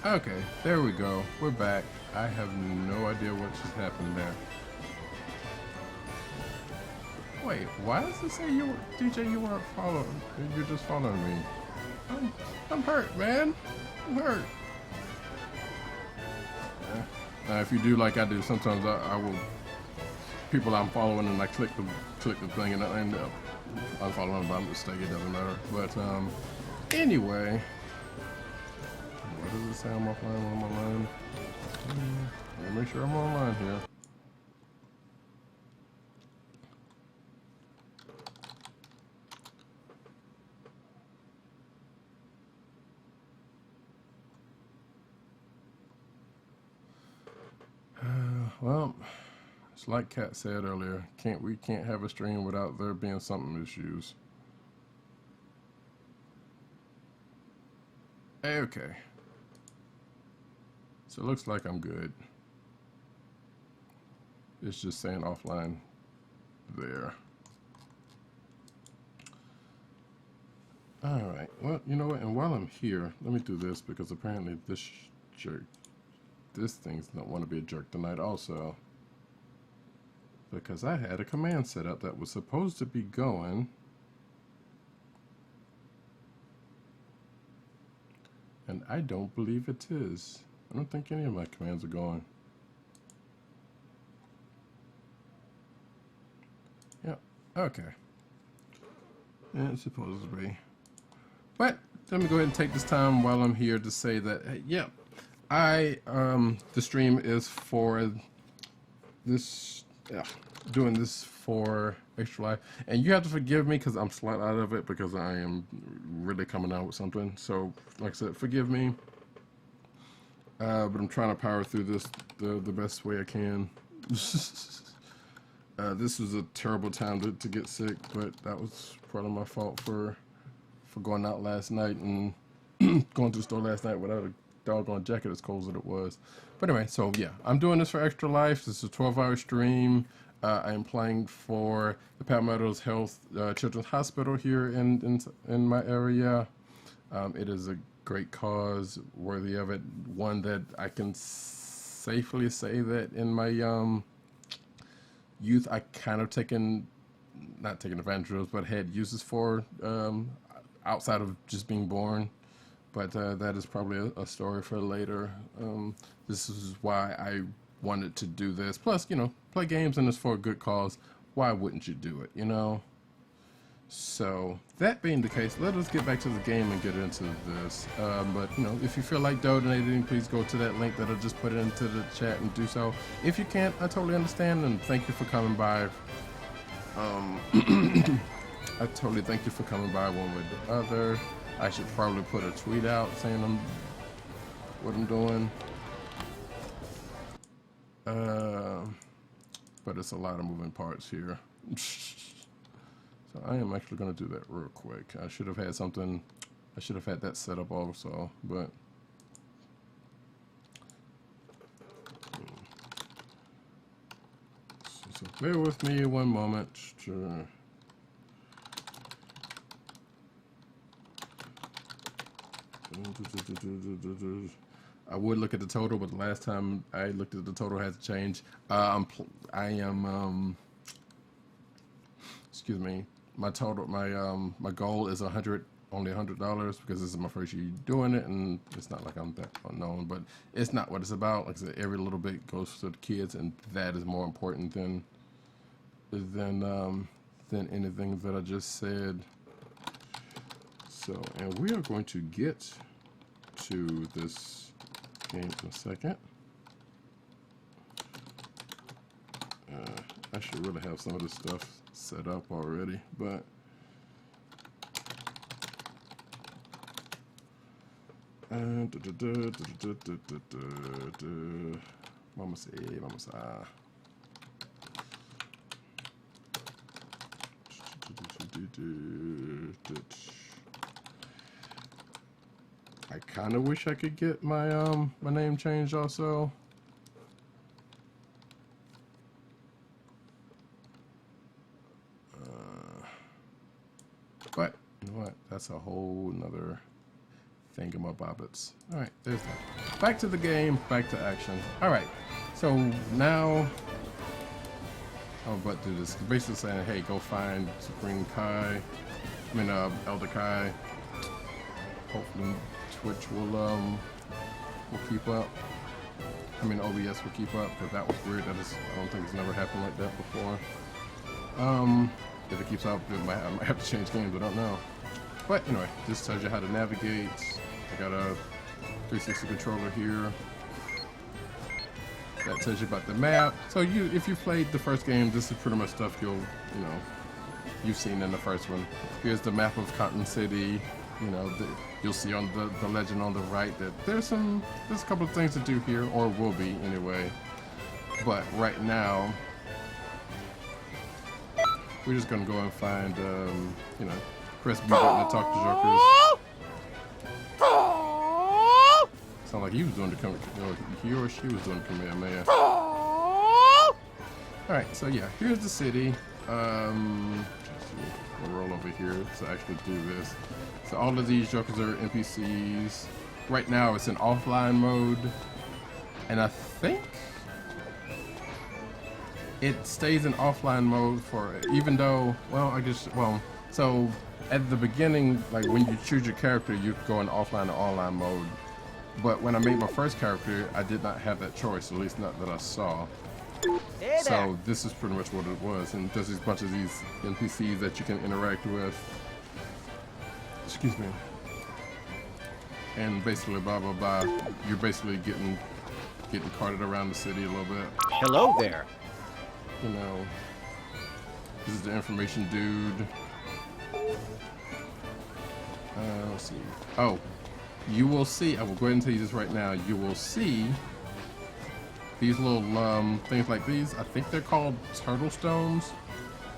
Okay, there we go. We're back. I have no idea what just happened there. Wait, why does it say you, DJ, you weren't following? You're just following me. I'm, I'm hurt, man. I'm hurt. Now, if you do like I do, sometimes I will people I'm following and I click the thing and I end up unfollowing them by mistake. It doesn't matter. But anyway, what does it say? I'm offline when I'm online. Let me make sure I'm online here. Well, it's like Kat said earlier. We can't have a stream without there being something issues. Okay. So it looks like I'm good. It's just saying offline there. All right. Well, you know what? And while I'm here, let me do this because apparently this thing's not want to be a jerk tonight also. Because I had a command set up that was supposed to be going. And I don't believe it is. I don't think any of my commands are going. Yep. Okay. And it's supposed to be. But let me go ahead and take this time while I'm here to say that, hey, yeah, the stream is for this, doing this for Extra Life. And you have to forgive me because I'm slight out of it because I am really coming out with something. So, like I said, forgive me. But I'm trying to power through this the best way I can. This was a terrible time to get sick, but that was part of my fault for going out last night and going to the store last night without a doggone jacket as cold as it was. But anyway, so yeah, I'm doing this for Extra Life. This is a 12-hour stream. I am playing for the Palmetto's Health Children's Hospital here in my area. It is a great cause, worthy of it. One that I can safely say that in my youth, I kind of not taken advantage of, but had uses for outside of just being born. But that is probably a story for later. This is why I wanted to do this. Plus, you know, play games and it's for a good cause. Why wouldn't you do it, you know? So, that being the case, let us get back to the game and get into this. But, you know, if you feel like donating, please go to that link that I just put into the chat and do so. If you can't, I totally understand, and thank you for coming by. I totally thank you for coming by one way or the other. I should probably put a tweet out saying what I'm doing. But it's a lot of moving parts here. So I am actually going to do that real quick. I should have had that set up also, but so bear with me one moment. I would look at the total, but the last time I looked at the total has changed. Excuse me. My total, my goal is only $100 because this is my first year doing it, and it's not like I'm that unknown, but it's not what it's about. Like I said, every little bit goes to the kids, and that is more important than anything that I just said. So, and we are going to get to this game in a second. I should really have some of this stuff set up already, but vamos a I kind of wish I could get my my name changed also. But you know what? That's a whole nother thingamabobbits. All right, there's that. Back to the game, back to action. All right, so now I'm about to do this. Basically saying, hey, go find Supreme Kai. I mean, Elder Kai. Hopefully, Twitch will keep up. I mean, OBS will keep up, because that was weird. I don't think it's never happened like that before. If it keeps up, I might have to change games. I don't know. But anyway, this tells you how to navigate. I got a 360 controller here. That tells you about the map. So if you played the first game, this is pretty much stuff you've seen in the first one. Here's the map of Cotton City. You'll see on the legend on the right that there's a couple of things to do here, or will be anyway. But right now, we're just gonna go and find, press B button to talk to jokers. Sound like he was doing he or she was doing the command, man. All right, so yeah, here's the city. We'll roll over here to actually do this. So all of these jokers are NPCs. Right now it's in offline mode, and I think it stays in offline mode for, even though, so at the beginning, like when you choose your character, you go in offline or online mode. But when I made my first character, I did not have that choice, at least not that I saw. Hey, so this is pretty much what it was, and there's a bunch of these NPCs that you can interact with. Excuse me. And basically, blah blah blah. You're basically getting carted around the city a little bit. Hello there. This is the information dude. Let's see. Oh, you will see. I will go ahead and tell you this right now. You will see these little things like these. I think they're called turtle stones,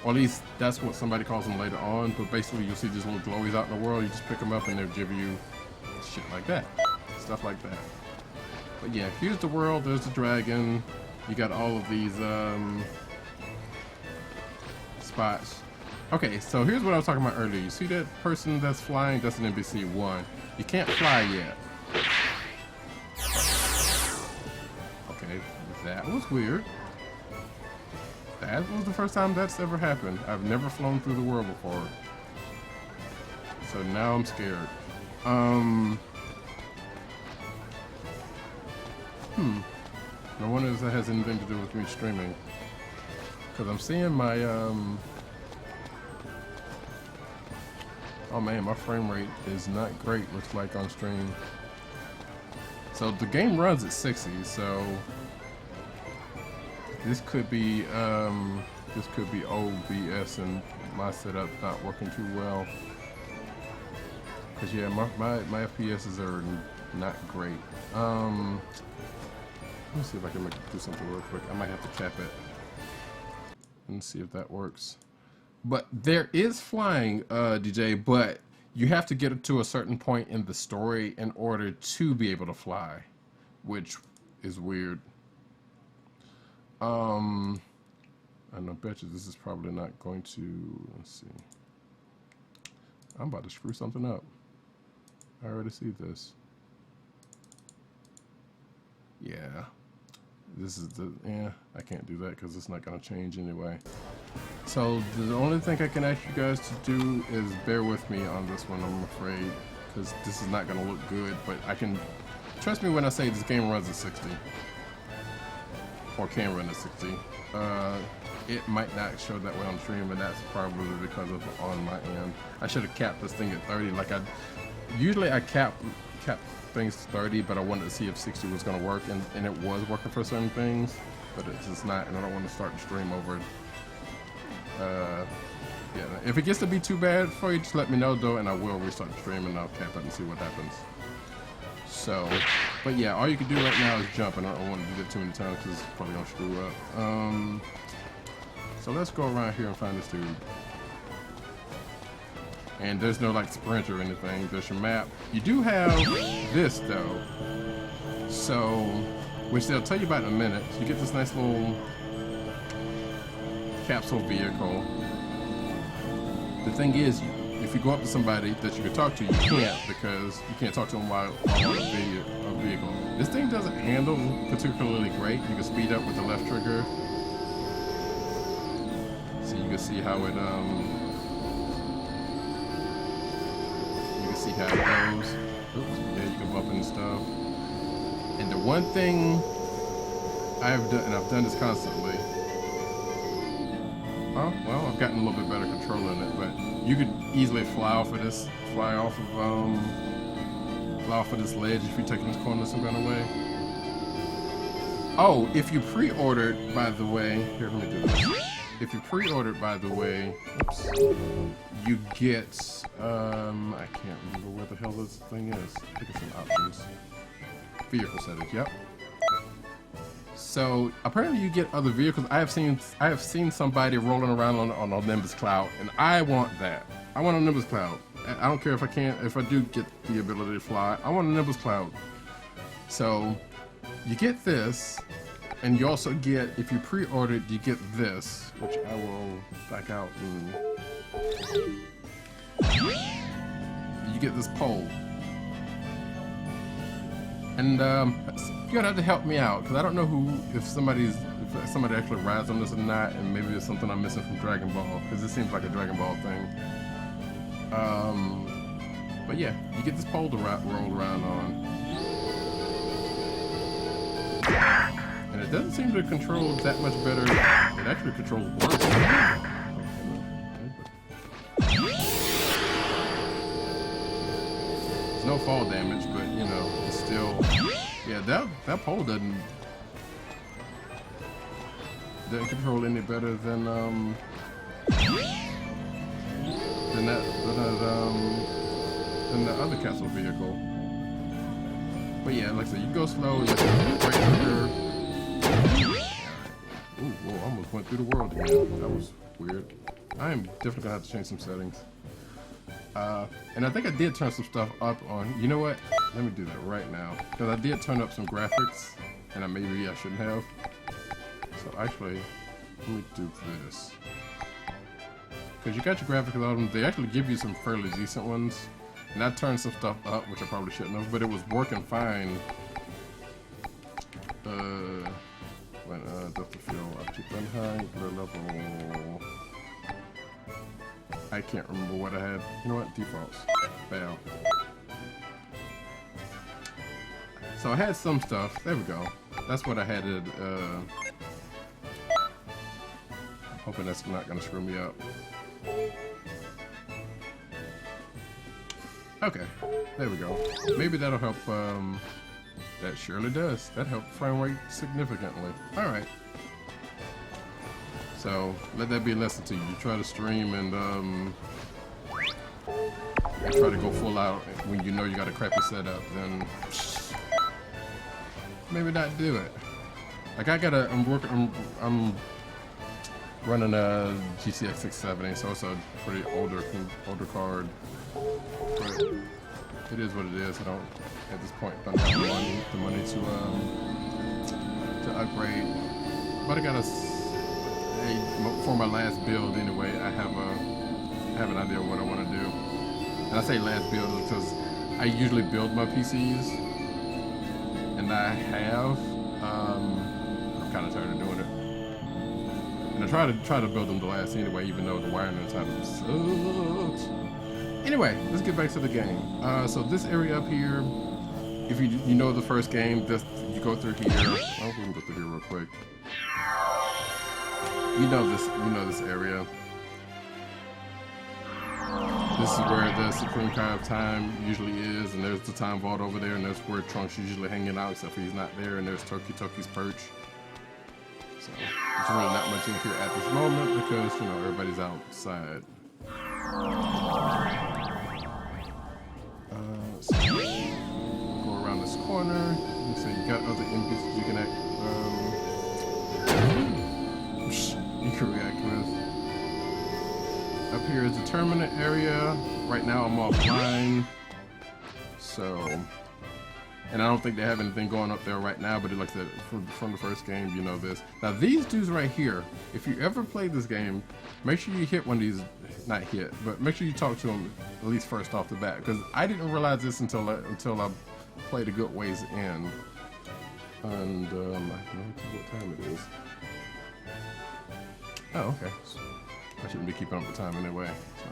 or at least that's what somebody calls them later on. But basically, you'll see these little glowies out in the world. You just pick them up, and they'll give you shit like that, stuff like that. But yeah, here's the world. There's the dragon. You got all of these spots. Okay, so here's what I was talking about earlier. You see that person that's flying? That's an NPC 1. You can't fly yet. Okay, that was weird. That was the first time that's ever happened. I've never flown through the world before. So now I'm scared. No wonder if that has anything to do with me streaming. Because I'm seeing my, oh man, my frame rate is not great, looks like, on stream. So the game runs at 60, so this could be OBS and my setup not working too well. Cause yeah, my FPSs are not great. Let me see if I can do something real quick. I might have to cap it and see if that works. But there is flying, DJ, but you have to get to a certain point in the story in order to be able to fly, which is weird. And I bet you this is probably not going to, let's see. I'm about to screw something up. I already see this. Yeah. This is I can't do that because it's not going to change anyway. So the only thing I can ask you guys to do is bear with me on this one, I'm afraid, because this is not going to look good, but I can, trust me when I say this game runs at 60, or can run at 60. It might not show that way on stream, and that's probably because of on my end. I should have capped this thing at 30, like usually I cap things to 30, but I wanted to see if 60 was going to work, and it was working for certain things, but it's just not, and I don't want to start the stream over. Yeah, if it gets to be too bad for you, just let me know though, and I will restart the stream and I'll cap it and see what happens. So, but yeah, all you can do right now is jump, and I don't want to do that too many times because it's probably gonna screw up. So let's go around here and find this dude. And there's no like sprint or anything. There's your map. You do have this though. So, which they'll tell you about in a minute. So you get this nice little capsule vehicle. The thing is, if you go up to somebody that you can talk to, you can't, because you can't talk to them while on a vehicle. This thing doesn't handle particularly great. You can speed up with the left trigger. So you can see how it goes. Oops, yeah, you can bump into stuff. And the one thing I've done, and I've done this constantly. Oh, well, I've gotten a little bit better controlling it, but you could easily fly off of this ledge if you're taking this corner some kind of way. Oh, if you pre-ordered, by the way, here, let me do this. If you pre-ordered, by the way, oops, you get, I can't remember where the hell this thing is. I think it's in options. Vehicle settings, yep. So apparently you get other vehicles. I have seen somebody rolling around on a Nimbus Cloud, and I want that. I want a Nimbus Cloud. I don't care if I do get the ability to fly. I want a Nimbus Cloud. So you get this, and you also get, if you pre-ordered, you get this, which I will back out and you get this pole. And you're gonna have to help me out, because I don't know if somebody actually rides on this or not, and maybe it's something I'm missing from Dragon Ball, because it seems like a Dragon Ball thing. But yeah, you get this pole to roll around on. And it doesn't seem to control that much better. It actually controls worse. There's no fall damage, but you know, it's still, yeah, that pole doesn't control any better than the other castle vehicle. But yeah, like I said, you go slow, you right trigger. Ooh, whoa, I almost went through the world again. That was weird. I am definitely gonna have to change some settings. And I think I did turn some stuff up on, you know what? Let me do that right now. Because I did turn up some graphics, and maybe I shouldn't have. So actually, let me do this. Because you got your graphics on them, they actually give you some fairly decent ones. And I turned some stuff up, which I probably shouldn't have, but it was working fine. When depth of field, object unhigh, blur level. I can't remember what I had. You know what? Defaults. Fail. So I had some stuff. There we go. That's what I had it. I'm hoping that's not gonna screw me up. Okay, there we go. Maybe that'll help. That surely does. That helped frame rate significantly. All right. So let that be a lesson to you. You try to stream and you try to go full out when you know you got a crappy setup, then maybe not do it. Like I'm running a GTX 670, so it's a pretty older card. But it is what it is. I don't, at this point, don't have the money to upgrade. But I got for my last build anyway. I have an idea of what I want to do. And I say last build because I usually build my PCs, and I have. I'm kind of tired of doing it. And I try to build them to last anyway, even though the wiring inside of them sucks. Anyway, let's get back to the game. So this area up here, if you know the first game, you go through here. Oh, we can go through here real quick. You know this area. This is where the Supreme Kai of Time usually is, and there's the Time Vault over there, and there's where Trunks usually hanging out, except for he's not there, and there's Toki's perch. So there's really not much in here at this moment because, you know, everybody's outside. So go around this corner. And so you got other inputs you can react with. Up here is the tournament area. Right now I'm offline. So, and I don't think they have anything going up there right now, but like I said, from the first game, you know this. Now these dudes right here, if you ever play this game, make sure you hit one of these, not hit, but make sure you talk to them at least first off the bat, because I didn't realize this until I played a good ways in. And I have no idea what time it is. Oh, okay. I shouldn't be keeping up with time anyway. So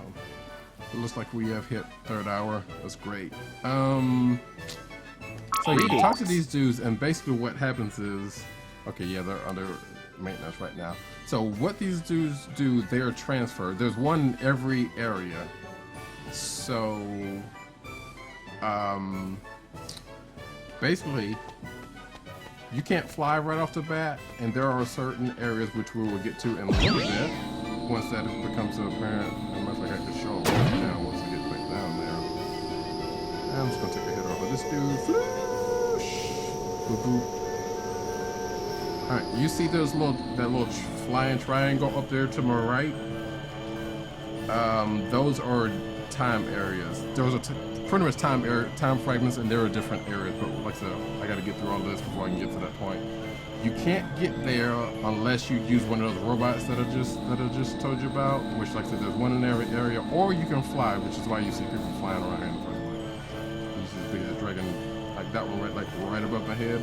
it looks like we have hit third hour. That's great. So you talk to these dudes, and basically what happens is, okay, yeah, they're under maintenance right now. So what these dudes do, they are transferred. There's one in every area. So basically, you can't fly right off the bat, and there are certain areas which we will get to in a little bit once that becomes apparent. As a matter of fact, I can show them right now once we get back down there. I'm just gonna take a hit off of this dude. Boop, boop. All right, you see those that little flying triangle up there to my right? Those are time areas. Those are pretty much time fragments, and there are different areas. But like I said, I got to get through all this before I can get to that point. You can't get there unless you use one of those robots that I just told you about. Which, like I said, there's one in every area, or you can fly, which is why you see people flying around here in the first place. You see the big dragon, like that one, right above my head.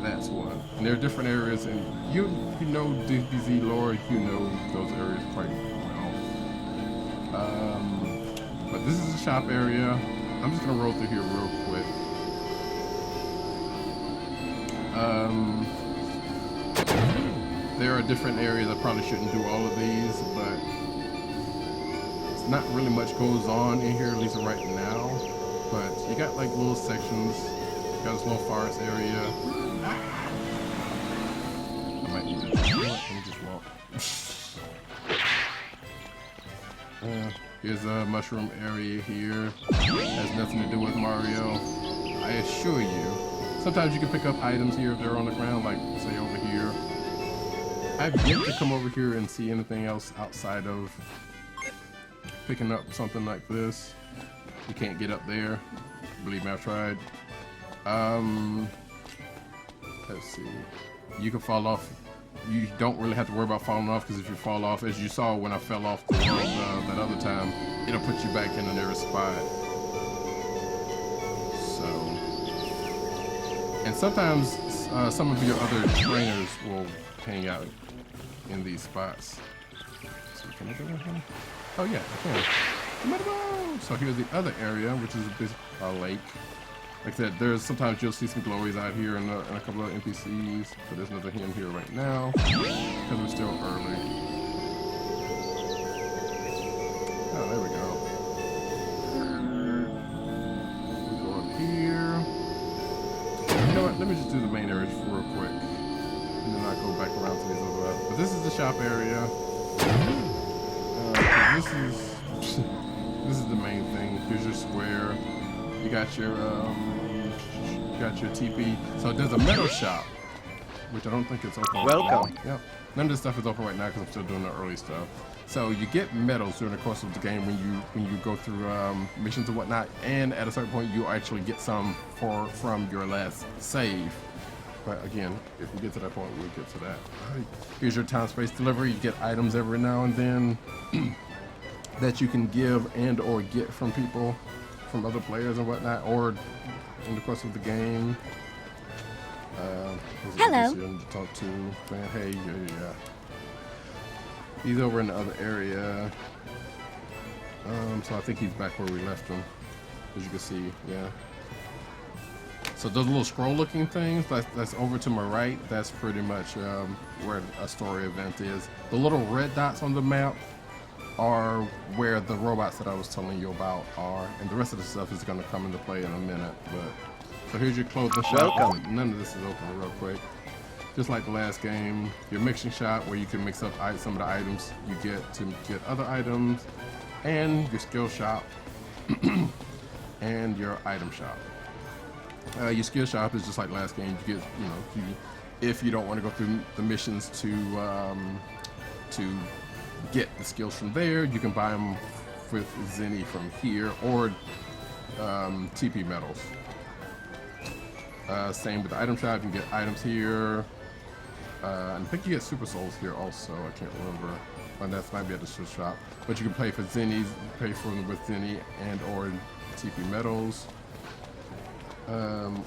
That's one. And there are different areas, and you know DBZ lore, you know those areas quite well. But this is a shop area. I'm just gonna roll through here real quick. There are different areas. I probably shouldn't do all of these, but it's not really much goes on in here, at least right now. But you got like little sections. You got this little forest area. I might need to let me just walk. Here's a mushroom area here. Has nothing to do with Mario. I assure you. Sometimes you can pick up items here if they're on the ground, like say over here. I've yet to come over here and see anything else outside of picking up something like this. You can't get up there. Believe me, I've tried. Let's see. You can fall off. You don't really have to worry about falling off, because if you fall off, as you saw when I fell off the world that other time, it'll put you back in the nearest spot. So, and sometimes some of your other trainers will hang out in these spots. So can I go in here? Oh yeah, I can. So here's the other area, which is a lake. Like I said, there's sometimes you'll see some glowies out here and a couple of NPCs, but there's nothing in here right now because we're still early. Oh, there we go. We go up here. You know what? Let me just do the main areas real quick, and then I'll go back around to these other ones. But this is the shop area. This is the main thing. Here's your square. You got your TP. So there's a metal shop, which I don't think it's open. Welcome. Yep. None of this stuff is open right now because I'm still doing the early stuff. So you get medals during the course of the game when you go through missions and whatnot, and at a certain point you actually get some from your last save. But again, if we get to that point, we'll get to that. Here's your time space delivery. You get items every now and then that you can give and or get from people, from other players and whatnot, or in the course of the game. Hello. To talk to, man, hey, yeah. He's over in the other area. So I think he's back where we left him, as you can see, yeah. So those little scroll-looking things, that's over to my right. That's pretty much where a story event is. The little red dots on the map are where the robots that I was telling you about are, and the rest of the stuff is going to come into play in a minute. But so here's your clothing shop. Welcome. None of this is open real quick. Just like the last game, your mixing shop where you can mix up some of the items you get to get other items, and your skill shop and your item shop. Your skill shop is just like last game. You get, if you don't want to go through the missions to get the skills from there, you can buy them with Zenny from here, or TP medals. Same with the item shop. You can get items here. And I think you get super souls here also. I can't remember. But that might be at the shop. But you can play for Zennies, pay for them with Zenny and or TP medals.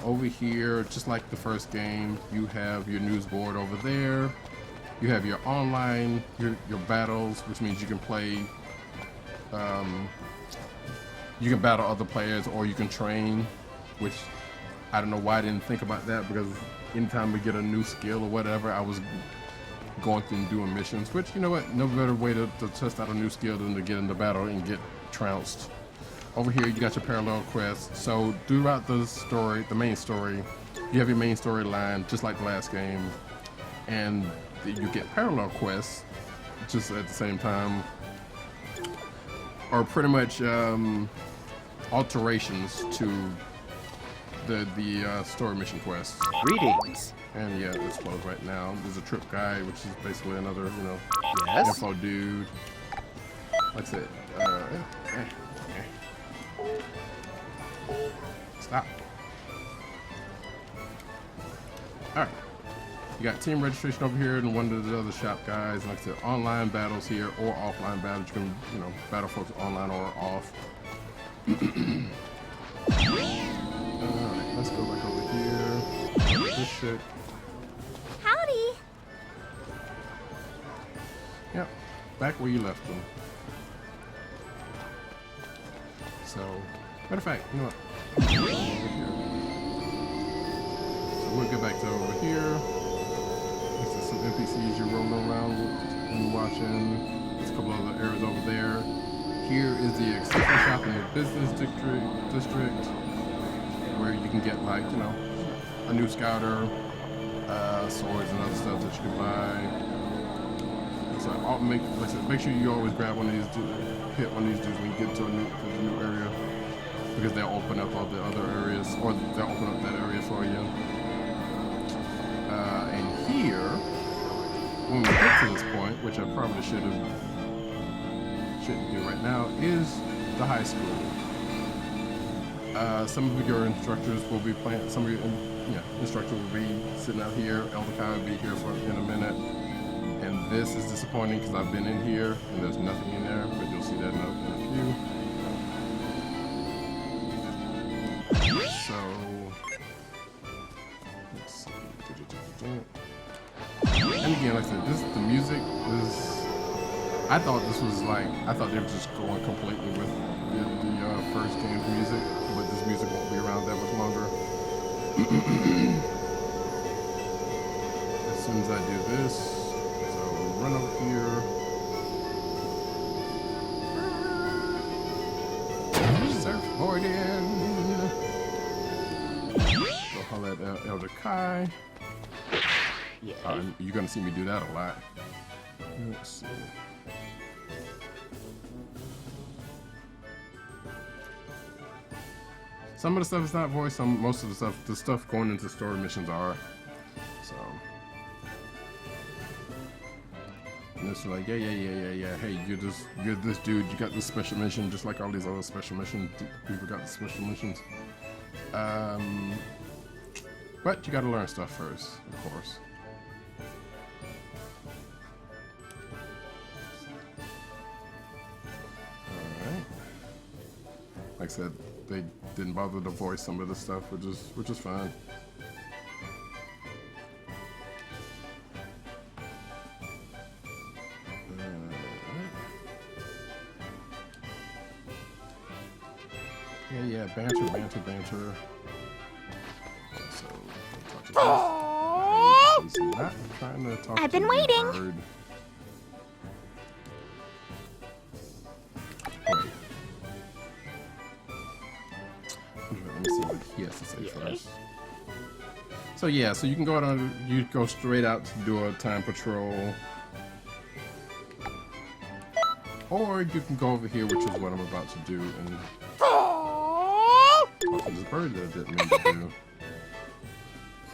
Over here, just like the first game, you have your news board over there. You have your online, your battles, which means you can play. You can battle other players, or you can train, which I don't know why I didn't think about that, because anytime we get a new skill or whatever, I was going through and doing missions, which, you know what, no better way to test out a new skill than to get into battle and get trounced. Over here, you got your parallel quests. So throughout the story, the main story, you have your main storyline, just like the last game, and you get parallel quests just at the same time, or pretty much alterations to the story mission quests. Greetings. And yeah, it's closed right now. There's a trip guide, which is basically another, you know, Yes. info dude. Like I said, stop. Alright. You got team registration over here and one of the other shop guys. Like I said, online battles here or offline battles. You can, you know, battle folks online or off. Alright, let's go back over here. This shit. Howdy. Yep, back where you left them. So, matter of fact, you know what? Over here. So we'll get back to over here. There's some NPCs you're rolling around and watching. There's a couple other areas over there. Here is the accessory shop in the business district, where you can get, like, you know, a new scouter, swords and other stuff that you can buy. So make sure you always grab one of these, hit one of these dudes when you get to a new area, because they'll open up all the other areas, or they'll open up that area for you. And here, when we get to this point, which I probably shouldn't do right now, is the high school. Some of your instructors will be playing. Some of your instructors will be sitting out here. Elder Kai will be here in a minute. And this is disappointing because I've been in here and there's nothing in there, but you'll see that in a few. So let's see. And again, like I said, the music is. I thought they were just going completely with the first game's music, but this music won't be around that much longer. As soon as I do this, so run over here. Surfboarding. Go holler at Elder Kai. Yeah. You're gonna see me do that a lot. Let's see. Some of the stuff is not voiced. Most of the stuff going into story missions are. So, and it's like, yeah. Hey, you're this dude. You got this special mission, just like all these other special missions. People got the special missions. But you got to learn stuff first, of course. All right. Like I said, they didn't bother to voice some of the stuff, which is fine. Yeah, banter. So, he's not trying to talk. I've been to waiting. the bird. Let me see what he has to say first. So yeah, so you can go out you go straight out to do a time patrol, or you can go over here, which is what I'm about to do, and talk to this bird that I didn't mean to do.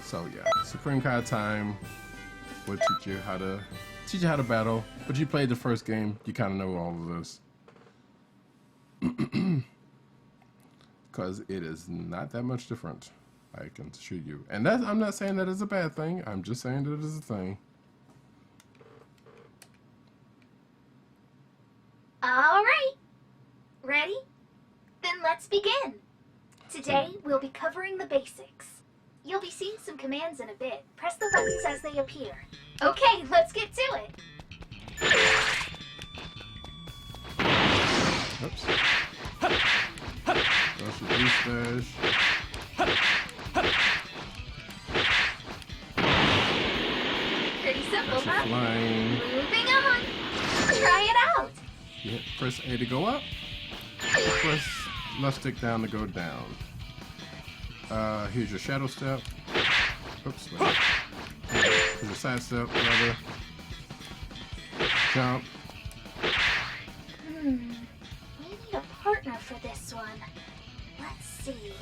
So yeah, Supreme Kai time will teach you how to battle. But you played the first game, you kind of know all of this. because it is not that much different. I can assure you. And that I'm not saying that is a bad thing. I'm just saying that it is a thing. All right. Ready? Then let's begin. Today, we'll be covering the basics. You'll be seeing some commands in a bit. Press the buttons as they appear. Okay, let's get to it. Oops. That's your 2ish-5. Pretty simple, That's your huh? flying. Moving on. Try it out. You hit press A to go up. Press left stick down to go down. Here's your shadow step. Oops, wait. Here's your side step, rather. Jump. We need a partner for this one. Let's see.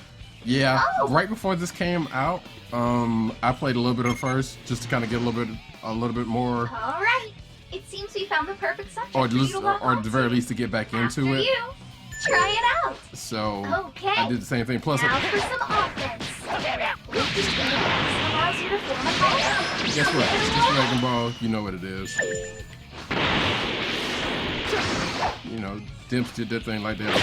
Yeah, Oh! right before this came out, I played a little bit of first, just to kind of get a little bit more, All right. It seems we found the perfect subject or for you to lock at the onto. very least to get back into After it. you. Try it out. So Okay. I did the same thing. Plus, Now for some offense. Allows you to form a ball. guess what? It's Dragon Ball. You know what it is. You know, Dimps did that thing like that.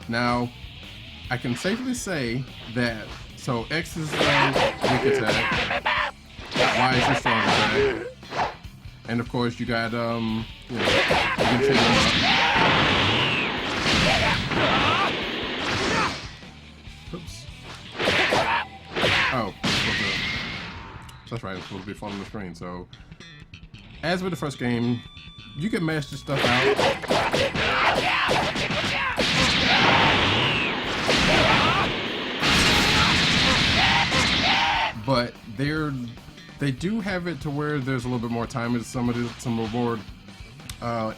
Now, I can safely say that. So X is weak attack. Y is your strong attack. And of course, you got you know, you can chain them up. Oops. Oh, that's right. It's supposed to be falling on the screen. So, as with the first game, you can mash this stuff out. But they do have it to where there's a little bit more time in some more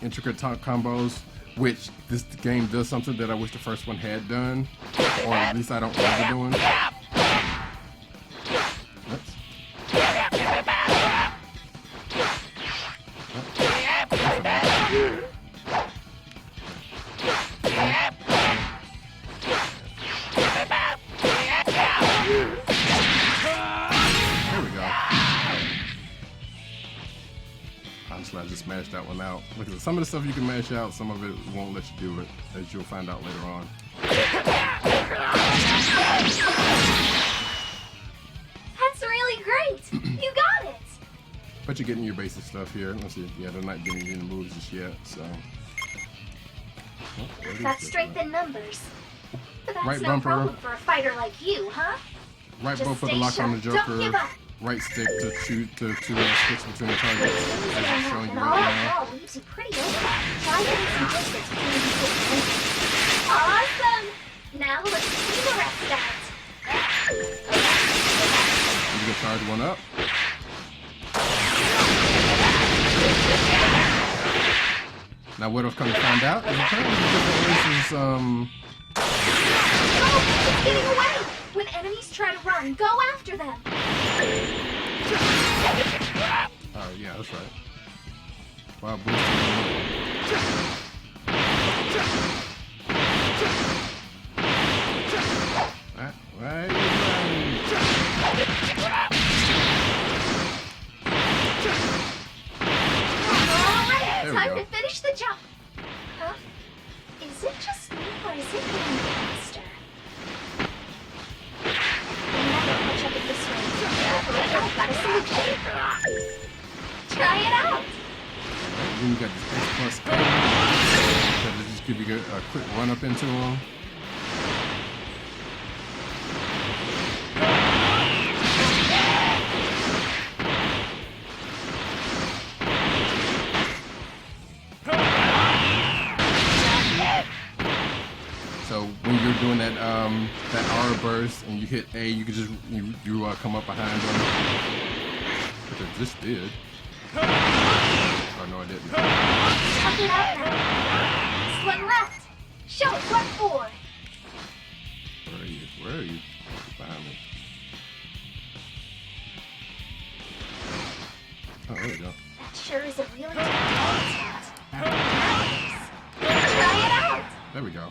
intricate combos, which this game does something that I wish the first one had done, or at least I don't remember doing. Oops. Honestly, I just mashed that one out. Look at some of the stuff you can mash out, some of it won't let you do it, as you'll find out later on. That's really great. You got it. But you're getting your basic stuff here. Let's see. Yeah, they're not getting any moves just yet, so. Oh, That's strength in numbers. But that's Right no bumper. problem for a fighter like you, huh? Right Just bumper to stay lock on the sharp. Don't give Joker. up. Right stick to shoot to switch between the targets, as it's showing you All right in now. all, leaves you pretty open. Try getting some distance between these movements. Awesome. Now let's see the rest out. You can charge one up. Now what I've come to find out is apparently the different races, Oh, it's getting away. When enemies try to run, go after them. oh yeah, that's right. Wow, boosting. Right. Alright, There we time go. to finish the jump. Huh? Is it just me or is it getting faster? Never catch up at this rate. I've got a solution. Try it out. Then you got this X plus A. That'll just give you a quick run up into them. So when you're doing that R burst and you hit A, you can just come up behind them. Which I just did. Oh no, I didn't. Tuck it out now. Slim left. Show it what for. Where are you? Where are you? Behind me. Oh, there you go. That sure is a really tough There we go.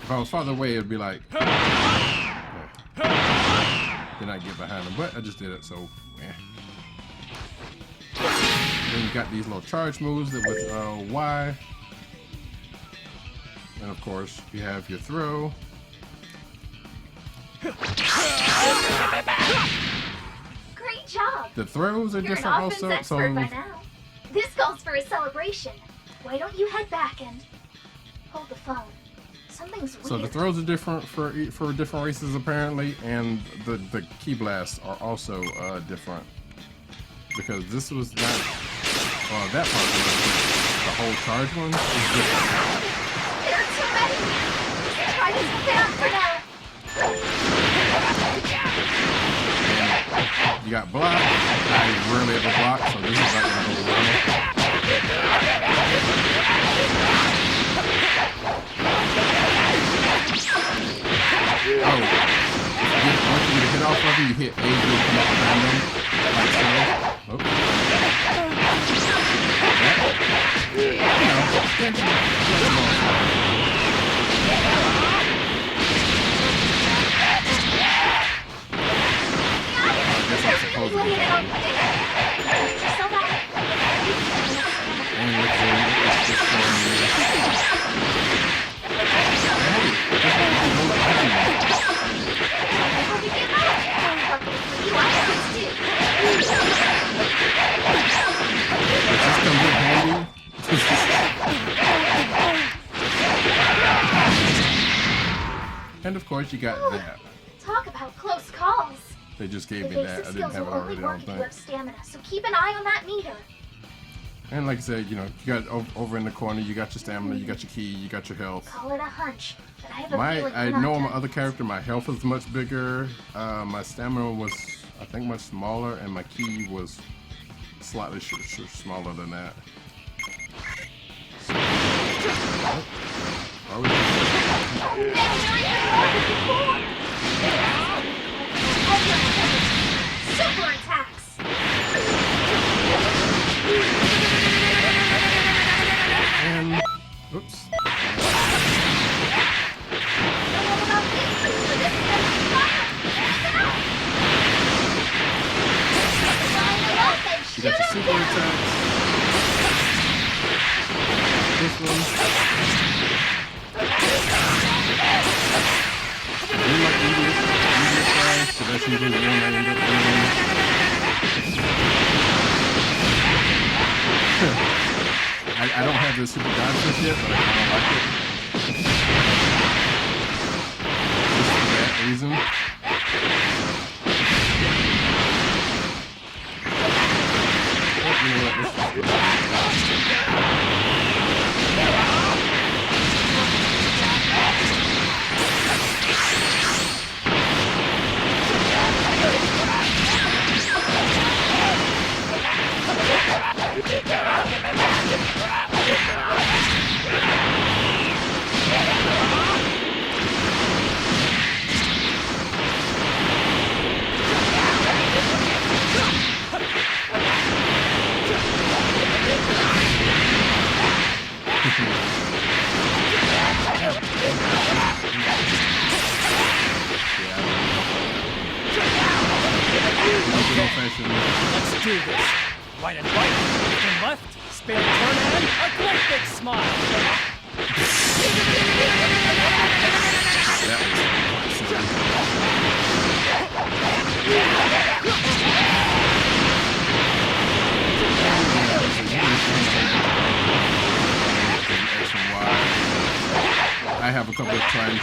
If I was farther away, it'd be like... Yeah. Then I'd get behind him, but I just did it, so... Yeah. Then you got these little charge moves that with Y. And of course, you have your throw. Great job! The throws are You're different an offense also, expert by so... now. This calls for a celebration. Why don't you head back and hold the phone? Something's weird. So the throws are different for different races apparently, and the key blasts are also different because this was not that part was the whole charge one is different. There are too many. Try to sit down for now. And you got block. I rarely ever block, so this is not gonna go well. Oh, once you get a hit off of it, you hit A, you come up behind them, like so. Oh. I guess I'm supposed to be fine. And look, it's just showing me. Hey, this one is no behind me. Does this come in handy? And of course you got that. Talk about close calls. They just gave me The that. I basic didn't skills have it will only already, I work don't if you think. have stamina, so keep an eye on that meter. And like I said, you know, you got over in the corner, you got your stamina, you got your key, you got your health. Call it a hunch, but I have a feeling I you're not know my done. other character, my health was much bigger. My stamina was, I think, much smaller, and my key was slightly smaller than that. So, are we? Super attacks. And, oops. You got your super attacks. This one. You like immediate flash, so that's usually the one I end up doing. I don't have the super dodge fist yet, but I kind of like it. Just for that reason. Oh, you know what? Let's do this. Right and right, left and left, spin and turn and a great big smile. I have a couple of trying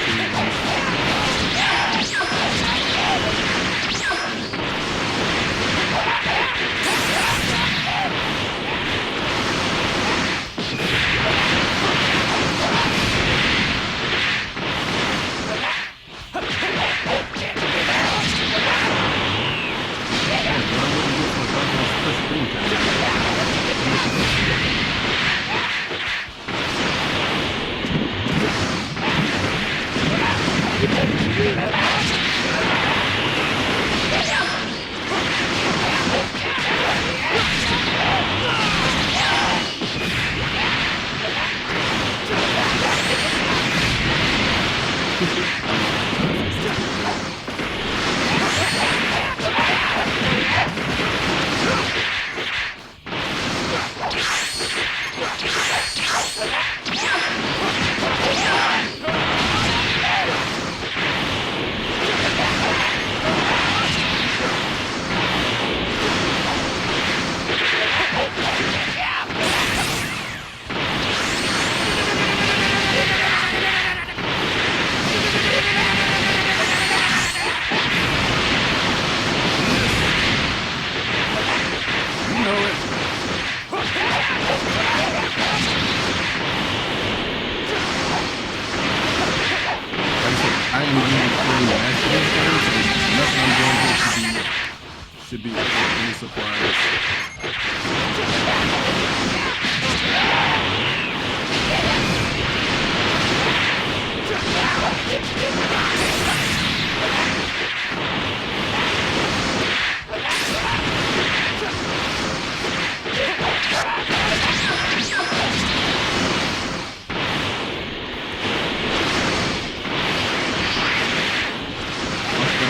to be any surprise.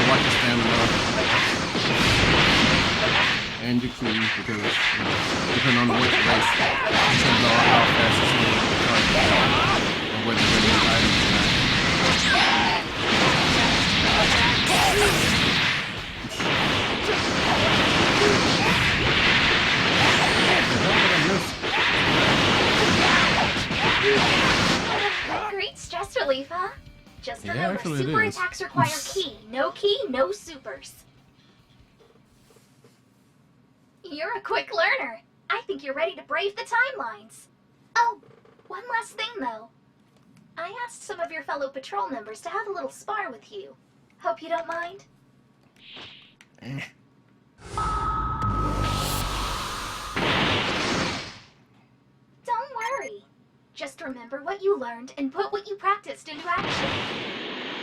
Watch your stamina and your key because depending on the weight race, you can know how fast it's going to charge and whether you're ready to items or not. Great stress relief, huh? Just Yeah, remember, actually it super is. attacks require key, no supers. You're a quick learner. I think you're ready to brave the timelines. Oh, one last thing though. I asked some of your fellow patrol members to have a little spar with you. Hope you don't mind. Don't worry. Just remember what you learned and put what you practiced into action.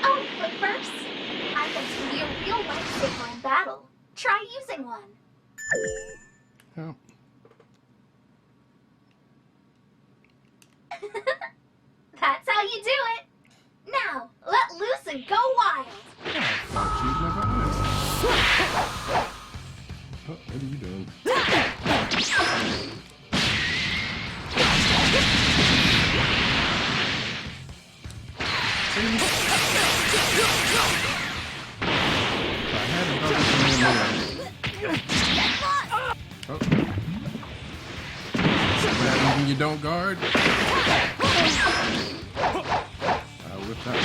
Oh, but first, I'm going to be a real lifesaver in battle. Try using one. Yeah. That's how you do it. Now, let loose and go wild. I thought you'd never ask. Oh, what are you doing? I had to go to the oh. So bad when you don't guard. I whipped out.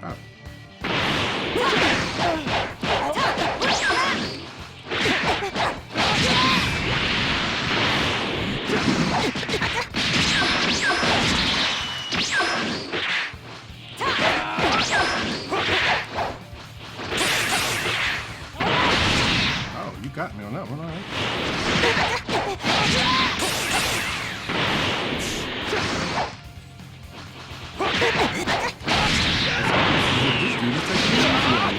Oh. Oh, you got me on that one, all right. This dude is taking me out.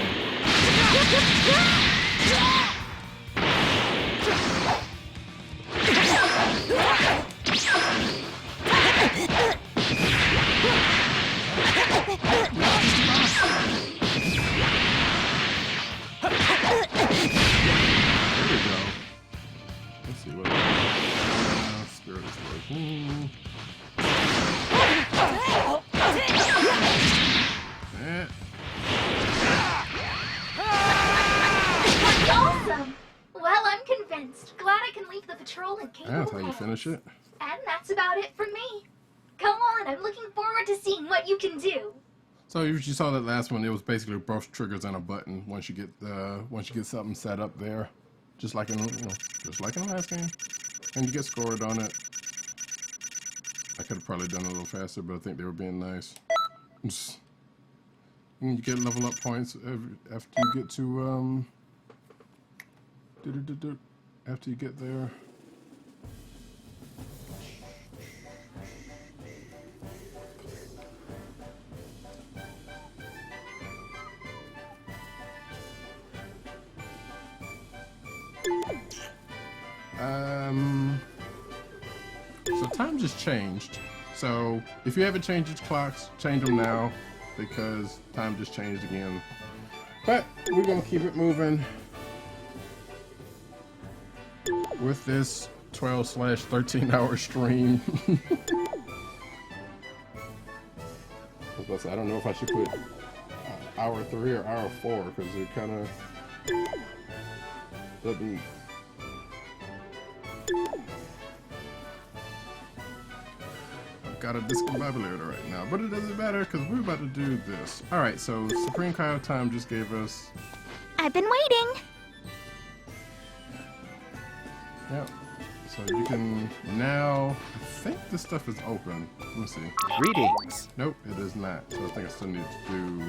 There we go. Let's see what. Spirit is working. Awesome. Well, I'm convinced. Glad I can leave the patrol in capable That's how you hands. finish it. And that's about it from me. Go on, I'm looking forward to seeing what you can do. So you saw that last one. It was basically both triggers and a button. Once you get something set up there, just like in just like in the last game, and you get scored on it. I could have probably done it a little faster, but I think they were being nice. And you get level up points after you get to after you get there. So time just changed. So if you haven't changed your clocks, change them now because time just changed again. But we're gonna keep it moving with this 12/13 hour stream. I don't know if I should put hour 3 or hour 4 because it kind of doesn't. I've got a discombobulator right now, but it doesn't matter because we're about to do this. All right, so Supreme Cryo Time just gave us. I've been waiting. Yep. So you can now, I think this stuff is open. Let me see. Greetings. Nope, it is not. So I think I still need to do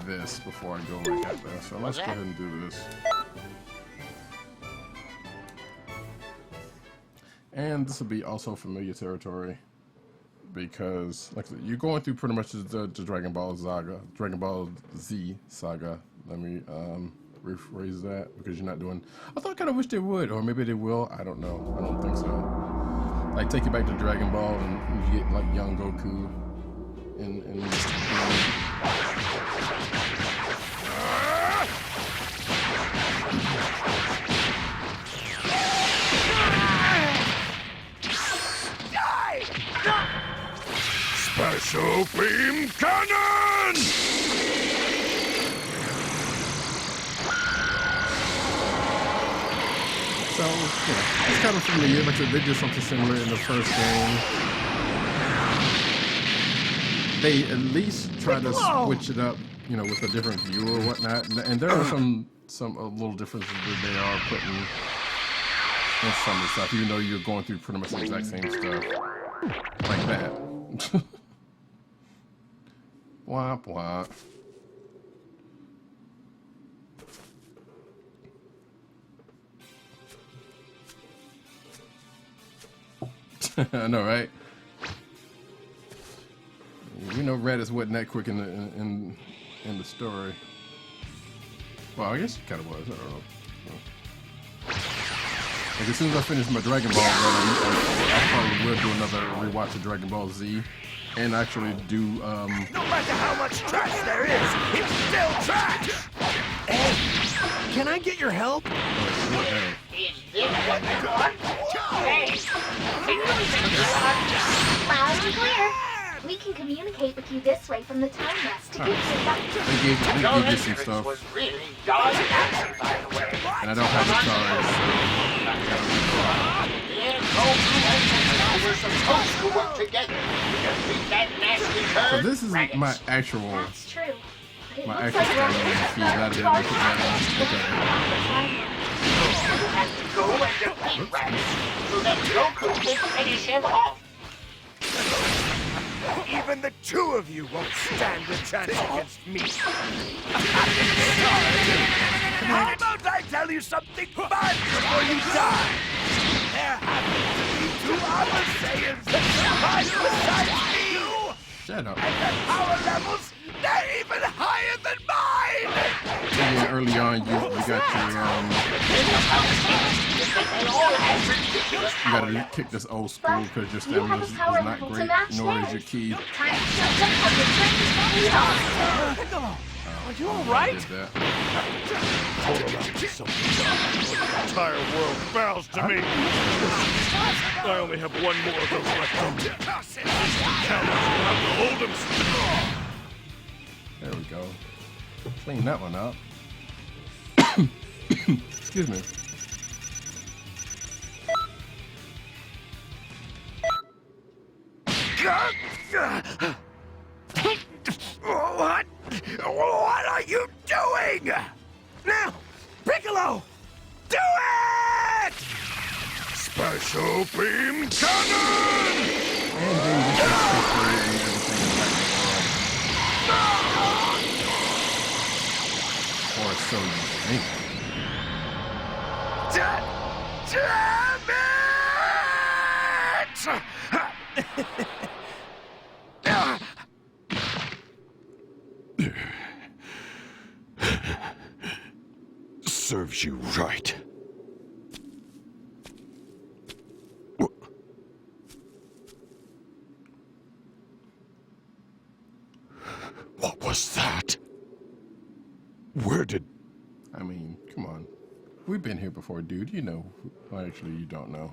this before I go back out there. So let's go ahead and do this. And this will be also familiar territory because, like I said, you're going through pretty much the Dragon Ball Z saga. Let me rephrase that because you're not doing. Although I kind of wish they would, or maybe they will. I don't know. I don't think so. Like take you back to Dragon Ball and you get like young Goku and Special beam cannon! so yeah, it's kind of familiar. Like I said, they did something similar in the first game. They at least try to switch it up, you know, with a different view or whatnot. And there are some little differences that they are putting in some of the stuff, even though you're going through pretty much the exact same stuff. Like that. Womp womp. I know, right? We know Raditz wasn't that quick in the story. Well, I guess he kind of was. I don't know. Like as soon as I finish my Dragon Ball run, I probably will do another rewatch of Dragon Ball Z, and actually do. No matter how much trash there is, it's still trash! Hey, can I get your help? Is this what you want? Hey, loud and clear. We can communicate with you this way from the time nest to give you some. They gave you some stuff, was really dog action, by the way. and I don't have the cards, Yeah, Goku and Piccolo were supposed to work together to defeat that nasty so turd. this is Raditz. my actual That's true. But it my looks actual like stamina Raditz speed. I didn't put that on. You have to go and defeat Raditz so that Goku can finish him off. Even the two of you won't stand a chance against me. How about I tell you something fun before you die? There happen to be two other Saiyans that survive besides you! Shut up. And their power levels, they're even higher than mine! Yeah, early on, you got you gotta kick this old school because your stamina is not great, nor is your ki. Time to jump on your train. Piccolo, are you I alright? did that. The entire world bows to me. I only have one more of those left over. Count have to hold him. There we go. Clean that one out. Excuse me. What? What are you doing? Now, Piccolo, do it! Special beam cannon! And then you can history and everything in the or so you think. Damn it! Serves you right. What was that? Where did... I mean, come on. We've been here before, dude. You know. Well, actually, you don't know.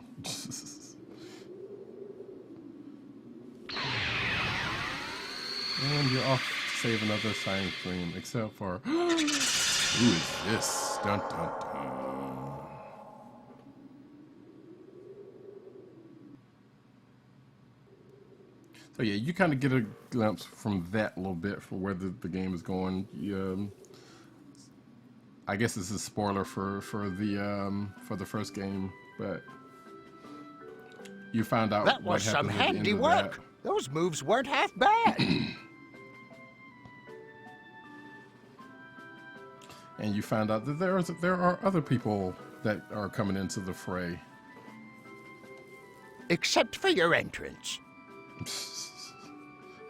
And you're off to save another sign cream, except for... Who is this? Dun, dun, dun. So yeah, you kind of get a glimpse from that a little bit for where the game is going. I guess this is a spoiler for the first game. But you found out That what was some happens at the end of handiwork. Those moves weren't half bad. that. And you found out that there are other people that are coming into the fray. Except for your entrance.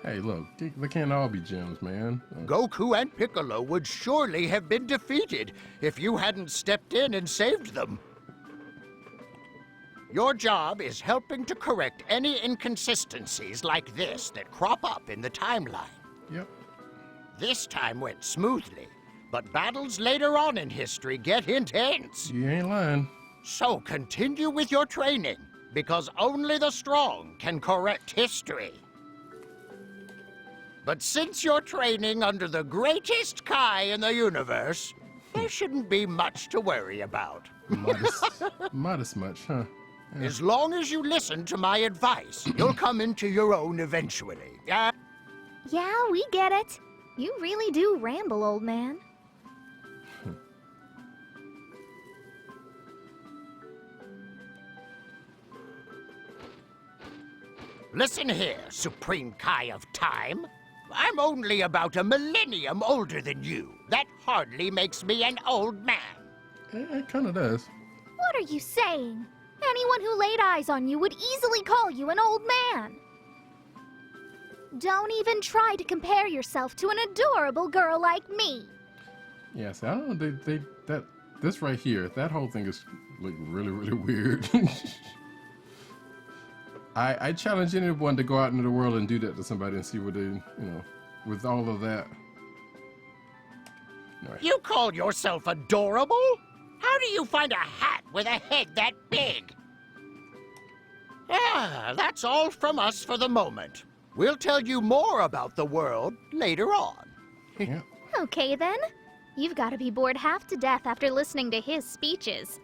Hey, look, they can't all be gems, man. Goku and Piccolo would surely have been defeated if you hadn't stepped in and saved them. Your job is helping to correct any inconsistencies like this that crop up in the timeline. Yep. This time went smoothly, but battles later on in history get intense. You ain't lying. So continue with your training, because only the strong can correct history. But since you're training under the greatest Kai in the universe, there shouldn't be much to worry about. Modest much, huh? Yeah. As long as you listen to my advice, you'll come into your own eventually. Yeah, we get it. You really do ramble, old man. Listen here, Supreme Kai of Time. I'm only about a millennium older than you. That hardly makes me an old man. It kind of does. What are you saying? Anyone who laid eyes on you would easily call you an old man. Don't even try to compare yourself to an adorable girl like me. Yeah, see, I don't know, this right here, that whole thing is like really, really weird. I challenge anyone to go out into the world and do that to somebody and see what they, with all of that. No. You call yourself adorable? How do you find a hat with a head that big? Yeah, that's all from us for the moment. We'll tell you more about the world later on. Yeah. Okay then. You've got to be bored half to death after listening to his speeches.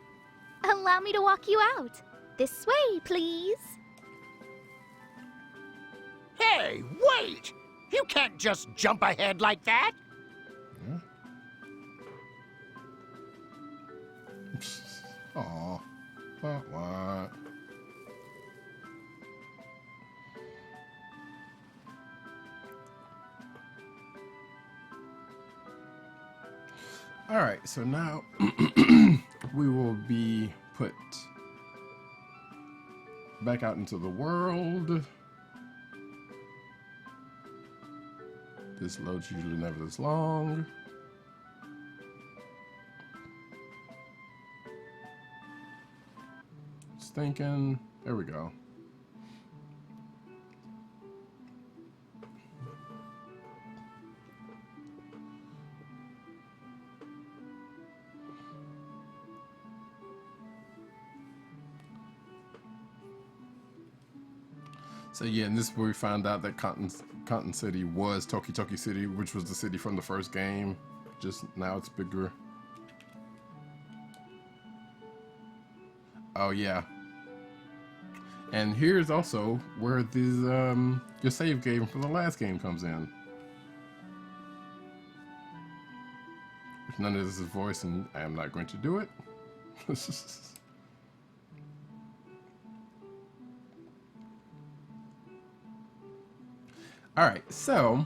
Allow me to walk you out. This way, please. Hey, wait! You can't just jump ahead like that! Aw. What? Alright, so now we will be put back out into the world. This load's usually never this long. Just thinking. There we go. So yeah, and this is where we found out that Cotton City was Toki Toki City, which was the city from the first game. Just now it's bigger. Oh yeah. And here's also where these your save game from the last game comes in. If none of this is voiced, and I am not going to do it. All right, so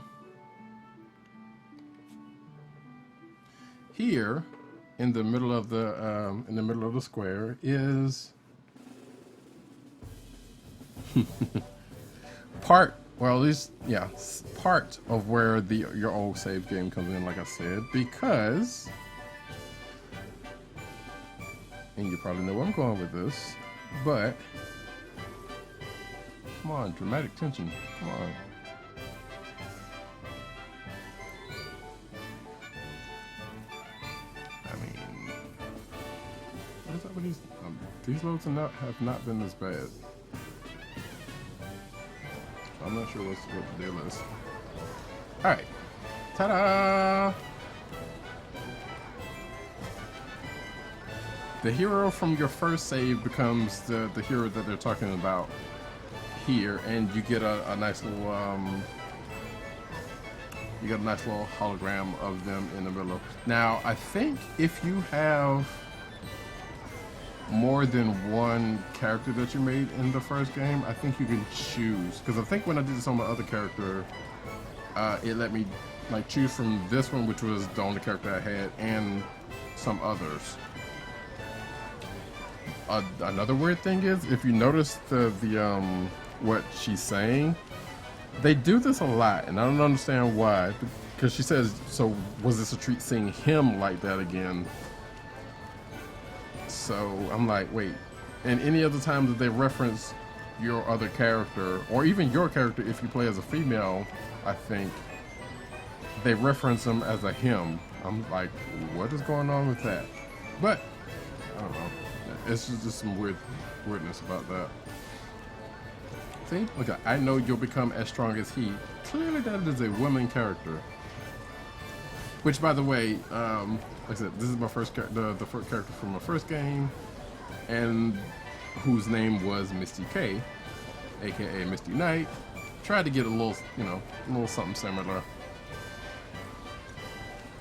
here in the middle of the square is part of where your old save game comes in, like I said, because, and you probably know where I'm going with this, but come on, dramatic tension, come on. These loads have not been this bad. I'm not sure what the deal is. Alright. Ta-da! The hero from your first save becomes the hero that they're talking about here, and you get a nice little hologram of them in the middle. Now, I think if you have more than one character that you made in the first game, I think you can choose. Because I think when I did this on my other character, it let me like choose from this one, which was the only character I had, and some others. Another weird thing is, if you notice the what she's saying, they do this a lot, and I don't understand why. Because she says, "So was this a treat seeing him like that again?" So I'm like, wait. And any other time that they reference your other character, or even your character if you play as a female, I think they reference him as a him. I'm like, what is going on with that? But I don't know. It's just some weirdness about that. See, look, I know you'll become as strong as he. Clearly, that is a woman character. Which, by the way, like I said, this is my first the first character from my first game, and whose name was Misty K, aka Misty Knight. Tried to get a little, a little something similar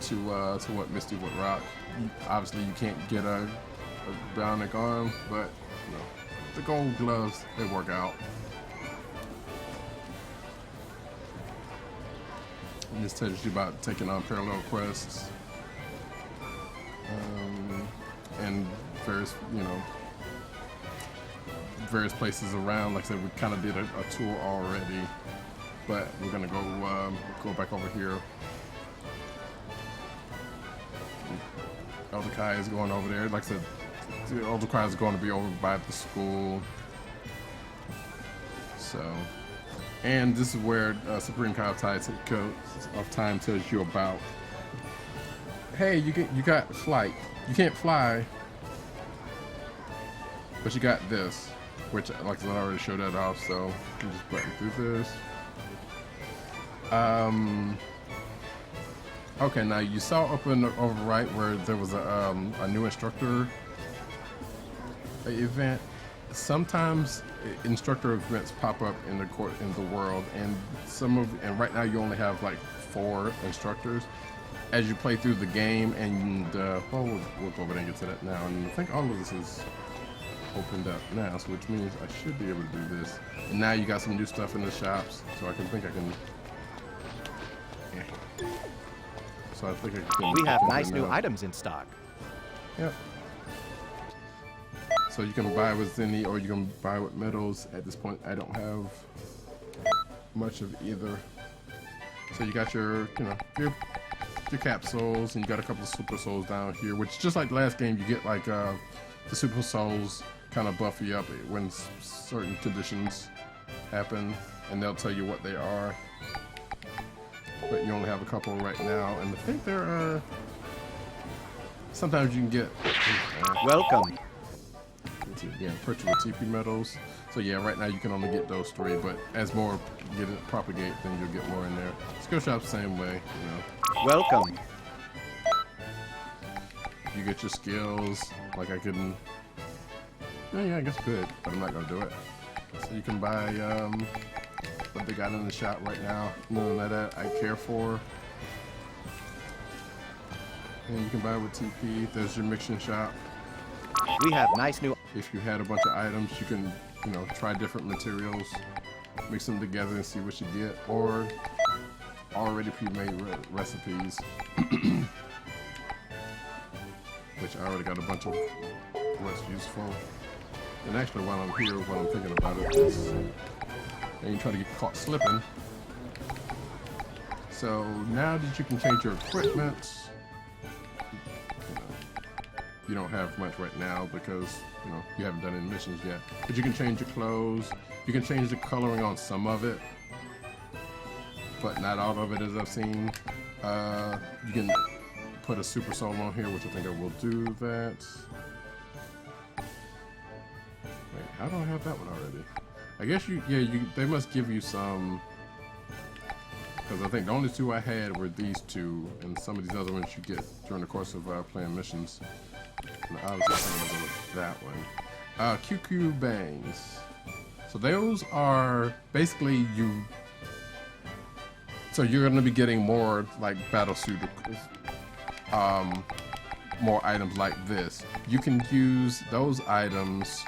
to what Misty would rock. Obviously, you can't get a bionic arm, but the gold gloves, they work out. And this tells you about taking on parallel quests and various places around. Like I said, we kind of did a tour already, but we're gonna go back over here. Elder Kai is going over there. Like I said, the Elder Kai is going to be over by the school. So, and this is where Supreme Kai of Time tells you about. Hey, you got flight. You can't fly, but you got this, which, like I said, I already showed that off. So I'm just button through this. Okay, now you saw up in the over right where there was a new instructor event. Sometimes instructor events pop up in the world, and right now you only have like 4 instructors. As you play through the game, and we'll go over and get to that now. And I think all of this is opened up now, so which means I should be able to do this. And now you got some new stuff in the shops, so I can. Yeah. So I think I can. We have nice new items in stock. Yep. So you can buy with Zenny, or you can buy with medals. At this point, I don't have much of either. So you got your capsules, and you got a couple of super souls down here, which just like the last game, you get like the super souls kind of buff you up when certain conditions happen, and they'll tell you what they are. But you only have a couple right now, and I think there are. Sometimes you can get. Welcome. Yeah, purchase with TP medals. So yeah, right now you can only get those 3, but as more propagate, then you'll get more in there. Skill shop's the same way, Welcome. You get your skills. Like I can. Yeah, I guess good, but I'm not gonna do it. So you can buy what they got in the shop right now. None of that I care for. And you can buy with TP. There's your mixing shop. We have nice new. If you had a bunch of items, you can, try different materials, mix them together and see what you get, or already pre-made recipes, which I already got a bunch of what's useful. And actually, while I'm here, while I'm thinking about it, is and you try to get caught slipping. So now that you can change your equipment, you don't have much right now because you haven't done any missions yet. But you can change your clothes. You can change the coloring on some of it, but not all of it, as I've seen. You can put a super soul on here, which I think I will do that. Wait, how do I have that one already? I guess they must give you some, because I think the only 2 I had were these 2, and some of these other ones you get during the course of playing missions. And obviously I'm gonna go with that one. QQ bangs. So those are basically so you're gonna be getting more like battle suit more items like this, you can use those items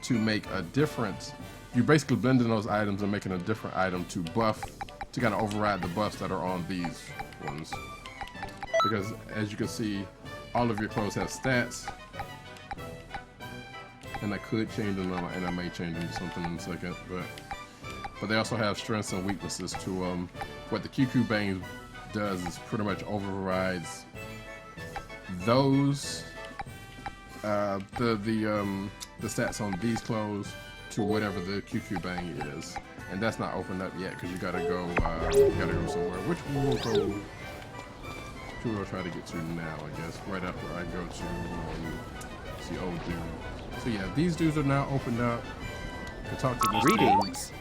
to make a different. You're basically blending those items and making a different item to buff, to kind of override the buffs that are on these ones. Because as you can see, all of your clothes have stats, and I could change them, and I may change them to something in a second. But they also have strengths and weaknesses to them. What the QQ Bang does is pretty much overrides those the stats on these clothes to whatever the QQ Bang is, and that's not opened up yet because you gotta go somewhere, which we'll try to get to now, I guess, right after I go to see old dude. So yeah, these dudes are now opened up. To talk to this Greetings.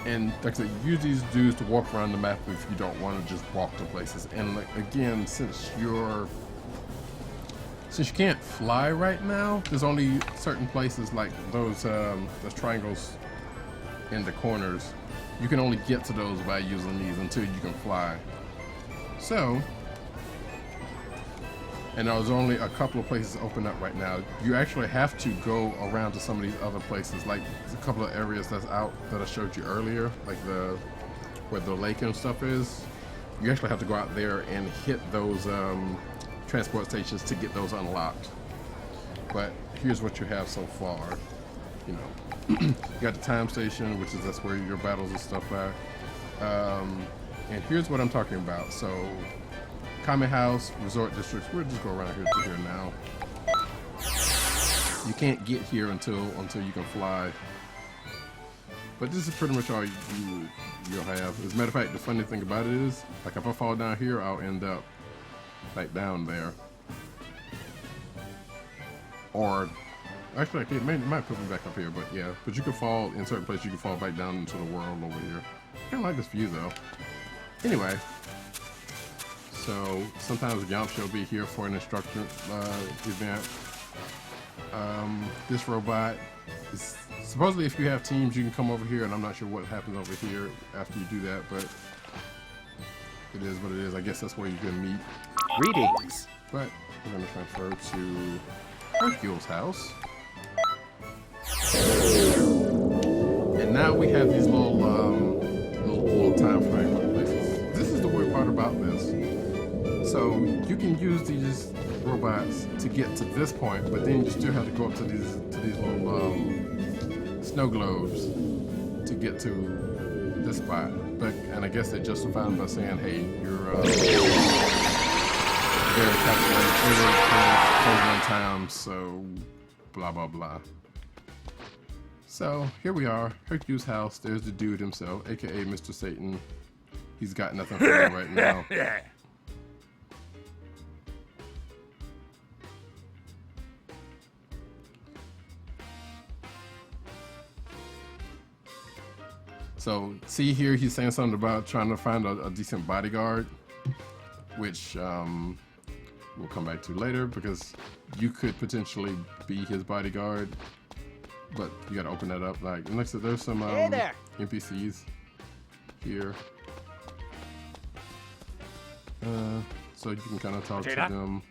and like I said, use these dudes to walk around the map if you don't want to just walk to places. And like, again, since you can't fly right now, there's only certain places like those triangles in the corners. You can only get to those by using these until you can fly. So, and there's only a couple of places open up right now. You actually have to go around to some of these other places, like a couple of areas that's out that I showed you earlier, like where the lake and stuff is. You actually have to go out there and hit those transport stations to get those unlocked. But here's what you have so far. You know, you got the time station, which is that's where your battles and stuff are. And here's what I'm talking about. So, Kame House, Resort Districts. We'll just go around here to here now. You can't get here until you can fly. But this is pretty much all you'll have. As a matter of fact, the funny thing about it is, like if I fall down here, I'll end up like down there. Or actually, it might put me back up here, but yeah. But you can fall in certain places. You can fall back down into the world over here. Kind of like this view though. Anyway, so sometimes Yamcha will be here for an instructor event. This robot is supposedly, if you have teams, you can come over here, and I'm not sure what happens over here after you do that, but it is what it is. I guess that's where you can meet. Greetings. But we're gonna transfer to Hercule's house. And now we have these little time frame places. This is the weird part about this. So you can use these robots to get to this point, but then you still have to go up to these little snow globes to get to this spot. And I guess they justify them by saying, hey, you're very calculated over time, so blah blah blah. So here we are, Hercule's house. There's the dude himself, aka Mr. Satan. He's got nothing for me right now. So see here, he's saying something about trying to find a decent bodyguard, which we'll come back to later because you could potentially be his bodyguard. But you gotta open that up. Like, and like I said, there's some Hey there. NPCs here. So you can kind of talk to them.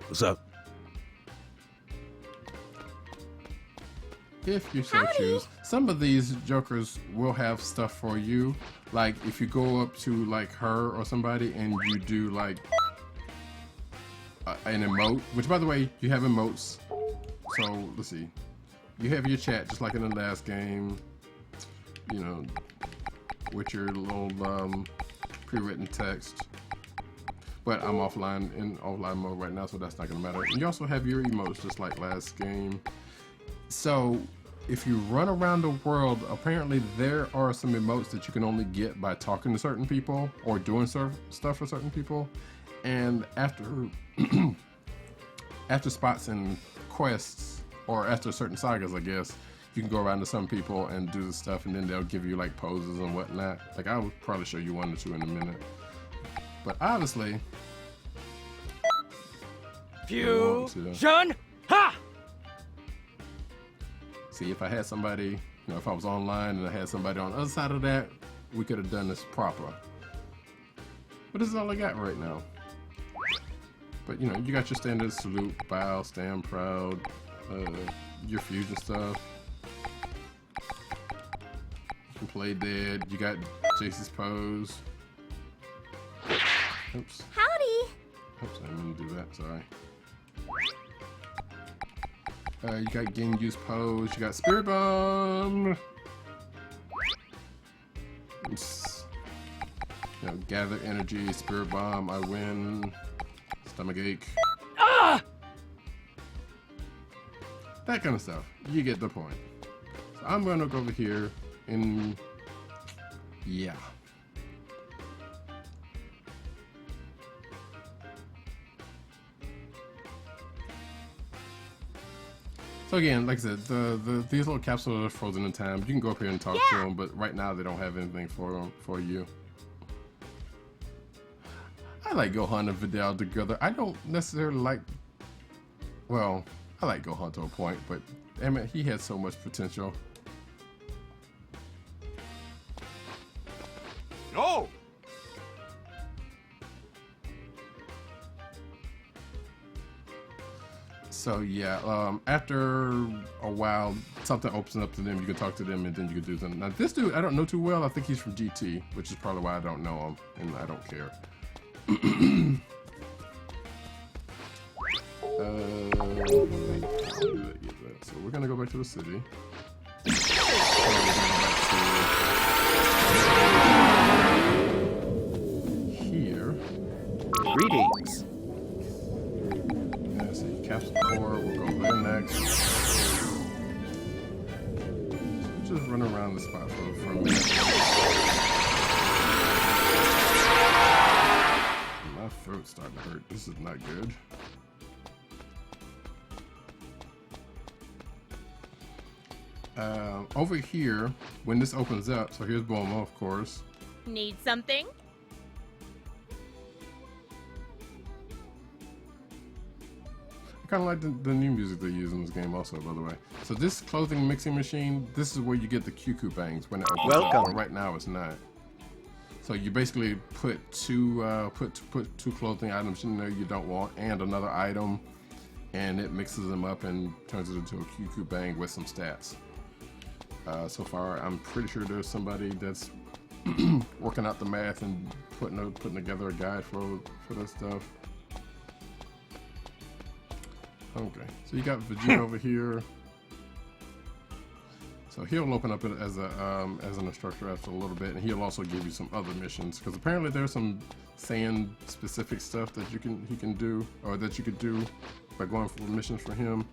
What's up? If you so choose. Some of these jokers will have stuff for you. Like if you go up to like her or somebody and you do like an emote, which by the way, you have emotes. So let's see. You have your chat just like in the last game, you know, with your little pre-written text. But I'm in offline mode right now, so that's not gonna matter. And you also have your emotes just like last game. So if you run around the world, apparently there are some emotes that you can only get by talking to certain people or doing stuff for certain people. And after after spots and quests, or after certain sagas, I guess, you can go around to some people and do the stuff, and then they'll give you like poses and whatnot. Like I'll probably show you one or two in a minute. But obviously, Fusion! Ha! see, if I had somebody, you know, if I was online and I had somebody on the other side of that, we could have done this proper. But this is all I got right now. But you know, you got your standard salute, bow, stand proud, your fusion stuff. You can play dead. You got Jace's pose. Oops. Howdy! Oops, I didn't mean to do that. Sorry. You got Genju's pose. You got Spirit Bomb. You know, gather energy, Spirit Bomb, I win. Stomach ache. Ah! That kind of stuff. You get the point. So I'm gonna go over here and yeah. So again, like I said, these little capsules are frozen in time. You can go up here and talk to them, but right now they don't have anything for you. I like Gohan and Videl together. I don't necessarily like. Well, I like Gohan to a point, but damn it, he had so much potential. No! So yeah, after a while, something opens up to them. You can talk to them, and then you can do something. Now this dude, I don't know too well. I think he's from GT, which is probably why I don't know him, and I don't care. So we're gonna go back to the city. Here. Greetings. Let's see, Capsule Core, we'll go there next. So just run around the spot for a minute. My throat's starting to hurt. This is not good. Over here, when this opens up, so here's Bulma, of course. Need something? I kind of like the new music they use in this game also, by the way. So this clothing mixing machine, this is where you get the QQ bangs when it opens up. Welcome. Right now it's not. So you basically put two clothing items in there you don't want and another item, and it mixes them up and turns it into a QQ bang with some stats. So far, I'm pretty sure there's somebody that's working out the math and putting together a guide for that stuff. Okay, so you got Vegeta over here. So he'll open up it as an instructor after a little bit, and he'll also give you some other missions because apparently there's some Saiyan specific stuff that he can do, or that you could do by going for missions for him.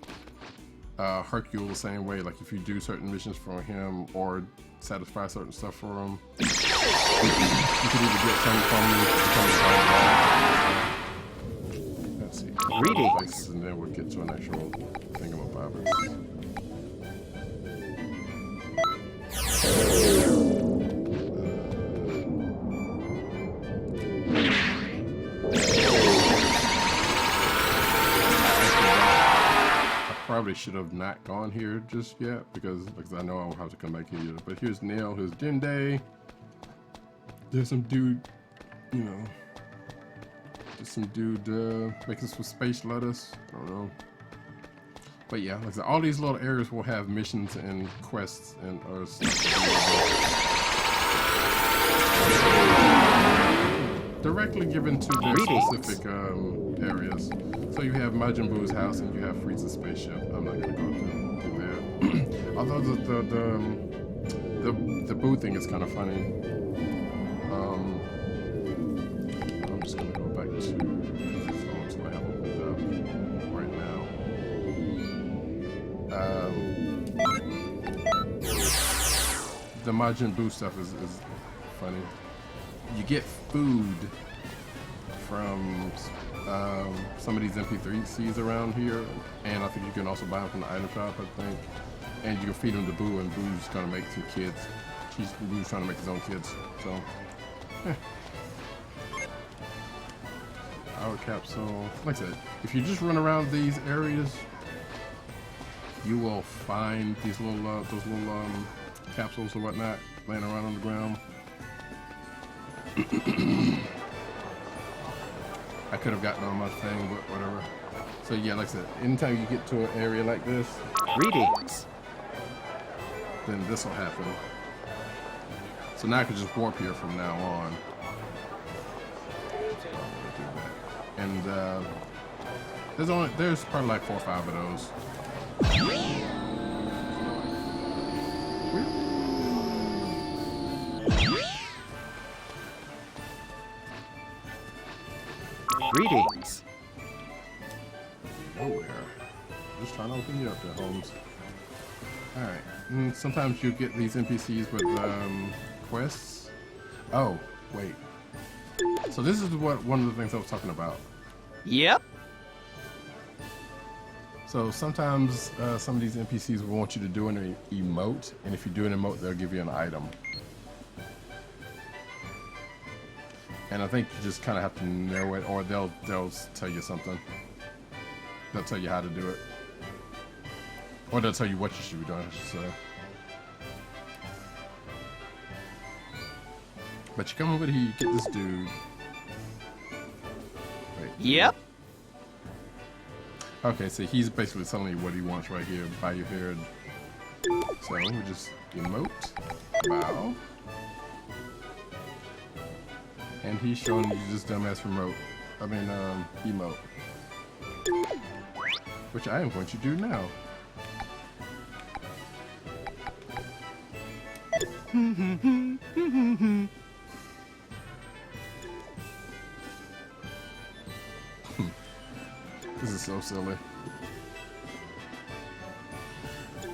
Hercule the same way, like if you do certain missions for him or satisfy certain stuff for him, you could either get some from let's see, Greetings. and then we'll get to an actual thingamabobbers. Probably should have not gone here just yet because I know I'll have to come back here. But here's Nail, here's Dende. There's some dude, you know, just some dude making some space lettuce. I don't know. But yeah, like I said, all these little areas will have missions and quests and stuff directly given to their specific areas. So you have Majin Buu's house and you have Frieza's spaceship. I'm not gonna go through there. Although the Buu thing is kind of funny. I'm just gonna go back to his phone so I have opened up right now. The Majin Buu stuff is funny. You get food from some of these MP3Cs around here, and I think you can also buy them from the item shop, I think. And you can feed them to Buu, and Boo's trying to make some kids. Boo's trying to make his own kids. So, Power capsule. Like I said, if you just run around these areas, you will find these little capsules or whatnot laying around on the ground. I could have gotten on my thing, but whatever. So yeah, like I said, anytime you get to an area like this, Greetings. then this will happen. So now I can just warp here from now on. So I'm gonna do that. And there's probably like 4 or 5 of those. Greetings. Nowhere. Just trying to open you up there, Holmes. Alright. Sometimes you get these NPCs with quests. Oh, wait. So this is one of the things I was talking about. Yep. So sometimes some of these NPCs will want you to do an emote, and if you do an emote, they'll give you an item. And I think you just kind of have to know it, or they'll tell you something. They'll tell you how to do it, or they'll tell you what you should be doing, I should say. But you come over here, you get this dude. Wait. Yep. Okay, so he's basically telling you what he wants right here by your head. So we just emote, bow. And he's showing you this dumbass emote. Which I am going to do now. This is so silly.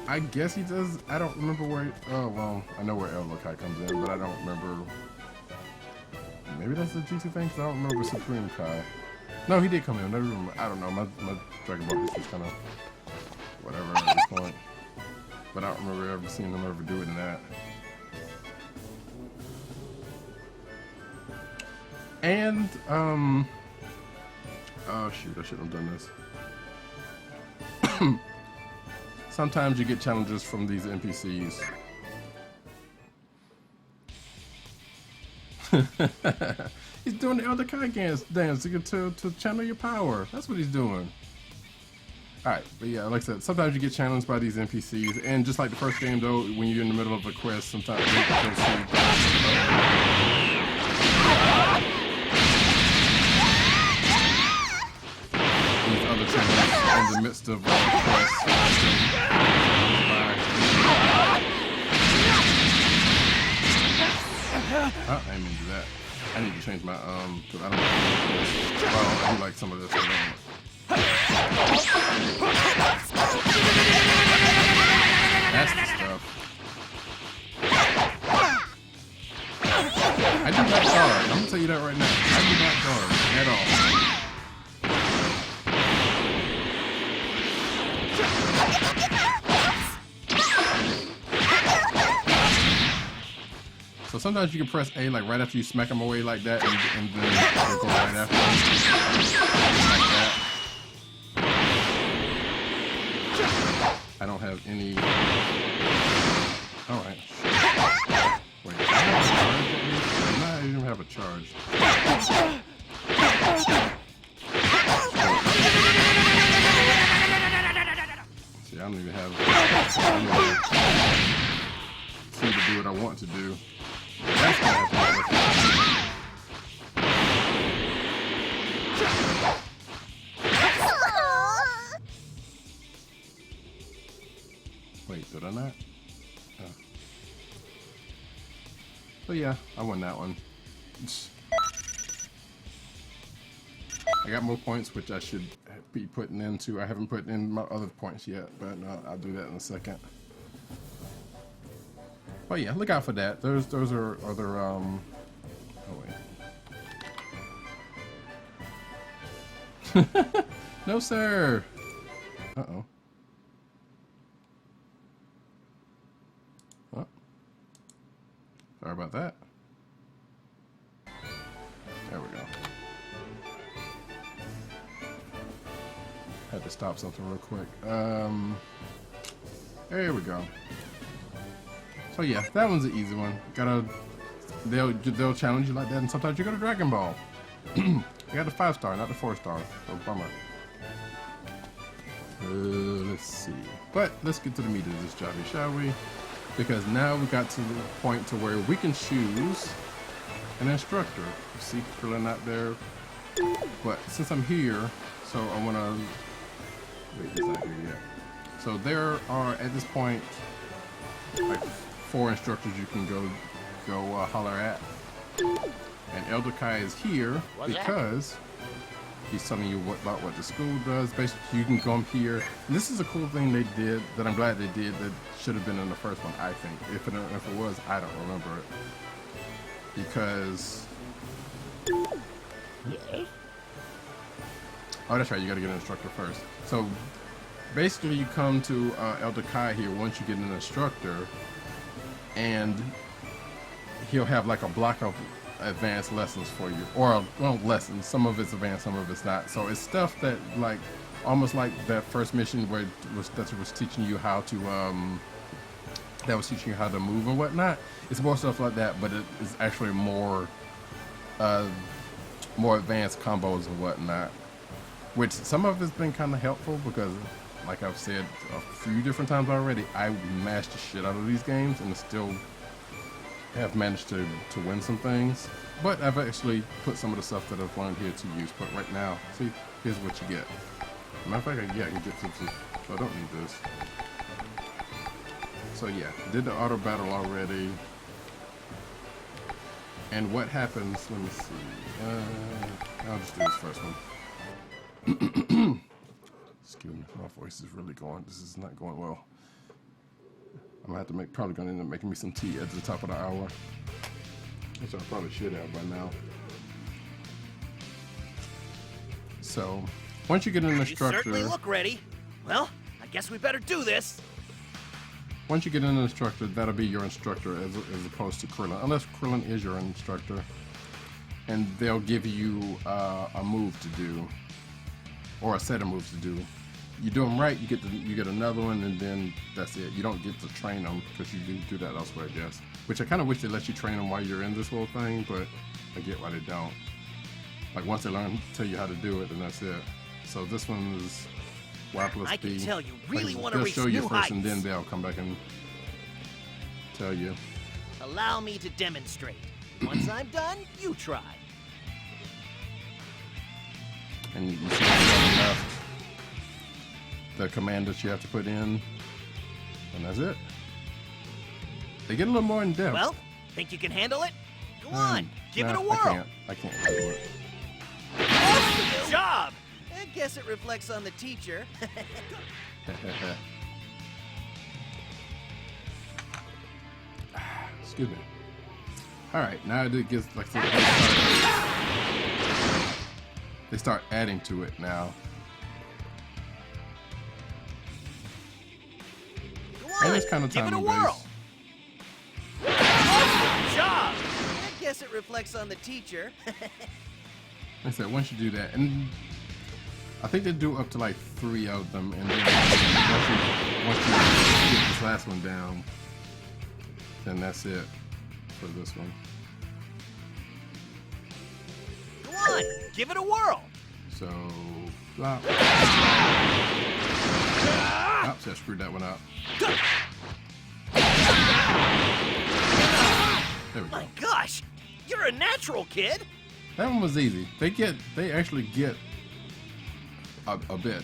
I guess he does. I don't remember where. Oh, well, I know where El Lokai comes in, but I don't remember. Maybe that's the G2 thing, because I don't remember Supreme Kai. No, he did come in. I don't know. My Dragon Ball history's kind of whatever at this point. But I don't remember ever seeing him ever do it in that. And, oh shoot, I shouldn't have done this. Sometimes you get challenges from these NPCs. He's doing the Elder Kai dance to get to channel your power. That's what he's doing. Alright, but yeah, like I said, sometimes you get challenged by these NPCs, and just like the first game though, when you're in the middle of a quest, sometimes you can see these other challenges in the midst of quests. Oh, I didn't mean to do that. I need to change my, because I don't like this. Well, I do like some of this. That's the stuff. I do not guard. I'm going to tell you that right now. I do not guard at all. So sometimes you can press A like right after you smack them away like that, and then they'll go right after like that. I don't have any. All right. Wait, do I have a charge at least? I don't even have a charge. See, I don't even have. Seem to do what I want to do. That's what I have to Wait, did I not? Oh. But yeah, I won that one. I got more points, which I should be putting into. I haven't put in my other points yet, but I'll do that in a second. But yeah, look out for that. Those are other oh wait. No sir. Uh-oh. Oh. Sorry about that. There we go. Had to stop something real quick. There we go. So yeah, that one's an easy one. They'll challenge you like that, and sometimes you go to Dragon Ball. I got the 5-star, not the 4-star. So bummer. Let's see. But let's get to the meat of this jobby, shall we? Because now we got to the point to where we can choose an instructor. See, Krillin not there. But since I'm here, so I want to... Wait, he's not here yet. So there are, at this point, like 4 instructors you can go holler at. And Elder Kai is here because he's telling you about what the school does. Basically, you can come here. And this is a cool thing they did that I'm glad they did that should have been in the first one, I think. If it was, I don't remember it. Because... Oh, that's right. You got to get an instructor first. So basically, you come to Elder Kai here once you get an instructor, and he'll have like a block of advanced lessons for you, or well, lessons. Some of it's advanced, some of it's not. So it's stuff that like almost like that first mission where that was teaching you how to move and whatnot. It's more stuff like that, but it is actually more advanced combos and whatnot. Which some of it's been kind of helpful because, like I've said a few different times already, I mashed the shit out of these games and still have managed to win some things. But I've actually put some of the stuff that I've learned here to use. But right now, see, here's what you get. Matter of fact, I can get to this. So I don't need this. So yeah, did the auto battle already. And what happens, let me see. I'll just do this first one. Excuse me, my voice is really going. This is not going well. I'm gonna have to probably gonna end up making me some tea at the top of the hour, which I probably should have by now. So, once you get an instructor, You certainly look ready. Well, I guess we better do this. Once you get an instructor, that'll be your instructor as opposed to Krillin, unless Krillin is your instructor, and they'll give you a move to do. Or a set of moves to do. You do them right, you get another one, and then that's it. You don't get to train them because you do that elsewhere, I guess. Which I kind of wish they let you train them while you're in this whole thing, but I get why they don't. Like once they tell you how to do it, then that's it. So this one is Y plus B. I can tell you really want to they'll reach show you new first, heights. and then they'll come back and tell you. Allow me to demonstrate. Once I'm done, you try. And you see enough the command that you have to put in, and that's it. They get a little more in depth. Well, think you can handle it? Go on, give it a no, whirl. I can't handle it. Awesome job! I guess it reflects on the teacher. Excuse me. All right, now it gets like they start adding to it now. Go And on, it's kind of give it a time whirl. based. Awesome job! I guess it reflects on the teacher. Like I said, once you do that, and I think they do up to like 3 of them, and then once you get this last one down, then that's it for this one. Go on, give it a whirl. So, flop. Oops, I screwed that one up. There we go. My gosh, you're a natural, kid. That one was easy. They actually get a bit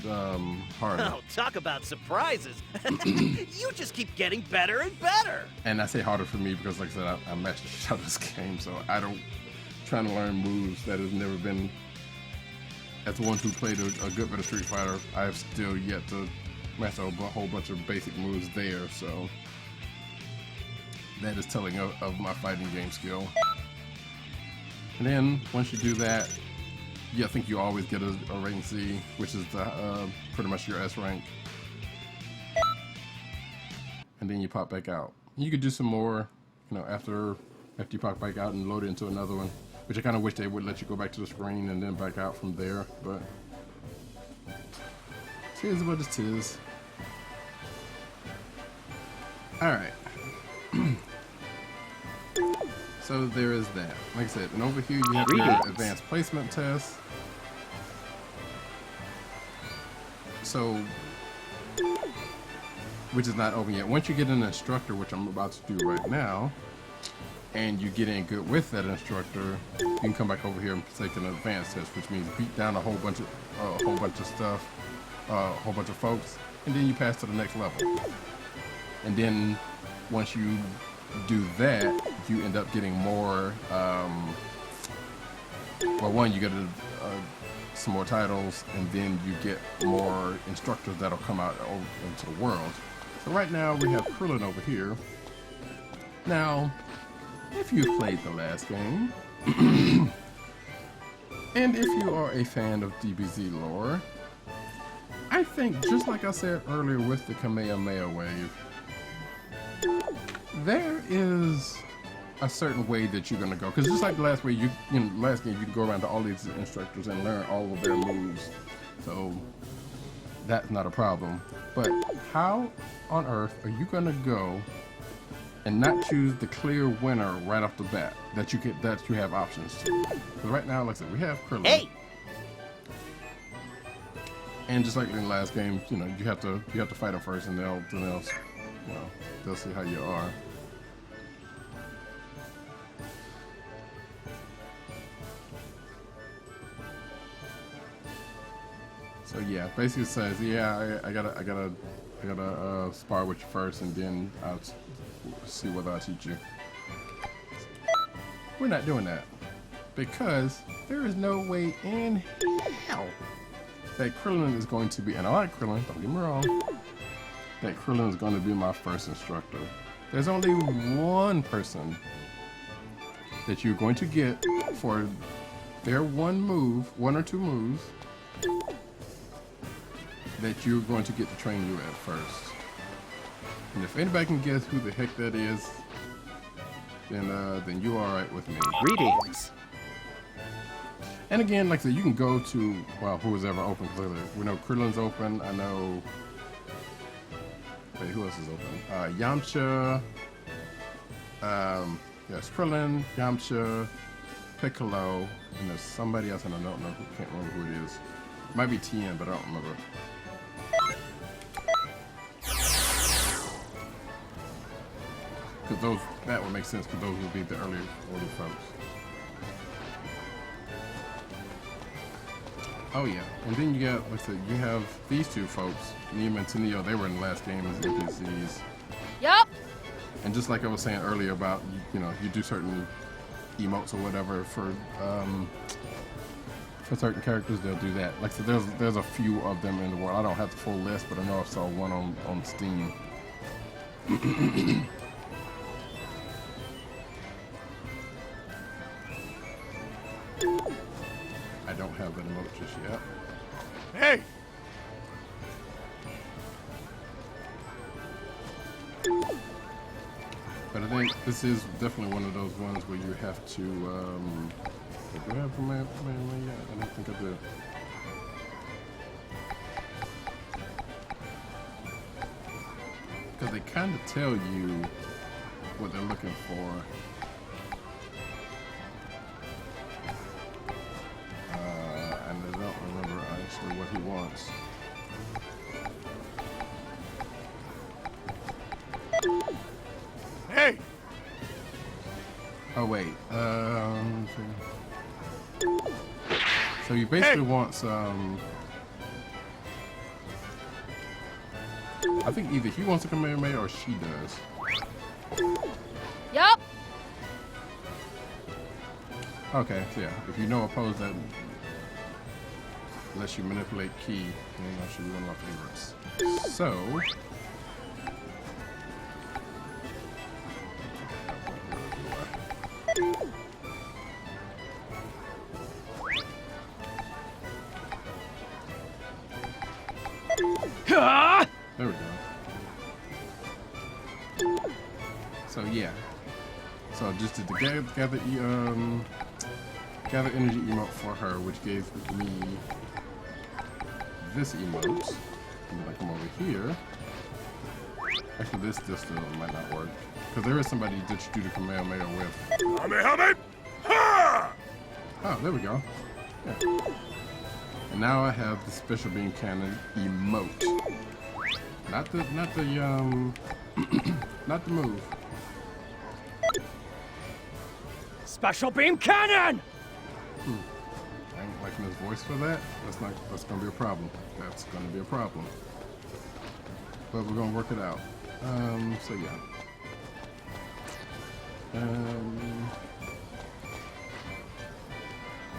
harder. Oh, talk about surprises. You just keep getting better and better. And I say harder for me because, like I said, I matched the shit out of this game, so I don't trying to learn moves that has never been. As one who played a good bit of Street Fighter, I have still yet to master a whole bunch of basic moves there. So that is telling of my fighting game skill. And then once you do that, yeah, I think you always get a rank C, which is pretty much your S rank. And then you pop back out. You could do some more, after you pop back out and load it into another one, which I kind of wish they would let you go back to the screen and then back out from there, but tis what it is. All right. So there is that. Like I said, and over here you have your Greetings. advanced placement test. So, which is not open yet. Once you get an instructor, which I'm about to do right now, and you get in good with that instructor, you can come back over here and take an advanced test, which means beat down a whole bunch of stuff, a whole bunch of folks, and then you pass to the next level. And then once you do that, you end up getting more. Well, one, you get some more titles, and then you get more instructors that'll come out into the world. So right now we have Krillin over here. Now, if you played the last game, and if you are a fan of DBZ lore, I think, just like I said earlier with the Kamehameha wave, there is a certain way that you're gonna go. Because just like the last way, last game, you can go around to all these instructors and learn all of their moves. So that's not a problem. But how on earth are you gonna go and not choose the clear winner right off the bat that you have options to? Because right now, like I said, we have Krillin. Hey! And just like in the last game, you have to fight them first, and they'll see how you are. So yeah, basically it says, yeah, I gotta spar with you first, and then I'll see whether I teach you. We're not doing that because there is no way in hell that Krillin is going to be, and I like Krillin, don't get me wrong, that Krillin is going to be my first instructor. There's only one person that you're going to get for their one or two moves, that you're going to get to train you at first. And if anybody can guess who the heck that is, then you're alright with me. Greetings. And again, like I said, you can go to, well, who is ever open. Clearly, we know Krillin's open. I know. Wait, who else is open? Yamcha. Yes, Krillin, Yamcha, Piccolo, and there's somebody else, and I don't know. Can't remember who it is. It might be Tien, but I don't remember. Because that would make sense, because those would be the early folks. Oh yeah, and then you got, like I said, you have these two folks, Nima and Tenio. They were in the last game as NPCs. Yup. And just like I was saying earlier about, you do certain emotes or whatever for certain characters, they'll do that. Like I said, there's a few of them in the world. I don't have the full list, but I know I saw one on Steam. I don't have that emote just yet. Hey! But I think this is definitely one of those ones where you have to, do I have Kamehameha yet? I don't think I do. Because they kind of tell you what they're looking for. And I don't remember actually what he wants. Hey! Oh wait, so you basically want some. I think either he wants a Kamehameha or she does. Yup. Okay, so yeah, if you know oppose that lets you manipulate key, then that should be one of my favorites. So. There we go. So yeah. So just did the gather energy emote for her, which gave me this emote. And then I come over here. Actually, this still might not work Because there is somebody that you do the Kamehameha with. Kamehameha! Ha! Oh, there we go. Yeah. And now I have the special beam cannon emote. Not the not the move. Special beam cannon! I ain't liking his voice for that. That's gonna be a problem. That's gonna be a problem. But we're gonna work it out. So yeah.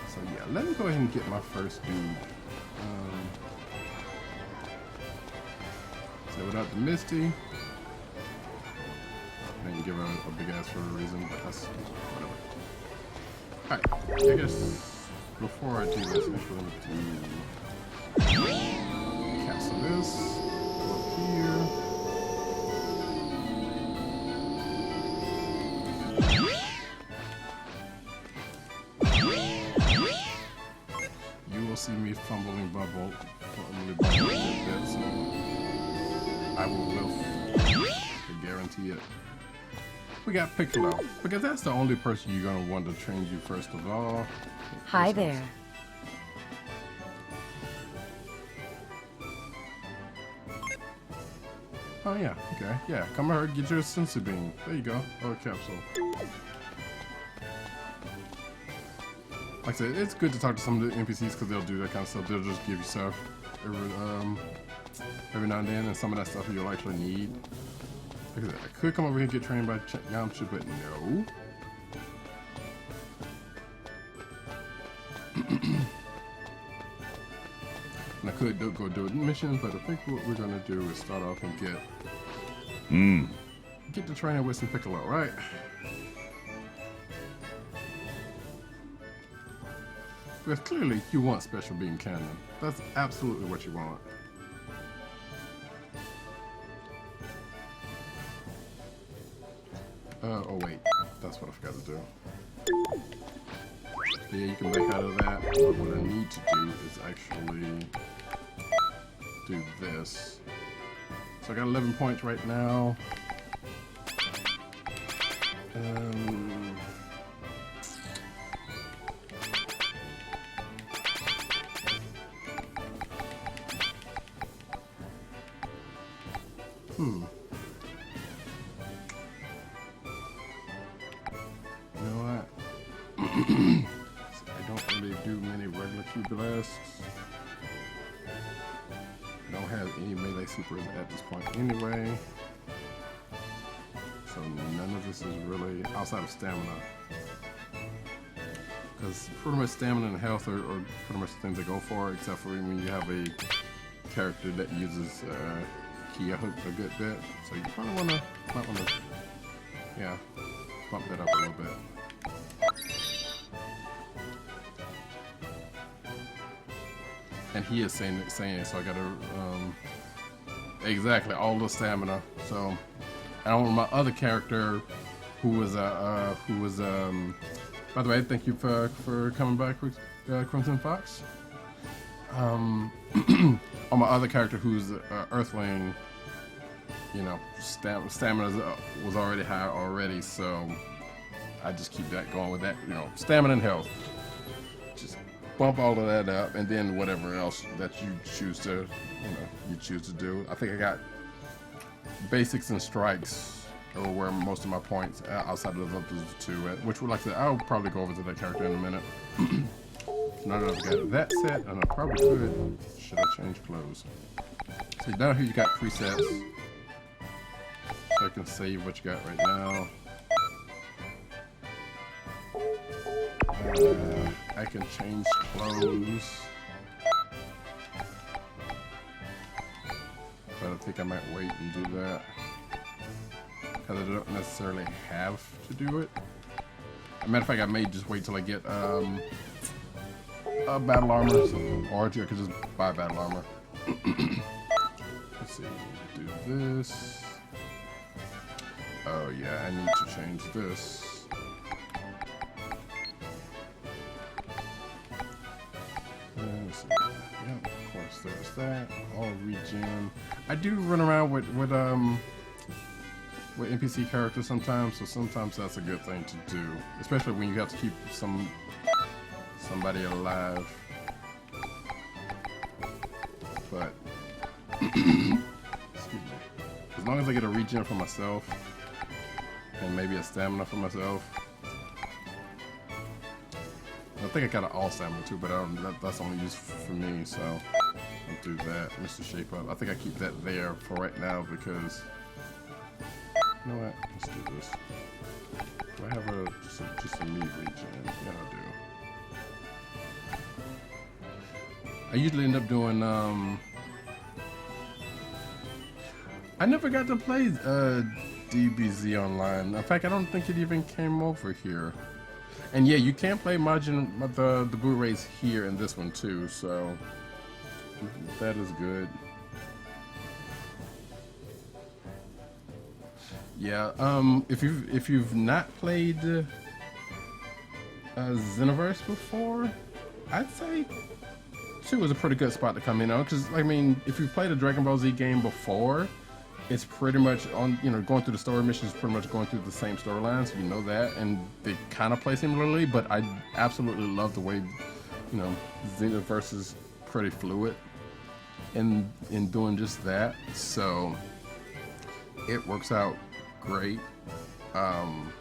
So yeah, let me go ahead and get my first dude. So without the Misty, I didn't give her a big ass for a reason, but that's whatever. Alright, I guess before I do this, I'm going to cancel this, go up here. You will see me fumbling bubble a bit, so I will I guarantee it. We got Piccolo, because that's the only person you're going to want to train you first of all. Hi there. Oh yeah, okay. Yeah, come here, get your sensu beam. There you go. Or capsule. Like I said, it's good to talk to some of the NPCs because they'll do that kind of stuff. They'll just give you stuff every now and then, and some of that stuff you'll actually need. Like I said, I could come over here and get trained by Yamcha, but no. And I could go do a mission, but I think what we're gonna do is start off and get the training with some Piccolo, right? Because clearly you want Special Beam Cannon. That's absolutely what you want. Oh wait, that's what I forgot to do. Yeah, you can back out of that, but what I need to do is actually do this. So I got 11 points right now. You know what? I don't really do many regular Q blasts. I don't have any melee supers at this point anyway. So none of this is really outside of stamina. Because pretty much stamina and health are pretty much the things I go for, except for when you have a character that uses Kia Hook a good bit. So you probably might wanna, yeah, bump that up a little bit. And he is saying it, so I gotta exactly all the stamina. So, and on my other character, who was by the way, thank you for coming back with Crimson Fox. On my other character, who's Earthling, you know, stamina was already high already, so I just keep that going with that, you know, stamina and health. Just bump all of that up, and then whatever else that you choose to, do. I think I got basics and strikes are where most of my points outside of those two, which would like to. I'll probably go over to that character in a minute. Now that I've got that set, and I probably could. Should I change clothes? So down here you got presets, so I can save what you got right now. I can change clothes, but I think I might wait and do that because I don't necessarily have to do it. As a matter of fact, I may just wait till I get a battle armor, or I could just buy battle armor. Let's see, do this. Oh yeah, I need to change this. Yep, of course there's that. All regen. I do run around with with NPC characters sometimes, so sometimes that's a good thing to do, especially when you have to keep somebody alive. But excuse me. As long as I get a regen for myself and maybe a stamina for myself. I think I got an all stamina too, but that's only used for me, so I'll do that. Mr. Shape Up. I think I keep that there for right now because you know what? Let's do this. Do I have just a me regen? Yeah, I do. I usually end up doing I never got to play DBZ online. In fact, I don't think it even came over here. And yeah, you can play the Blu-rays here in this one too, so that is good. Yeah, if you've not played Xenoverse before, I'd say 2 is a pretty good spot to come in on, because I mean, if you've played a Dragon Ball Z game before, it's pretty much on, you know, going through the story missions, pretty much going through the same storylines, you know that, and they kind of play similarly, but I absolutely love the way, you know, Xenoverse is pretty fluid in doing just that, so it works out great. And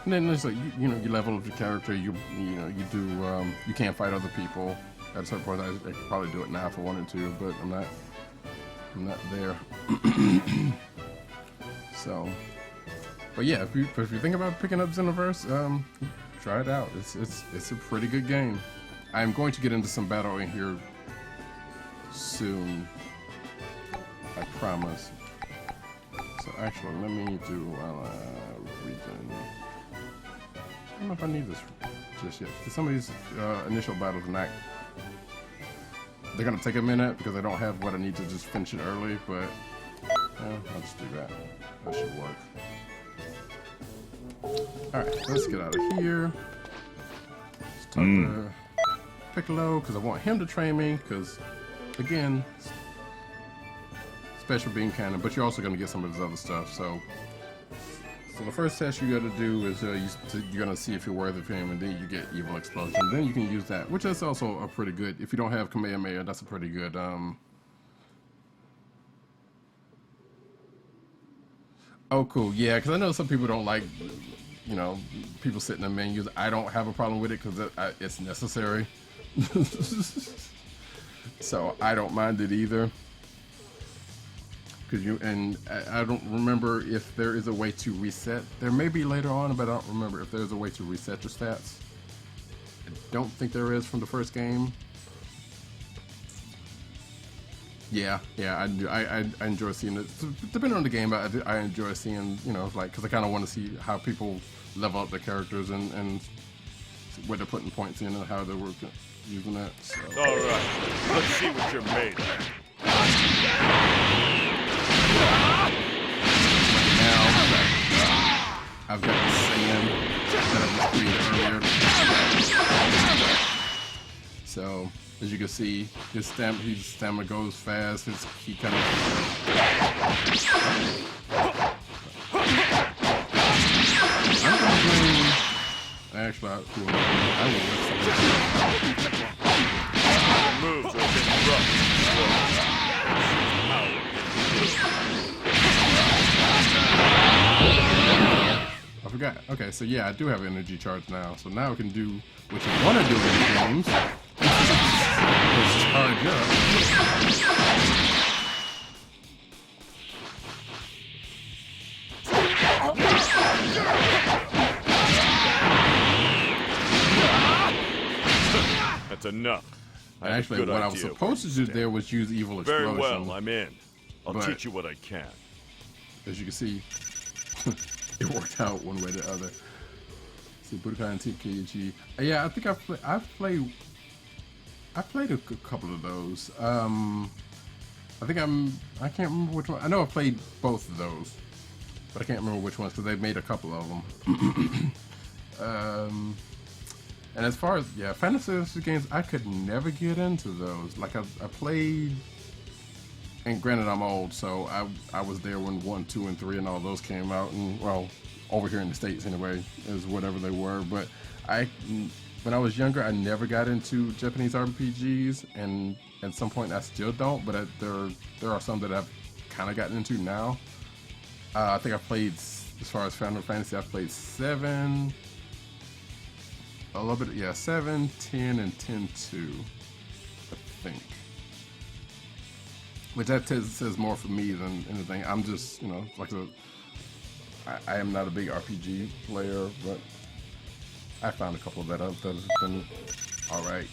then there's like, you know, you level up your character, you know, you do, you can't fight other people. At a certain point, I could probably do it now if I wanted to, but I'm not there. So, but yeah, if you think about picking up Xenoverse, try it out. It's a pretty good game. I'm going to get into some battle in here soon, I promise. So actually, let me do region. I don't know if I need this just yet. Some of these initial battles are not. They're gonna take a minute because I don't have what I need to just finish it early, but I'll just do that. That should work. Alright, let's get out of here. Let's talk to Piccolo, because I want him to train me, because, again, special beam cannon, but you're also gonna get some of this other stuff, so the first test you gotta do is you're gonna see if you're worthy of him, and then you get Evil Explosion. Then you can use that, which is also a pretty good, if you don't have Kamehameha, that's a pretty good, oh cool, yeah, because I know some people don't like, you know, people sit in the menus. I don't have a problem with it because it's necessary. So I don't mind it either. I don't remember if there is a way to reset. There may be later on, but I don't remember if there's a way to reset your stats. I don't think there is from the first game. Yeah, I enjoy seeing it. Depending on the game, I enjoy seeing, you know, like, because I kind of want to see how people level up their characters and where they're putting points in and how they're working, using that. So. All right, let's see what you're made of. Now I've got the sand that I was creating earlier. So as you can see, his stamina goes fast. He kind of. I'm gonna bring. Actually, I will Moves are a bit rough. I forgot. Okay, so yeah, I do have energy charge now. So now I can do what you want to do in the games. Is charge up. That's enough. Actually, what I was supposed to do there was use Evil Explosion. Very well, I'm in. I'll But- teach you what I can. As you can see, it worked out one way or the other. See, Budokai and TKG. Yeah, I think I've played a couple of those. I can't remember which one. I know I played both of those, but I can't remember which ones because they made a couple of them. And as far as, yeah, Final Fantasy games, I could never get into those. Like, I played and granted, I'm old, so I was there when 1, 2, and 3 and all those came out, and well, over here in the States anyway, is whatever they were. But when I was younger, I never got into Japanese RPGs, and at some point I still don't. But there are some that I've kind of gotten into now. I think I played, as far as Final Fantasy, I've played 7, a little bit, yeah, 7, 10, and 10-2, I think. Which that says more for me than anything. I'm just, like I am not a big RPG player, but I found a couple that have been all right.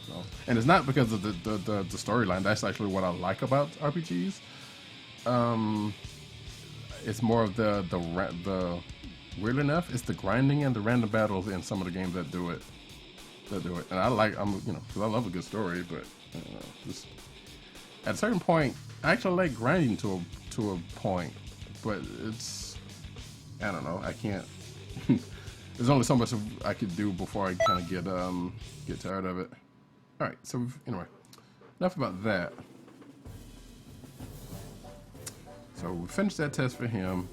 So, and it's not because of the storyline. That's actually what I like about RPGs. It's more of the weird enough. It's the grinding and the random battles in some of the games that do it. And because I love a good story, but just at a certain point, I actually like grinding to a point, but it's, I don't know, I can't. There's only so much I could do before I kind of get tired of it. All right, so anyway, enough about that. So we finished that test for him.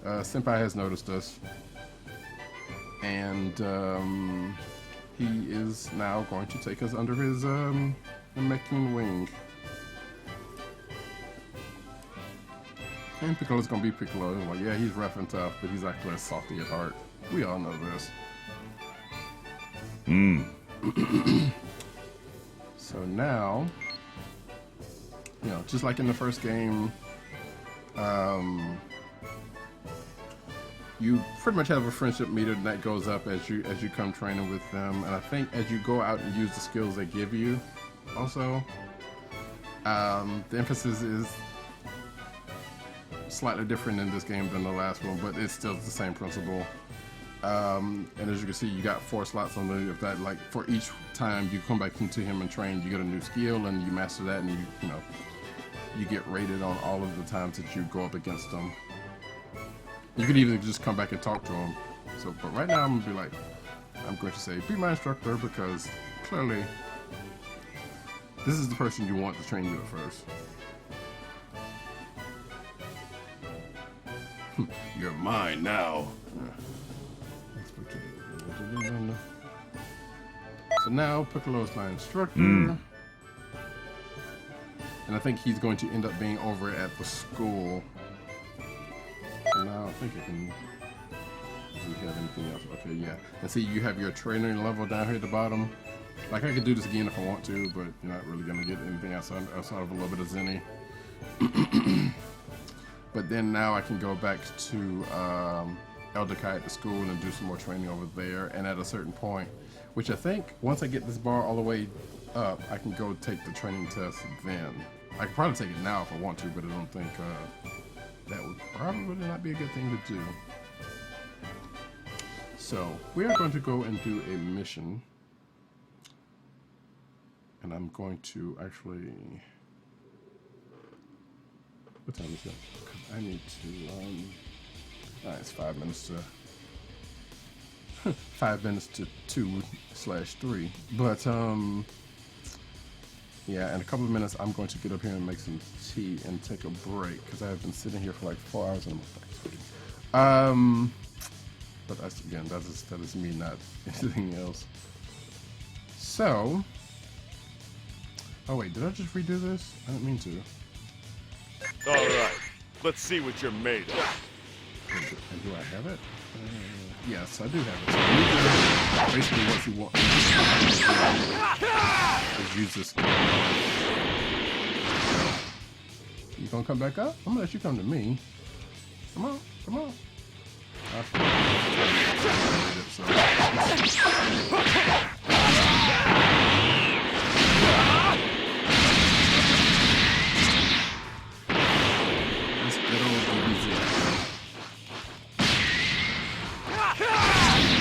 Senpai has noticed us, and he is now going to take us under his Namekian wing. And Piccolo's gonna be Piccolo. Like, yeah, he's rough and tough, but he's actually salty at heart. We all know this. So now, just like in the first game, you pretty much have a friendship meter that goes up as you come training with them, and I think as you go out and use the skills they give you, also, the emphasis is slightly different in this game than the last one, but it's still the same principle. And as you can see, you got 4 slots on the, if that, like, for each time you come back into him and train, you get a new skill, and you master that, and you get rated on all of the times that you go up against them. You could even just come back and talk to him. So, but right now I'm gonna be like, I'm going to say, be my instructor, because clearly this is the person you want to train you at first. You're mine now. So now Piccolo's my instructor. And I think he's going to end up being over at the school. So now I think I can. Do we have anything else? Okay, yeah. And see, you have your training level down here at the bottom. Like, I could do this again if I want to, but you're not really going to get anything outside of a little bit of Zenny. But then now I can go back to Eldekai at the school and do some more training over there. And at a certain point, which I think once I get this bar all the way up, I can go take the training test then. I could probably take it now if I want to, but I don't think that would probably not be a good thing to do. So we are going to go and do a mission. And I'm going to actually... What time is it? I need to, it's 5 minutes to, 5 minutes to 2/3. But, yeah, in a couple of minutes, I'm going to get up here and make some tea and take a break, because I have been sitting here for like 4 hours and I'm but that's, again, that is me, not anything else. So, oh wait, did I just redo this? I didn't mean to. All right, let's see what you're made of. And do I have it? Yes, I do have it. So basically what you want is use this. You gonna come back up? I'm gonna let you come to me. Come on, come on.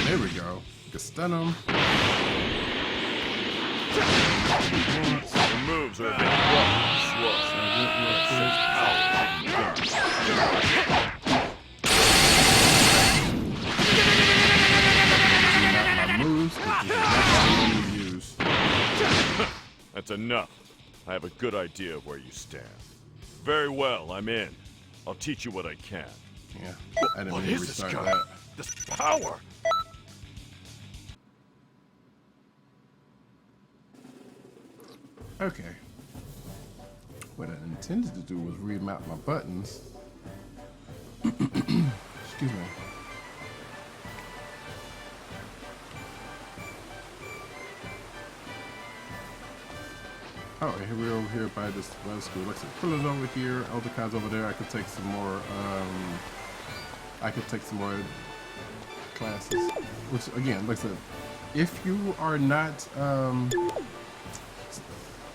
There we go. You can stun him. The moves are a bit rough and slow. My moves, which is exactly what I'm going to use. That's enough. I have a good idea of where you stand. Very well, I'm in. I'll teach you what I can. Yeah, I didn't What mean to is this restart guy? that. This power! Okay. What I intended to do was remap my buttons. Excuse me. Oh, here we're over here by this school. Like I said, Quiller's over here, Elder Kai's over there. I could take some more. I could take some more classes. Which again, like I said, if you are not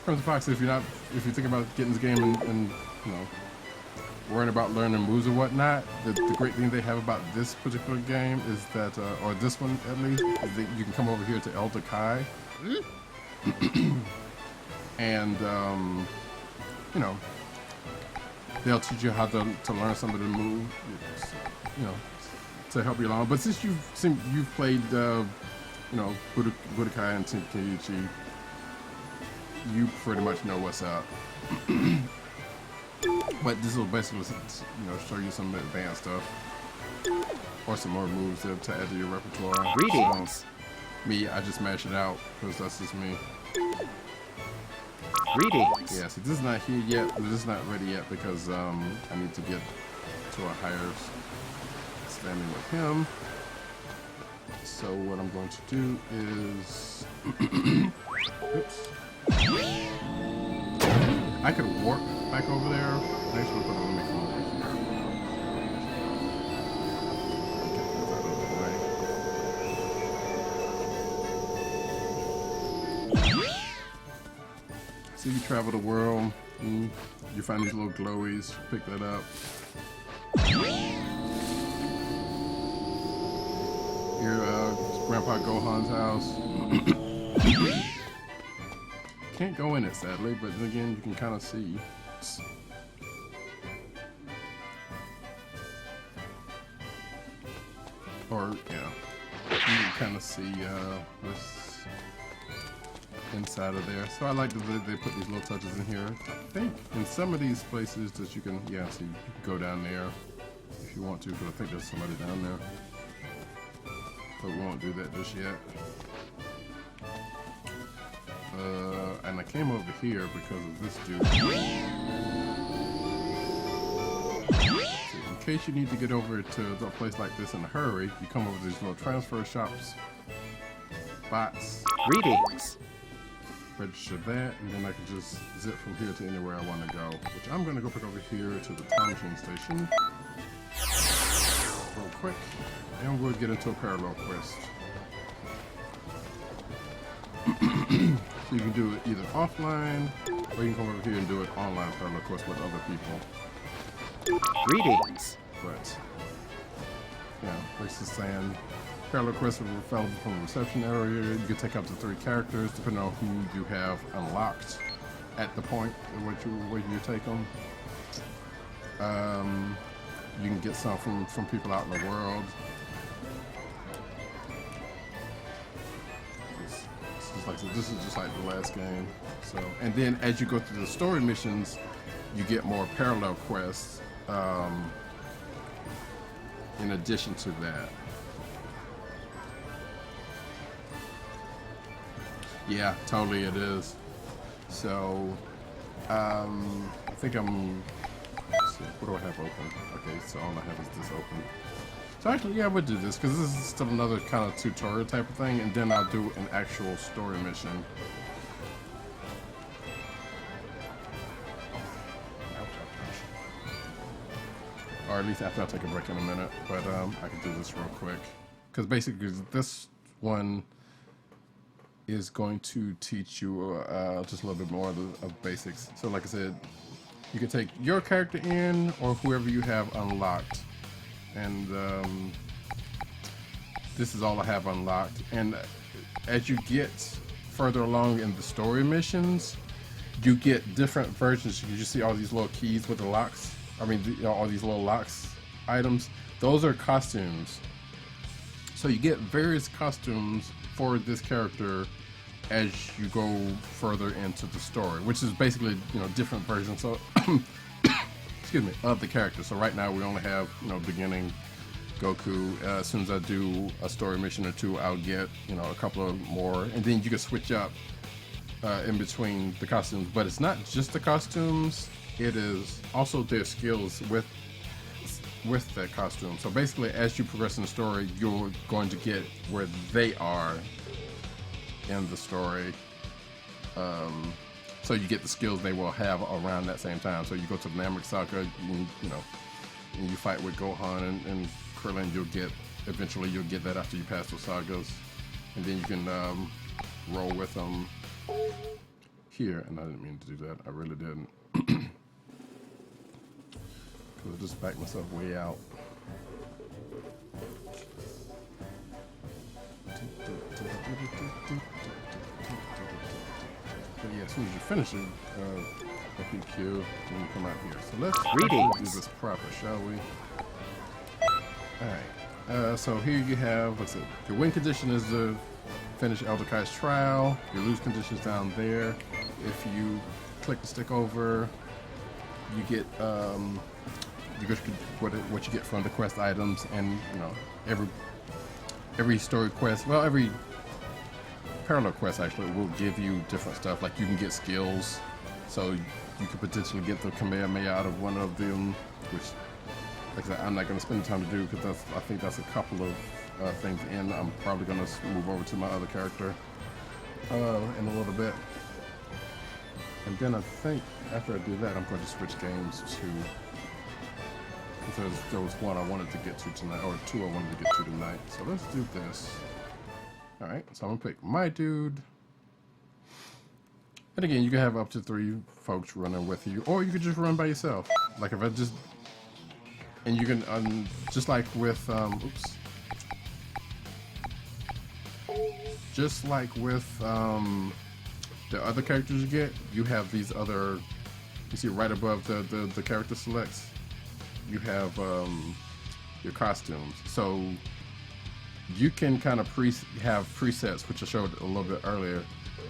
Crimson Fox, if you think about getting this game and you know worrying about learning moves and whatnot, the great thing they have about this particular game is that, or this one at least, is that you can come over here to Elder Kai. And you know, they'll teach you how to learn some of the moves, you know, to help you along. But since you've played, you know, Budokai and Tenkaichi, you pretty much know what's up. But this will basically, you know, show you some advanced stuff or some more moves to add to your repertoire. Greetings. So, me, I just mash it out because that's just me. Greetings. Yeah, see, this is not here yet. This is not ready yet because I need to get to a higher standing with him. So what I'm going to do is, oops. I could warp back over there. Actually, put on me from over here. Get this out of the way. So you travel the world, and you find these little glowies, pick that up. Your Grandpa Gohan's house. Can't go in it, sadly, but then again, you can kind of see. Or, yeah, you can kind of see what's inside of there. So I like that they put these little touches in here. I think in some of these places that you can, yeah, so you can go down there if you want to, but I think there's somebody down there. But we won't do that just yet. And I came over here because of this dude. So in case you need to get over to a place like this in a hurry, you come over to these little transfer shops, bots. Greetings. Register that, and then I can just zip from here to anywhere I want to go. Which I'm going to go pick over here to the time machine station real quick, and we'll get into a parallel quest. So you can do it either offline, or you can come over here and do it online parallel quest with other people. Greetings. But yeah, like she's saying, parallel quests are available from the reception area. You can take up to 3 characters depending on who you have unlocked at the point at where you take them. You can get some from people out in the world. This is just like the last game. So, and then as you go through the story missions, you get more parallel quests in addition to that. Yeah, totally it is. So, I think let's see, what do I have open? Okay, so all I have is this open. So actually, yeah, we'll do this, because this is still another kind of tutorial type of thing, and then I'll do an actual story mission. Or at least after I take a break in a minute, but I can do this real quick. Because basically, this one is going to teach you just a little bit more of basics. So like I said, you can take your character in, or whoever you have unlocked. And this is all I have unlocked. And as you get further along in the story missions, you get different versions. You see all these little keys with the locks. I mean, all these little locks items. Those are costumes. So you get various costumes for this character as you go further into the story, which is basically, you know, different versions of excuse me, of the character. So right now we only have, you know, beginning Goku. As soon as I do a story mission or two, I'll get, you know, a couple of more, and then you can switch up in between the costumes. But it's not just the costumes; it is also their skills with that costume. So basically, as you progress in the story, you're going to get where they are in the story. So you get the skills they will have around that same time. So you go to the Namek Saga, you know, and you fight with Gohan and Krillin. Eventually you'll get that after you pass those sagas, and then you can roll with them here. And I didn't mean to do that. I really didn't. Because I just backed myself way out. But yeah, as soon as you finish it, FEQ, then you come out here. So let's do this proper, shall we? Alright, so here you have, what's it? Your win condition is to finish Elder Kai's trial. Your lose condition is down there. If you click the stick over, you get what you get from the quest items, and you know, every story quest, well, every parallel quest actually will give you different stuff. Like you can get skills, so you could potentially get the Kamehameha out of one of them, which, like I said, I'm not going to spend the time to do because I think that's a couple of things in. I'm probably going to move over to my other character in a little bit, and then I think after I do that, I'm going to switch games to, because there was one I wanted to get to tonight, or two I wanted to get to tonight. So let's do this. Alright, so I'm gonna pick my dude. And again, you can have up to 3 folks running with you, or you could just run by yourself. Like if I just, and you can, just like with, just like with the other characters you get, you have these other, you see right above the character selects, you have your costumes. So you can kind of have presets, which I showed a little bit earlier,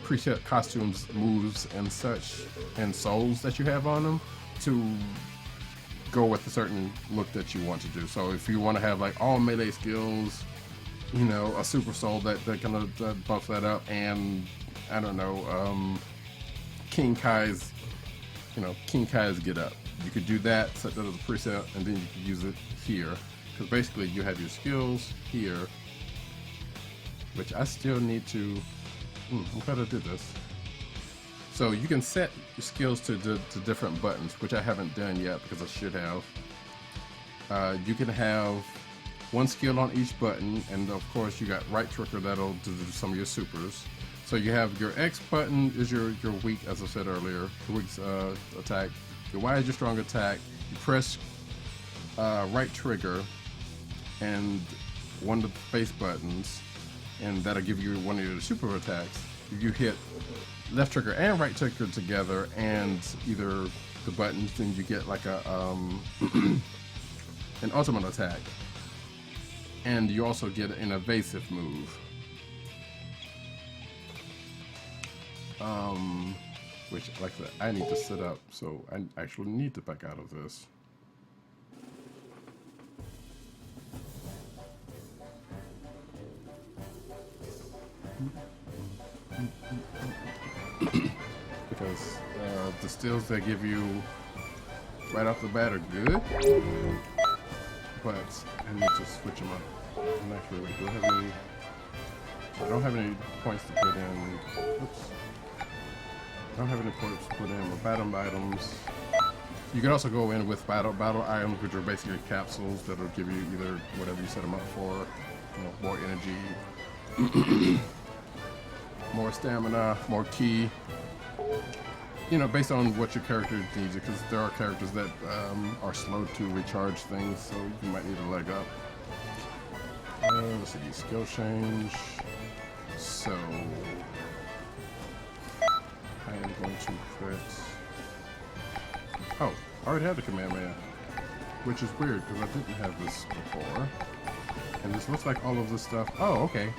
preset costumes, moves, and such, and souls that you have on them to go with a certain look that you want to do. So if you want to have like all melee skills, you know, a super soul that kind of buffs that up, and I don't know, King Kai's get up. You could do that, set that as a preset, and then you can use it here. Because basically you have your skills here, which I still need to, I'm glad I did this. So you can set your skills to different buttons, which I haven't done yet because I should have. You can have one skill on each button, and of course you got right trigger that'll do some of your supers. So you have your X button is your weak, as I said earlier, your weak attack. Your Y is your strong attack. You press right trigger and one of the face buttons, and that'll give you one of your super attacks. If you hit left trigger and right trigger together and either the buttons, then you get like a an ultimate attack. And you also get an evasive move. Which, like I said, I need to set up, so I actually need to back out of this. Because the stills they give you right off the bat are good, but I need to switch them up. And actually, wait, I don't have any points to put in. Oops. I don't have any points to put in with battle items. You can also go in with battle items, which are basically capsules that'll give you either whatever you set them up for, you know, more energy, more stamina, more ki. You know, based on what your character needs, because there are characters that are slow to recharge things, so you might need a leg up. Let's see, skill change. So I am going to put. Oh, I already have the Kamehameha, which is weird because I didn't have this before. And this looks like all of this stuff. Oh, okay.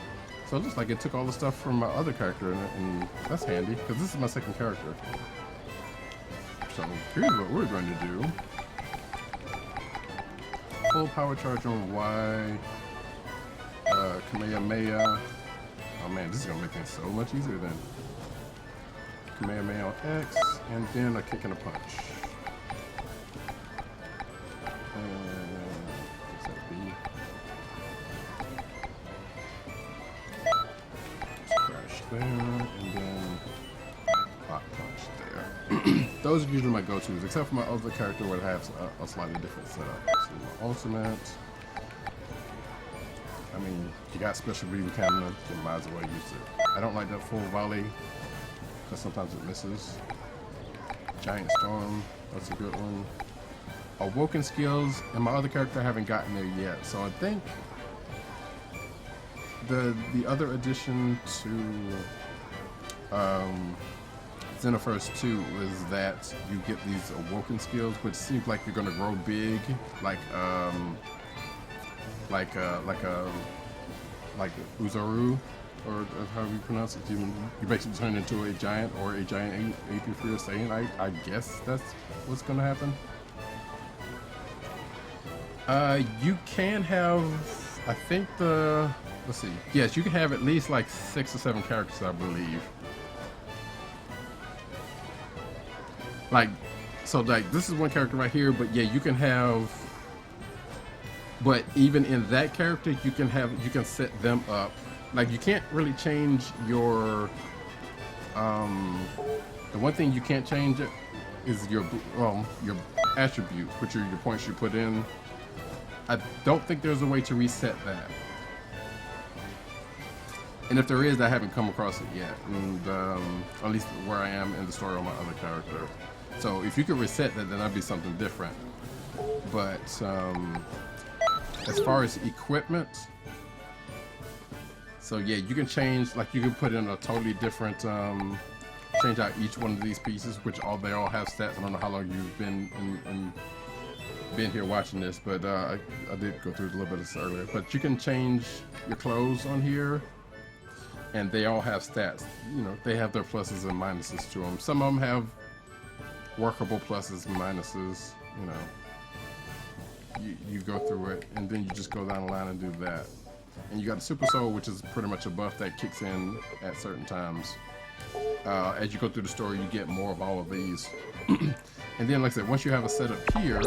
So it looks like it took all the stuff from my other character, and that's handy, because this is my second character. So here's what we're going to do. Full power charge on Y. Kamehameha. Oh man, this is gonna make things so much easier then. Kamehameha on X, and then a kick and a punch. What's that B? Just crash there, and then hot punch there. Those are usually my go-tos, except for my other character where it has a slightly different setup. So my ultimate. I mean, you got special breathing camera, you might as well use it. I don't like that full volley, because sometimes it misses. Giant Storm, that's a good one. Awoken skills, and my other character I haven't gotten there yet, so I think the other addition to Xenoverse 2 is that you get these Awoken skills, which seems like you're gonna grow big, like Uzaru, or how you pronounce it. You basically turn into a giant or a giant AP3 or Saiyan. I guess that's what's gonna happen. You can have, I think let's see. Yes, you can have at least like 6 or 7 characters, I believe. So this is one character right here, but yeah, you can have. But even in that character, you can set them up. Like, you can't really change your. The one thing you can't change is your attributes, which are your points you put in. I don't think there's a way to reset that. And if there is, I haven't come across it yet. And at least where I am in the story on my other character. So if you could reset that, then that'd be something different. But as far as equipment, so yeah, you can change, like you can put in a totally different, change out each one of these pieces, which they all have stats. I don't know how long you've been here watching this, but I did go through a little bit of this earlier. But you can change your clothes on here, and they all have stats. You know, they have their pluses and minuses to them. Some of them have workable pluses and minuses, you know. You go through it, and then you just go down the line and do that. And you got a Super Soul, which is pretty much a buff that kicks in at certain times. As you go through the story, you get more of all of these. And then, like I said, once you have a setup here,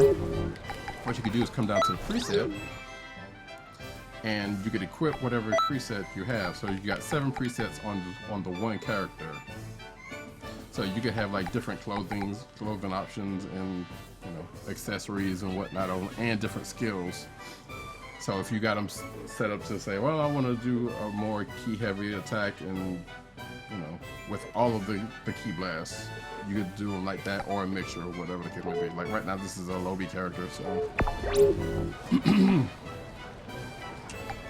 what you can do is come down to the preset, and you can equip whatever preset you have. So you got 7 presets on the one character. So you can have like different clothing options, and accessories and whatnot, and different skills. So if you got them set up to say, well, I want to do a more key heavy attack, and with all of the key blasts, you could do them like that, or a mixture, or whatever the case may be. Like right now, this is a Lobby character, so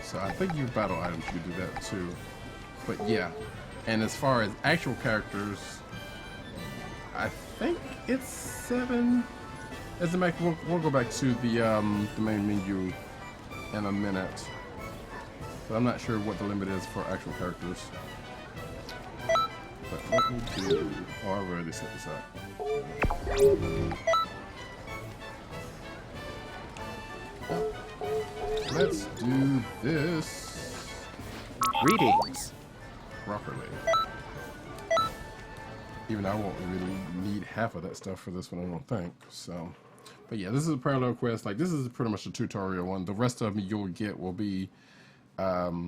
so I think your battle items you could do that too. But yeah, and as far as actual characters, I think it's 7. As a matter, we'll go back to the main menu in a minute, but I'm not sure what the limit is for actual characters. But let me do. Oh, I already set this up. Let's do this Greetings. properly. Even I won't really need half of that stuff for this one, I don't think. So, but yeah, this is a parallel quest. Like, this is pretty much a tutorial one. The rest of them you'll get will be right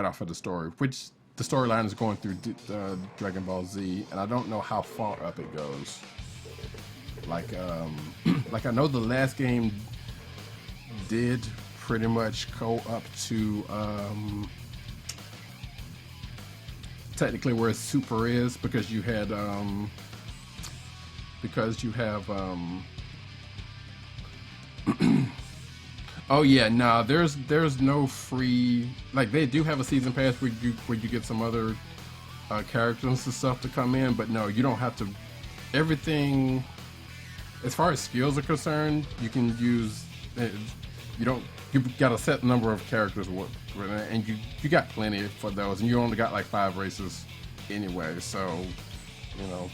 off of the story, which the storyline is going through Dragon Ball Z, and I don't know how far up it goes. Like, like I know the last game did pretty much go up to technically where Super is, because you had oh yeah, nah, there's no free, like they do have a season pass where you get some other characters and stuff to come in, but no, you don't have to. Everything as far as skills are concerned, you can use you don't. You've got a set number of characters, and you got plenty for those, and you only got like 5 races anyway. So, you know.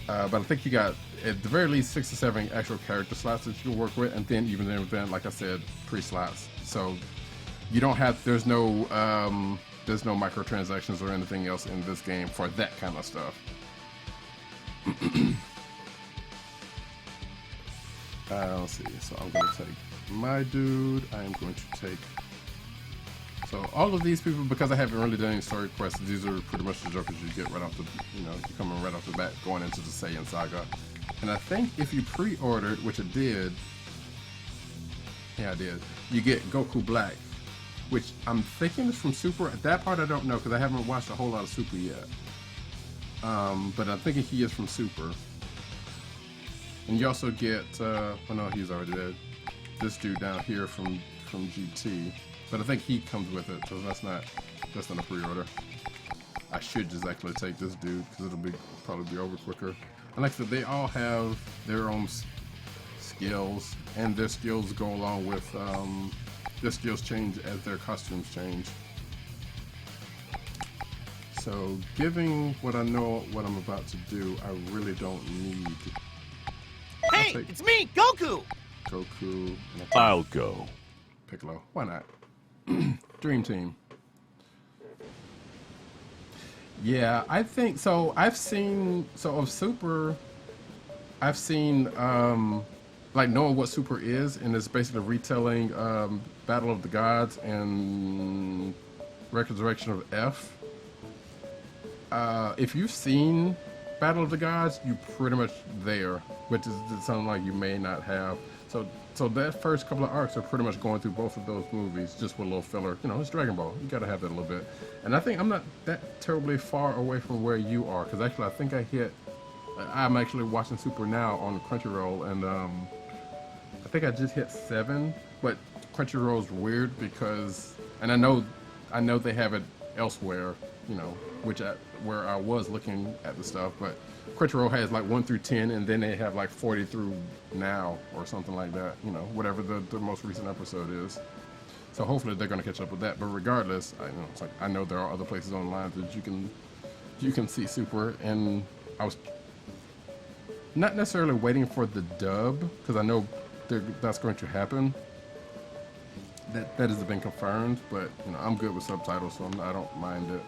But I think you got at the very least 6 or 7 actual character slots that you can work with, and then even then, like I said, pre-slots. So you don't have. There's no microtransactions or anything else in this game for that kind of stuff. Let's see. So I'm going to take my dude. I am going to take. So all of these people, because I haven't really done any story quests, these are pretty much the jokers you get right off the, you're coming right off the bat going into the Saiyan saga. And I think if you pre-ordered, which I did, yeah I did, you get Goku Black, which I'm thinking is from Super. That part I don't know because I haven't watched a whole lot of Super yet. But I'm thinking he is from Super. And you also get, oh no, he's already dead. This dude down here from GT. But I think he comes with it, so that's not a pre-order. I should just actually take this dude because it'll probably be over quicker. And like I said, they all have their own skills, and their skills go along with their skills change as their costumes change. So, given what I know, what I'm about to do, I really don't need. Hey, it's me, Goku. Goku. I'll go. Piccolo. Why not? Dream Team. Yeah, I think so. Of Super, I've seen like knowing what Super is, and it's basically retelling Battle of the Gods and Resurrection of F. If you've seen Battle of the Gods, you're pretty much there, which is something like you may not have. So that first couple of arcs are pretty much going through both of those movies, just with a little filler. It's Dragon Ball. You gotta have that a little bit. And I think I'm not that terribly far away from where you are, because actually I think I'm actually watching Super now on Crunchyroll, and I think I just hit 7. But Crunchyroll's weird because, and I know they have it elsewhere, where I was looking at the stuff, but Crunchyroll has like 1 through 10, and then they have like 40 through now or something like that. Whatever the most recent episode is. So hopefully they're going to catch up with that. But regardless, I know there are other places online that you can see Super, and I was not necessarily waiting for the dub because I know that's going to happen. That has been confirmed, but I'm good with subtitles, so I don't mind it.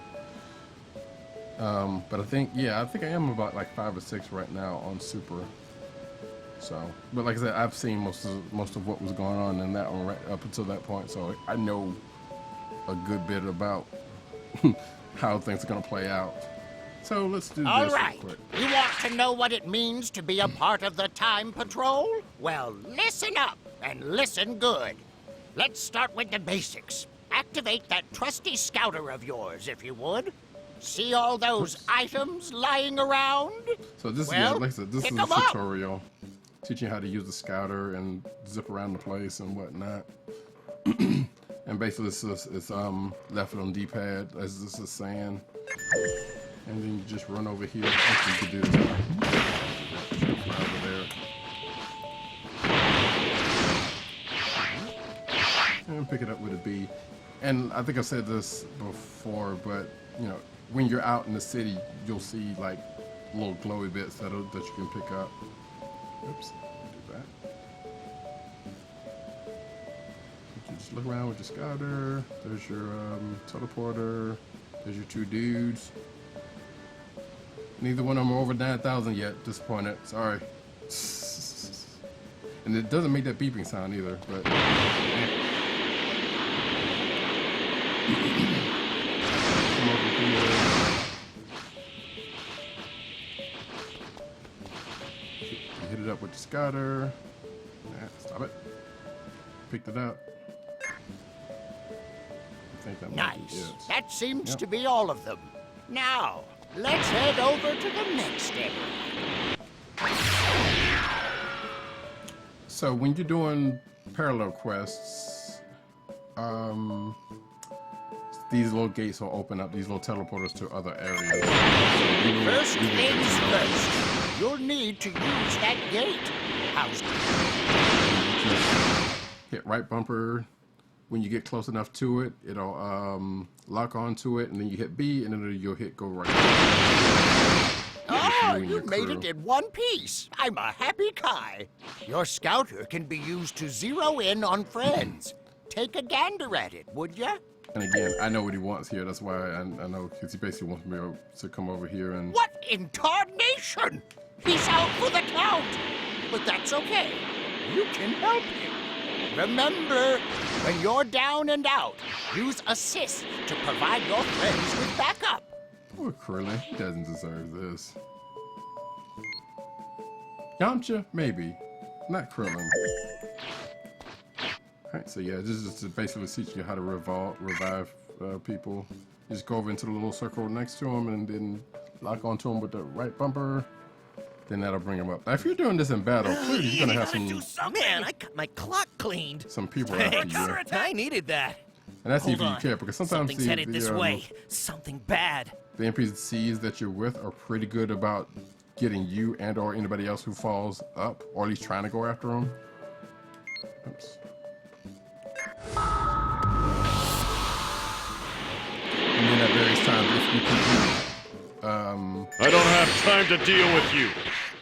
But I think I am about like 5 or 6 right now on Super. So, but like I said, I've seen most of what was going on in that one right up until that point, so I know a good bit about how things are going to play out. So let's do All this right. real quick. You want to know what it means to be a part of the Time Patrol? Well, listen up and listen good. Let's start with the basics. Activate that trusty scouter of yours, if you would. See all those items lying around? So this Well, is, like I said, this pick is a 'em up. tutorial teaching you how to use the scouter and zip around the place and whatnot. And basically it's left on D-pad, as this is saying. And then you just run over here. Actually, you can do this. Fly over there. And pick it up with a B. And I think I've said this before, but when you're out in the city, you'll see like little glowy bits that you can pick up. Oops, do that. You just look around with your scouter. There's your teleporter. There's your 2 dudes. Neither one of them are over 9,000 yet. Disappointed. Sorry. And it doesn't make that beeping sound either, but. Come over here. You hit it up with the scouter. Stop it. Picked it up. I think that might be Nice. it. That seems Yep. to be all of them. Now, let's head over to the next area. So when you're doing parallel quests, these little gates will open up, these little teleporters to other areas. First things first, you'll need to use that gate. How's hit right bumper. When you get close enough to it, it'll lock onto it, and then you hit B, and then you'll hit go right. Oh, and you your made crew. it in one piece. I'm a happy Kai. Your scouter can be used to zero in on friends. Take a gander at it, would ya? And again, I know what he wants here. That's why I know, because he basically wants me to come over here and. What in tarnation? He's out for the count. But that's okay. You can help him. Remember, when you're down and out, use assist to provide your friends with backup. Poor Krillin, he doesn't deserve this. Yamcha, maybe. Not Krillin. Alright, so yeah, this is just basically teaching you how to revive people. You just go over into the little circle next to them and then lock onto them with the right bumper. Then that'll bring them up. Now, if you're doing this in battle, clearly you're gonna have Man, I got my clock cleaned. some people after you. I needed that. And that's Hold even if on. you care, because sometimes Something's headed this way. Something bad. the NPCs that you're with are pretty good about getting you and or anybody else who falls up, or at least trying to go after them. Oops. And then at various times, if you can I don't have time to deal with you.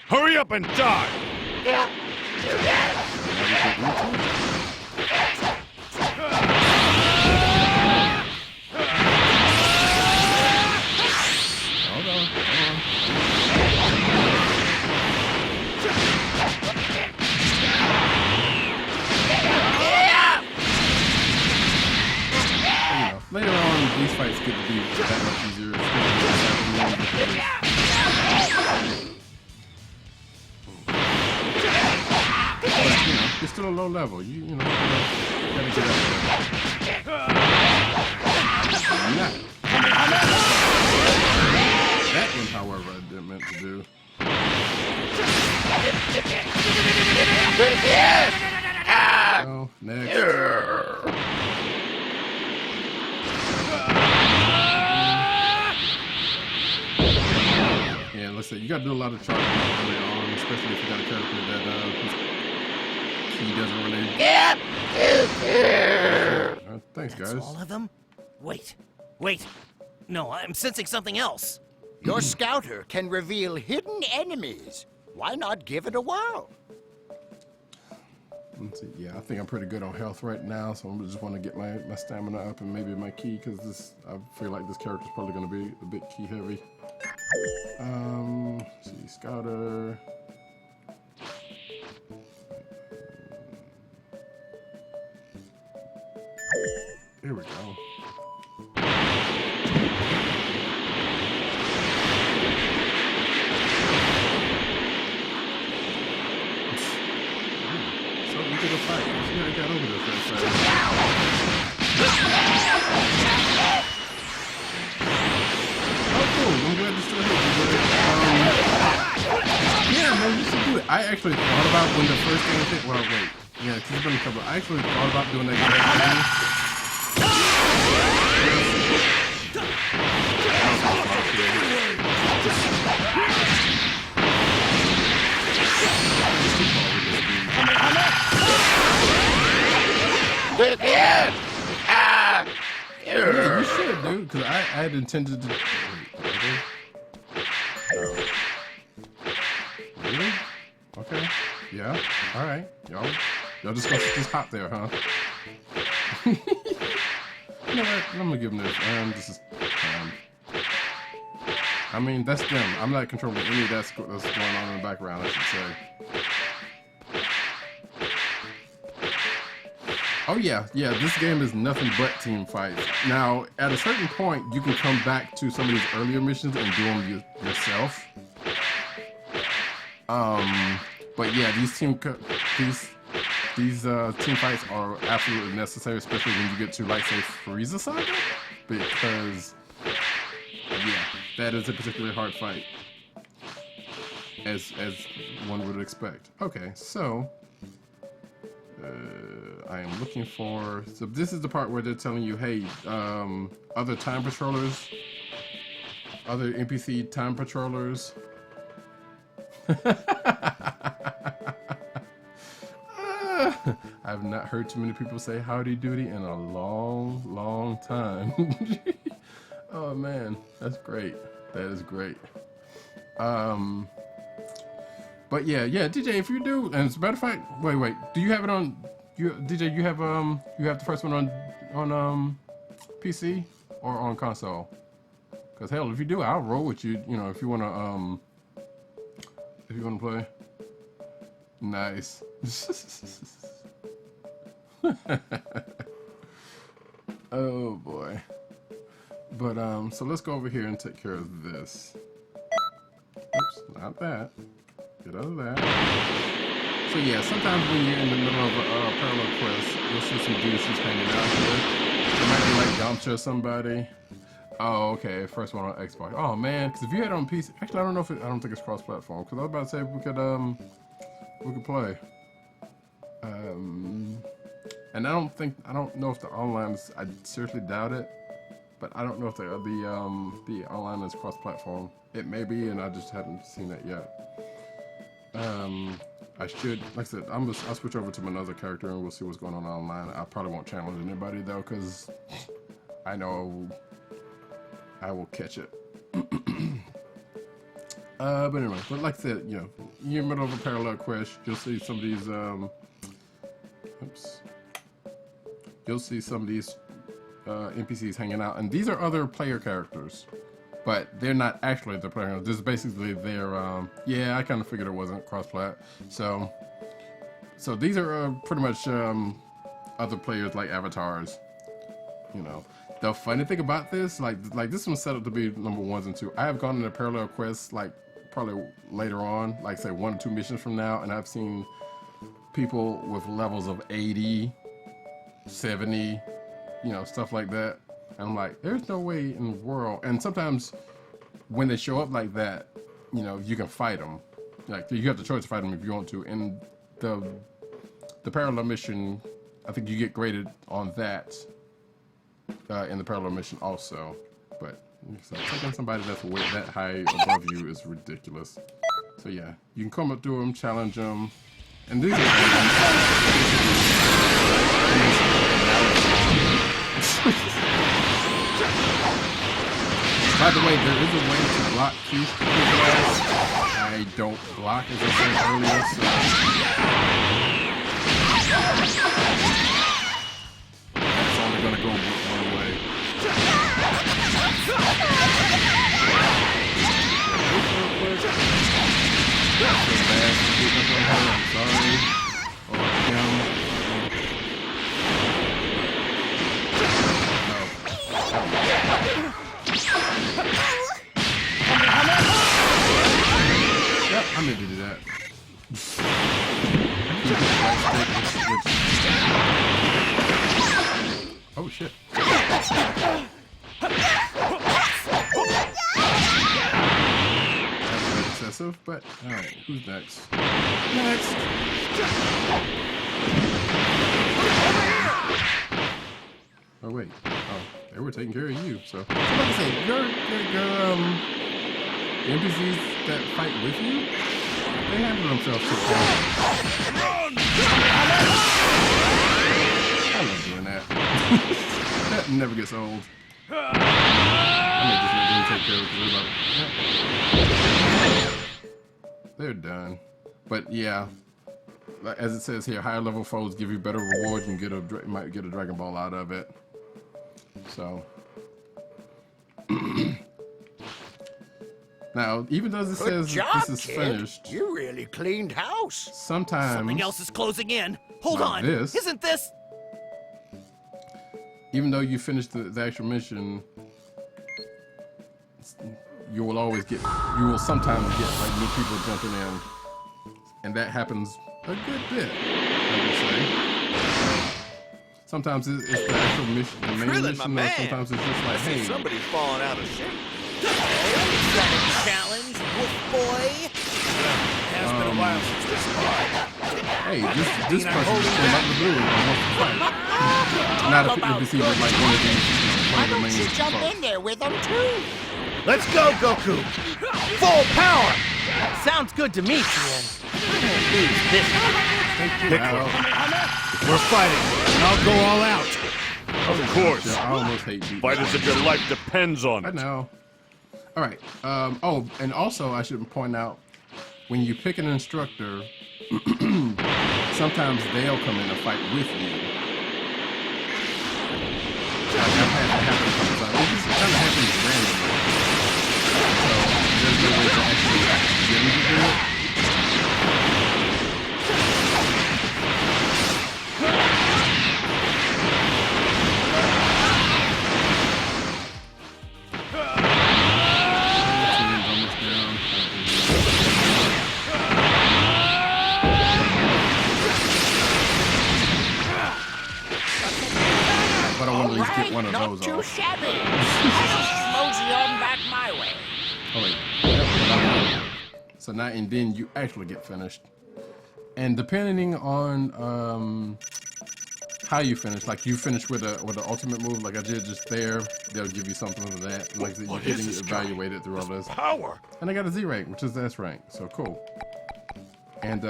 Hurry up and die! Hold on, hold on. Later on, these fights get to be that much easier. But, you're still a low level. You know, gotta get up there. Nah. That one, however, I didn't meant to do. Oh, next. Yeah, let's say you gotta do a lot of charging early on, especially if you got a character that whose key doesn't really. Thanks, That's guys. all of them? Wait. No, I'm sensing something else. Your scouter can reveal hidden enemies. Why not give it a whirl? Let's see. Yeah, I think I'm pretty good on health right now, so I just want to get my stamina up and maybe my key, because I feel like this character's probably going to be a bit key heavy. Let's see, Scouter. Here we go. So we did a fight. Let's see how I got over there first. Oh, cool. I'm glad you're still here. Yeah, man, you should do it. I actually thought about when the first game hit. Well, wait. Yeah, because it's been a couple. I actually thought about doing that exact thing. Yeah, you should, dude, because I had intended to. Wait, okay. Really? Okay. Yeah. All right. Y'all just gonna just hop there, huh? You know what? I'm gonna give them this. This is. I mean, that's them. I'm not controlling any of that's going on in the background, I should say. Oh yeah, this game is nothing but team fights. Now, at a certain point, you can come back to some of these earlier missions and do them yourself. But yeah, these team fights are absolutely necessary, especially when you get to, like, say, Frieza Saga, because yeah, that is a particularly hard fight, as one would expect. Okay, so. I am looking for. So this is the part where they're telling you, hey, other time patrollers, other NPC time patrollers. I I've not heard too many people say howdy doody in a long, long time. Oh man, that's great. That is great. But yeah, DJ, if you do, and as a matter of fact, wait, do you have it on? DJ, you have the first one on PC or on console? Cause hell, if you do, I'll roll with you. You know, if you wanna play. Nice. Oh boy. But so let's go over here and take care of this. Oops, not that. Get out of that. So yeah, sometimes when you're in the middle of a parallel quest, you'll see some dudes just hanging out here. It might be like Yamcha or somebody. Oh, okay. First one on Xbox. Oh man, because if you had it on PC, actually I don't know if I don't think it's cross-platform. Because I was about to say we could play. And I don't know if the online is. I seriously doubt it. But I don't know if the online is cross-platform. It may be, and I just haven't seen it yet. I should, like I said, I'll switch over to another character and we'll see what's going on online. I probably won't challenge anybody though, because I know I will catch it. But anyway, but like I said, you know, you're in the middle of a parallel quest, you'll see some of these, you'll see some of these NPCs hanging out, and these are other player characters. But they're not actually the player. This is basically their, yeah, I kind of figured it wasn't cross-plat. So these are pretty much other players like avatars. You know, the funny thing about this, like this one's set up to be number 1s and 2. I have gone into parallel quests like probably later on, like say 1 or 2 missions from now, and I've seen people with levels of 80, 70, you know, stuff like that. I'm like, there's no way in the world. And sometimes when they show up like that, you know, you can fight them. Like you have the choice to fight them if you want to. And the parallel mission, I think you get graded on that in the parallel mission also. But so taking somebody that's way that high above you is ridiculous. So yeah, you can come up to them, challenge them, and these are By the way, there is a way to block keys. I don't block, as I said earlier, so that's only gonna go one way. I'm sorry. Or him. Yep, I'm gonna do that. Oh shit. That's a bit excessive, but alright, who's next? Next! Oh wait. Oh, they were taking care of you, so. So like I say, your the NPCs that fight with you, they handle themselves so far. I love doing that. That never gets old. I may just let them take care of it. They're done. But yeah, as it says here, higher level foes give you better rewards and you might get a Dragon Ball out of it. So. Now, even though it says this is finished, you really cleaned house. Sometimes Something else is closing in. Hold Not on. this. Isn't this? even though you finished the actual mission, you will sometimes get like new people jumping in, and that happens a good bit, I would say. Sometimes it's the actual mission, the main mission, or sometimes it's just like, hey, Somebody's falling out of shape. Challenge, wolf boy. Has been a while since this part. hey, this person just came out of the blue and wants to fight. Not a NPC, but like one of these, one Why of the don't main you jump folks. in there with them too? Let's go, Goku! Full power! Sounds good to me, Tien. I won't lose this time. Pick Ow. If we're fighting, I'll go all out. Of course. Yeah, I almost hate beating Fight as if your life depends on I it. know. All right. Oh, and also I should point out, when you pick an instructor, sometimes they'll come in and fight with you. Like, I've had that happen a couple times. It just kind of happens randomly. So there's no way to actually get them to do it. But I want to at least get one of Not those too off. shabby. I'll mosey on back my way. Oh wait. Yep. So now and then you actually get finished. And depending on how you finish, like you finish with an ultimate move like I did just there, they'll give you something for that. Like I said, you're What is getting this guy? evaluated through all this. Power. And I got a Z rank, which is the S rank, so cool. And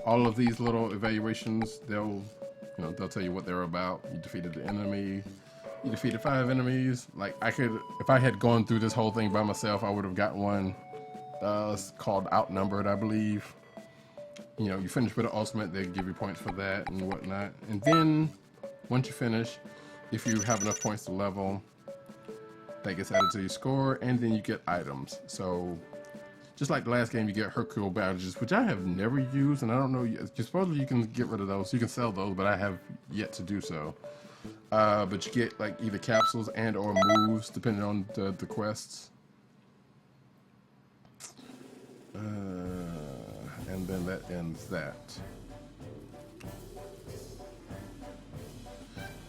all of these little evaluations, they'll tell you what they're about. You defeated the enemy. You defeated 5 enemies. Like if I had gone through this whole thing by myself, I would have gotten one. It's called Outnumbered, I believe. You finish with an ultimate, they give you points for that and whatnot. And then once you finish, if you have enough points to level, that gets added to your score, and then you get items. So just like the last game, you get Hercule badges, which I have never used, and I don't know. Supposedly you can get rid of those, you can sell those, but I have yet to do so. But you get like either capsules and or moves depending on the quests. And then that ends that.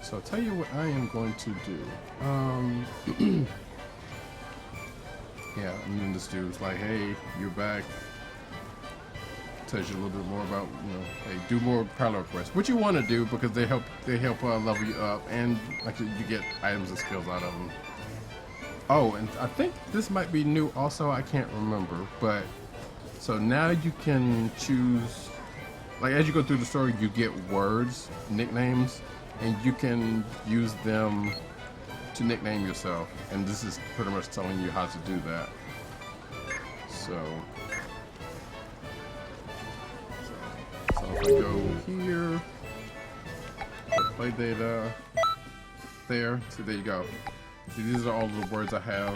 So I'll tell you what I am going to do. Yeah, and then this dude's like, hey, you're back. Tells you a little bit more about, hey, do more parallel quests, which you want to do because they help level you up, and like you get items and skills out of them. Oh, and I think this might be new also, I can't remember, but so now you can choose, like as you go through the story, you get words, nicknames, and you can use them to nickname yourself, and this is pretty much telling you how to do that. So if I go here, play data, there, so there you go. See, these are all the words I have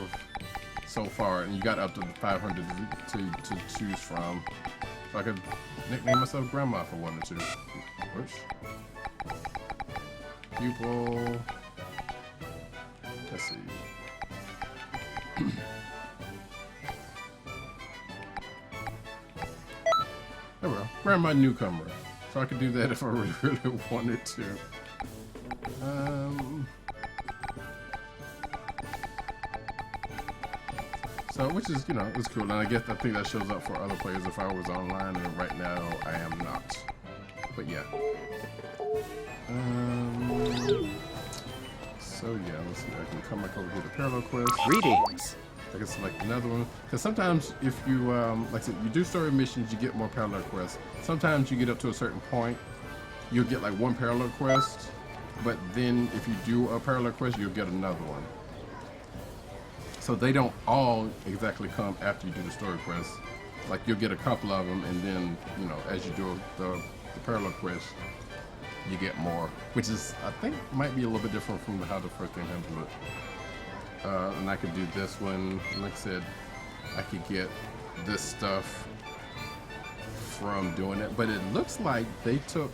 so far, and you got up to 500 to choose from. So I could nickname myself Grandma if I wanted to. Whoops. Pupil. Let's see. There we go. Grandma Newcomer. So I could do that if I really wanted to. So, which is, it's cool. And I think that shows up for other players if I was online, and right now I am not. But yeah. So yeah, let's see. I can come back over here to parallel quest. Greetings. I can select another one. Because sometimes if you, like I said, you do story missions, you get more parallel quests. Sometimes you get up to a certain point, you'll get like one parallel quest, but then if you do a parallel quest, you'll get another one. So they don't all exactly come after you do the story quest. Like you'll get a couple of them, and then, as you do the parallel quest, you get more, which is, I think, might be a little bit different from how the first game handled it. And I could do this one. Like I said, I could get this stuff from doing it, but it looks like they took,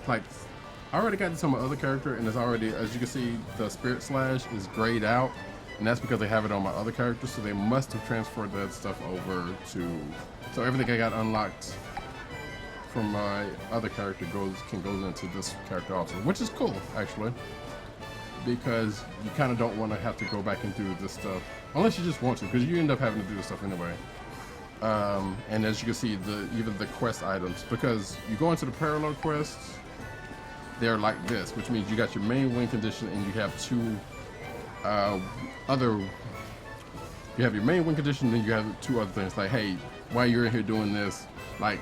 like, I already got this on my other character, and it's already, as you can see, the Spirit Slash is grayed out, and that's because they have it on my other character, so they must have transferred that stuff over to, so everything I got unlocked from my other character can go into this character also, which is cool, actually. Because you kind of don't want to have to go back and do this stuff unless you just want to, because you end up having to do this stuff anyway. And as you can see, even the quest items, because you go into the parallel quests, they're like this, which means you got your main win condition and you have two you have your main win condition, then you have two other things like, hey, while you're in here doing this, like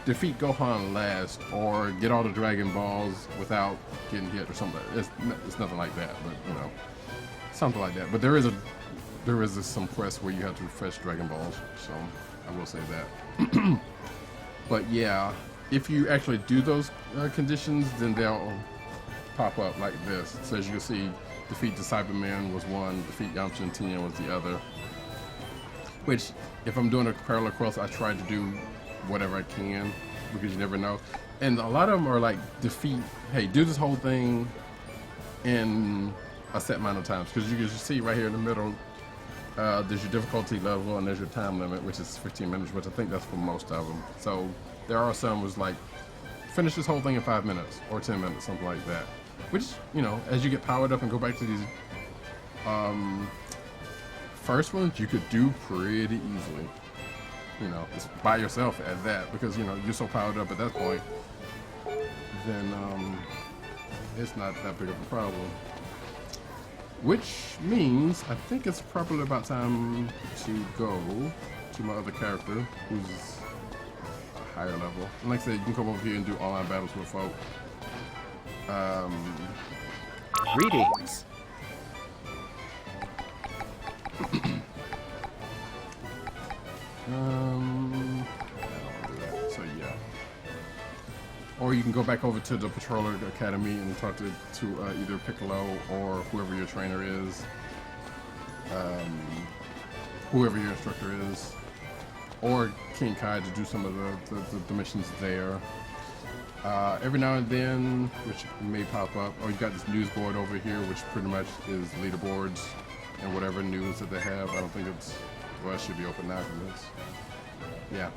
defeat Gohan last or get all the Dragon Balls without getting hit or something. It's nothing like that, but you know, something like that. But there is some quest where you have to fetch Dragon Balls, so I will say that. But yeah, if you actually do those conditions, then they'll pop up like this. So as you can see, defeat the Cyberman was one, defeat Yamcha and Tien was the other. Which, if I'm doing a parallel cross, I try to do whatever I can, because you never know. And a lot of them are like defeat, hey, do this whole thing in a set amount of times. Because you can see right here in the middle, there's your difficulty level and there's your time limit, which is 15 minutes, which I think that's for most of them. So there are some was like, finish this whole thing in 5 minutes or 10 minutes, something like that. Which, you know, as you get powered up and go back to these first ones, you could do pretty easily. You know, it's by yourself at that, because, you know, you're so powered up at that point, then it's not that big of a problem. Which means I think it's probably about time to go to my other character, who's a higher level. And like I said, you can come over here and do online battles with folk. Greetings. I don't want to do that. So yeah. Or you can go back over to the Patroller Academy and talk to either Piccolo or whoever your trainer is, whoever your instructor is, or King Kai to do some of the missions there. Every now and then, which may pop up, or you got this news board over here, which pretty much is leaderboards and whatever news that they have. I don't think it's, well, it should be open now for this. Yeah.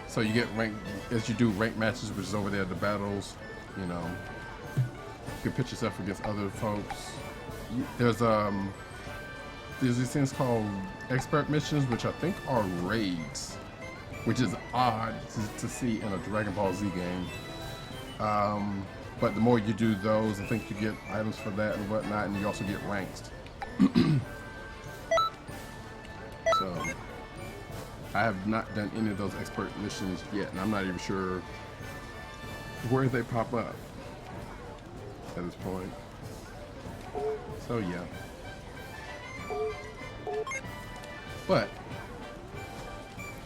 So you get ranked, as you do rank matches, which is over there at the battles, you know, you can pitch yourself against other folks. There's these things called expert missions, which I think are raids, which is odd to see in a Dragon Ball Z game. But the more you do those, I think you get items for that and whatnot, and you also get ranked. So I have not done any of those expert missions yet, and I'm not even sure where they pop up at this point. So yeah. But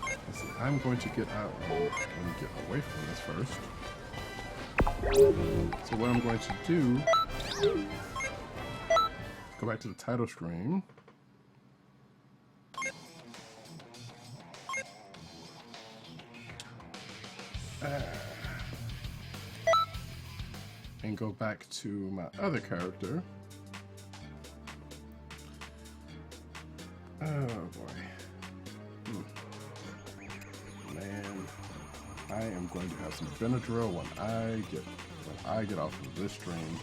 let's see, I'm going to get out and get away from this first. So what I'm going to do, go back to the title screen. And go back to my other character. Oh boy. Man, I am going to have some Benadryl when I get off of this stream.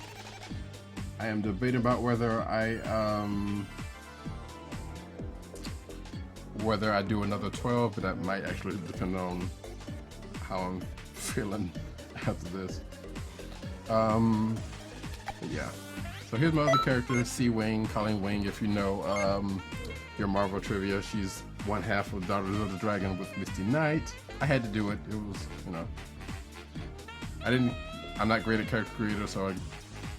I am debating about whether I do another 12, but that might actually depend on how I'm feeling after this. But yeah. So here's my other character, C-Wing, Colleen Wing. If you know your Marvel trivia, she's one half of Daughters of the Dragon with Misty Knight. I had to do it. It was, you know, I'm not great at character creator, so I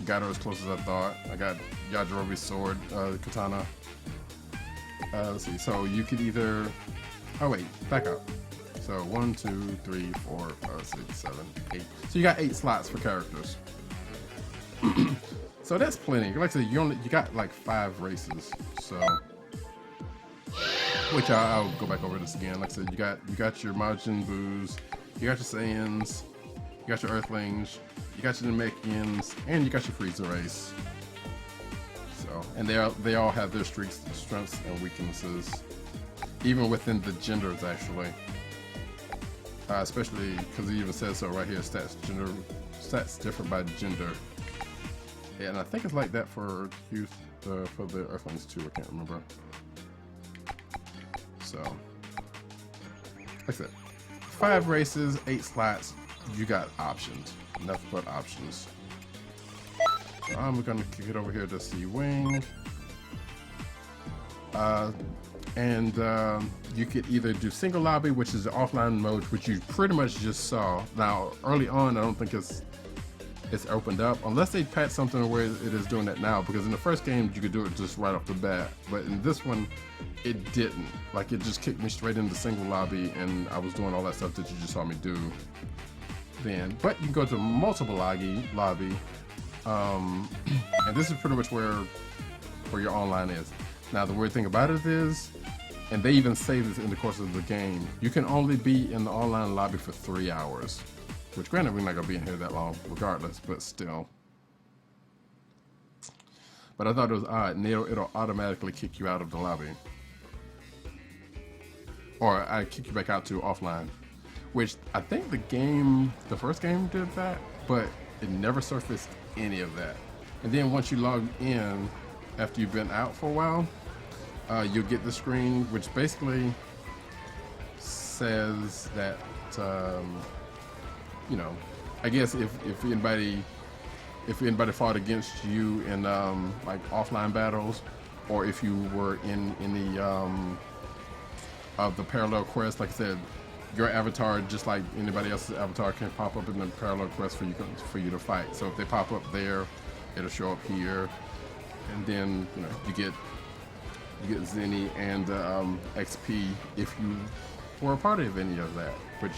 got her as close as I thought. I got Yajirobe's sword, katana. Let's see, so you could either, oh wait, back up. So 1, 2, 3, 4, 5, 6, 7, 8. So you got 8 slots for characters. So that's plenty. Like I said, you got like 5 races. So, which I'll go back over this again. Like I said, you got your Majin Boos, you got your Saiyans, you got your Earthlings, you got your Namekians, and you got your Frieza race. So, and they all have their strengths and weaknesses, even within the genders actually. Especially because it even says so right here, stats different by gender. Yeah, and I think it's like that for for the Earthlings too, I can't remember. So, like I said, 5 races, 8 slots, you got options, nothing but options. So I'm gonna kick it over here to C-Wing. And and you could either do single lobby, which is the offline mode, which you pretty much just saw. Now, early on, I don't think it's opened up, unless they patch something where it is doing that now, because in the first game, you could do it just right off the bat, but in this one, it didn't. Like, it just kicked me straight into single lobby, and I was doing all that stuff that you just saw me do then. But you can go to multiple lobby, and this is pretty much where your online is. Now, the weird thing about it is, and they even say this in the course of the game, you can only be in the online lobby for 3 hours. Which, granted, we're not going to be in here that long regardless, but still. But I thought it was odd, and it'll automatically kick you out of the lobby. Or I kick you back out to offline. Which, I think the first game did that, but it never surfaced any of that. And then once you log in, after you've been out for a while, you'll get the screen, which basically says that, you know, I guess if anybody fought against you in like offline battles, or if you were in any of the parallel quests, like I said, your avatar, just like anybody else's avatar, can pop up in the parallel quest for you to fight. So if they pop up there, it'll show up here, and then you know you get Zenny and XP if you were a part of any of that, which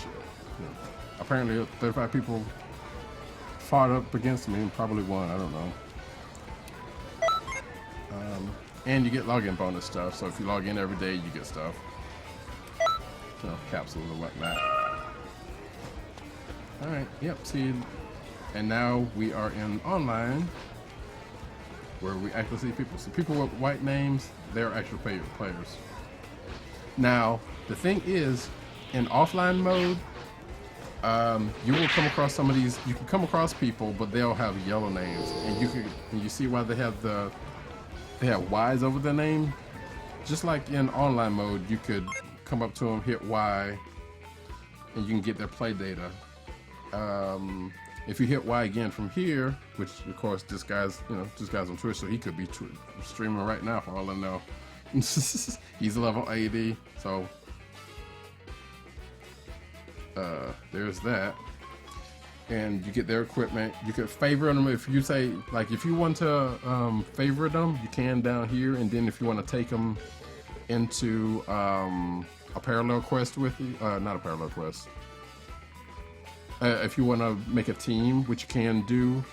you know, apparently 35 people fought up against me and probably won. I don't know. And you get login bonus stuff. So if you log in every day, you get stuff. You know, capsules and whatnot. All right. Yep. See, and now we are in online, where we actually see people. So people with white names, they're actual players. Now the thing is, in offline mode, you will come across some of these. You can come across people, but they'll have yellow names, and you see why they have Y's over their name. Just like in online mode, you could come up to them, hit Y, and you can get their play data. If you hit Y again from here, which of course this guy's on Twitch, so he could be streaming right now for all I know. He's level 80, so. There's that, and you get their equipment. You could favorite them if you say, like, if you want to favorite them, you can down here, and then if you want to take them into a parallel quest with you, not a parallel quest. If you want to make a team, which you can do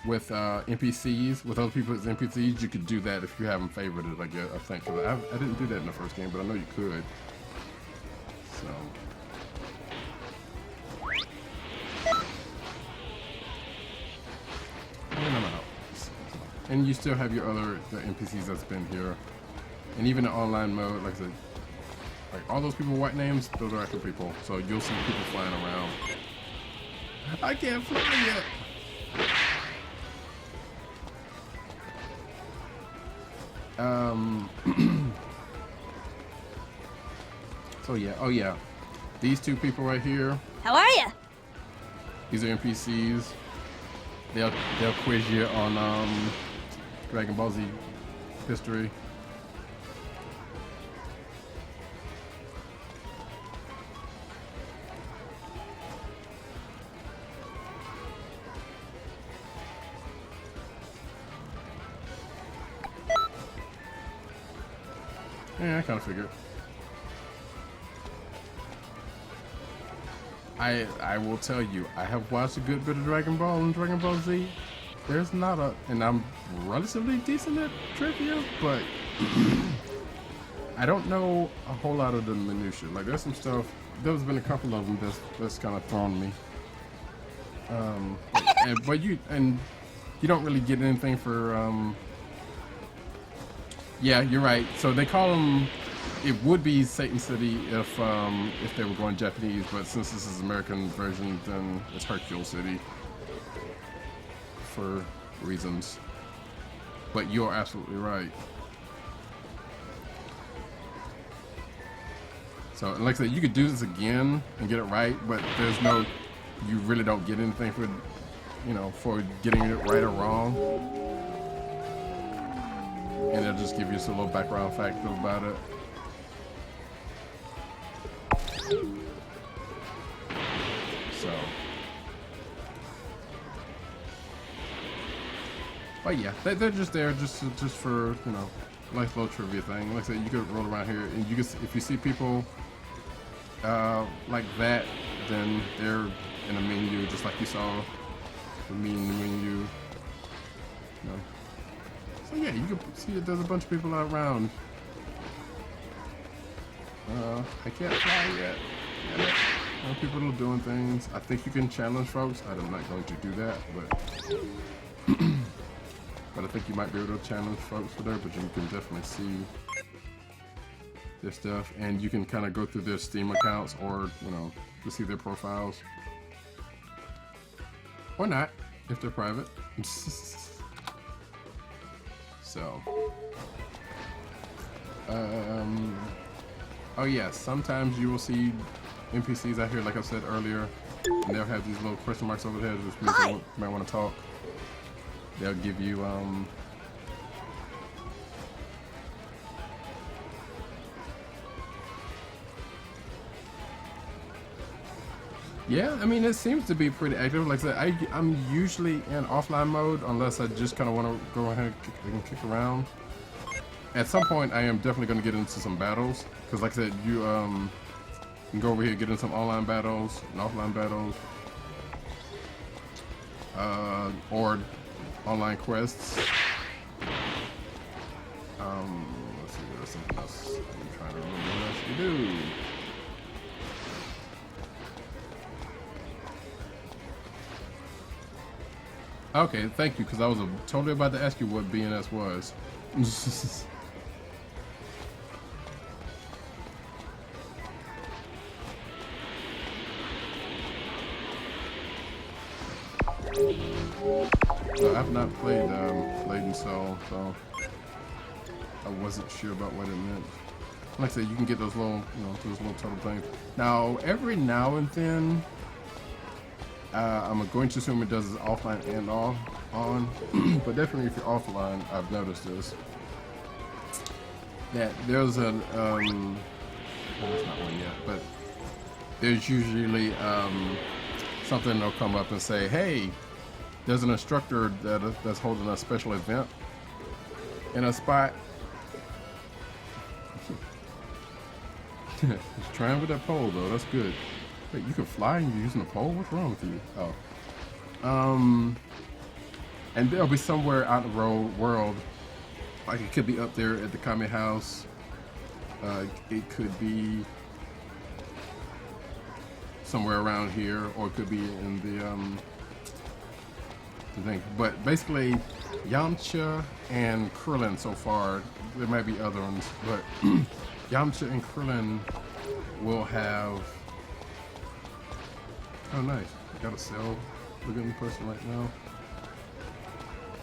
with NPCs, with other people as NPCs, you could do that if you have them favorited. I guess, I think. 'Cause I didn't do that in the first game, but I know you could. So. And you still have your the NPCs that's been here, and even in online mode, like I said, like all those people with white names, those are actual people. So you'll see people flying around. I can't fly yet. So yeah, oh yeah, these two people right here. How are you? These are NPCs. They'll quiz you on Dragon Ball Z history. Yeah, I kind of figured. I will tell you, I have watched a good bit of Dragon Ball and Dragon Ball Z. There's not and I'm relatively decent at trivia, but I don't know a whole lot of the minutiae. Like, there's some stuff, there's been a couple of them that's kind of thrown me. But you don't really get anything for, yeah, you're right. So they call them, it would be Satan City if they were going Japanese, but since this is American version, then it's Hercule City for reasons. But you're absolutely right. So, and like I said, you could do this again and get it right, but you really don't get anything for getting it right or wrong. And it'll just give you just a little background fact about it. So, but yeah, they're just there just for, you know, nice little trivia thing. Like I said, you could roll around here and you can, if you see people like that, then they're in a menu just like you saw me in the menu. You know. So yeah, you can see that there's a bunch of people out around. I can't fly yet. People are doing things. I think you can challenge folks. I'm not going to do that, but but I think you might be able to challenge folks for there. But you can definitely see their stuff, and you can kind of go through their Steam accounts, or you know, to see their profiles, or not if they're private. So, oh yeah, sometimes you will see NPCs out here, like I said earlier, and they'll have these little question marks over there, which means they might want to talk. They'll give you, yeah, I mean, it seems to be pretty active. Like I said, I'm usually in offline mode unless I just kind of want to go ahead and kick around. At some point, I am definitely going to get into some battles, because like I said, you can go over here, get in some online battles and offline battles, or online quests. Let's see, there's something else I'm trying to remember what else to do. Okay, thank you, because I was totally about to ask you what BNS was. I've not played in Soul, so I wasn't sure about what it meant. Like I said, you can get those little, you know, those little turtle things. Now, every now and then, I'm going to assume it does it offline and on, but definitely if you're offline, I've noticed this, that there's a, well, it's not one yet, but there's usually something that'll come up and say, hey, there's an instructor that's holding a special event in a spot. He's trying with that pole though, that's good. Wait, you can fly and you're using a pole? What's wrong with you? Oh. And there'll be somewhere out in the world, like it could be up there at the Kame House. It could be somewhere around here, or it could be in the thing. But basically, Yamcha and Krillin so far, there might be other ones, but Yamcha and Krillin will have, oh nice, I got a cell looking person right now.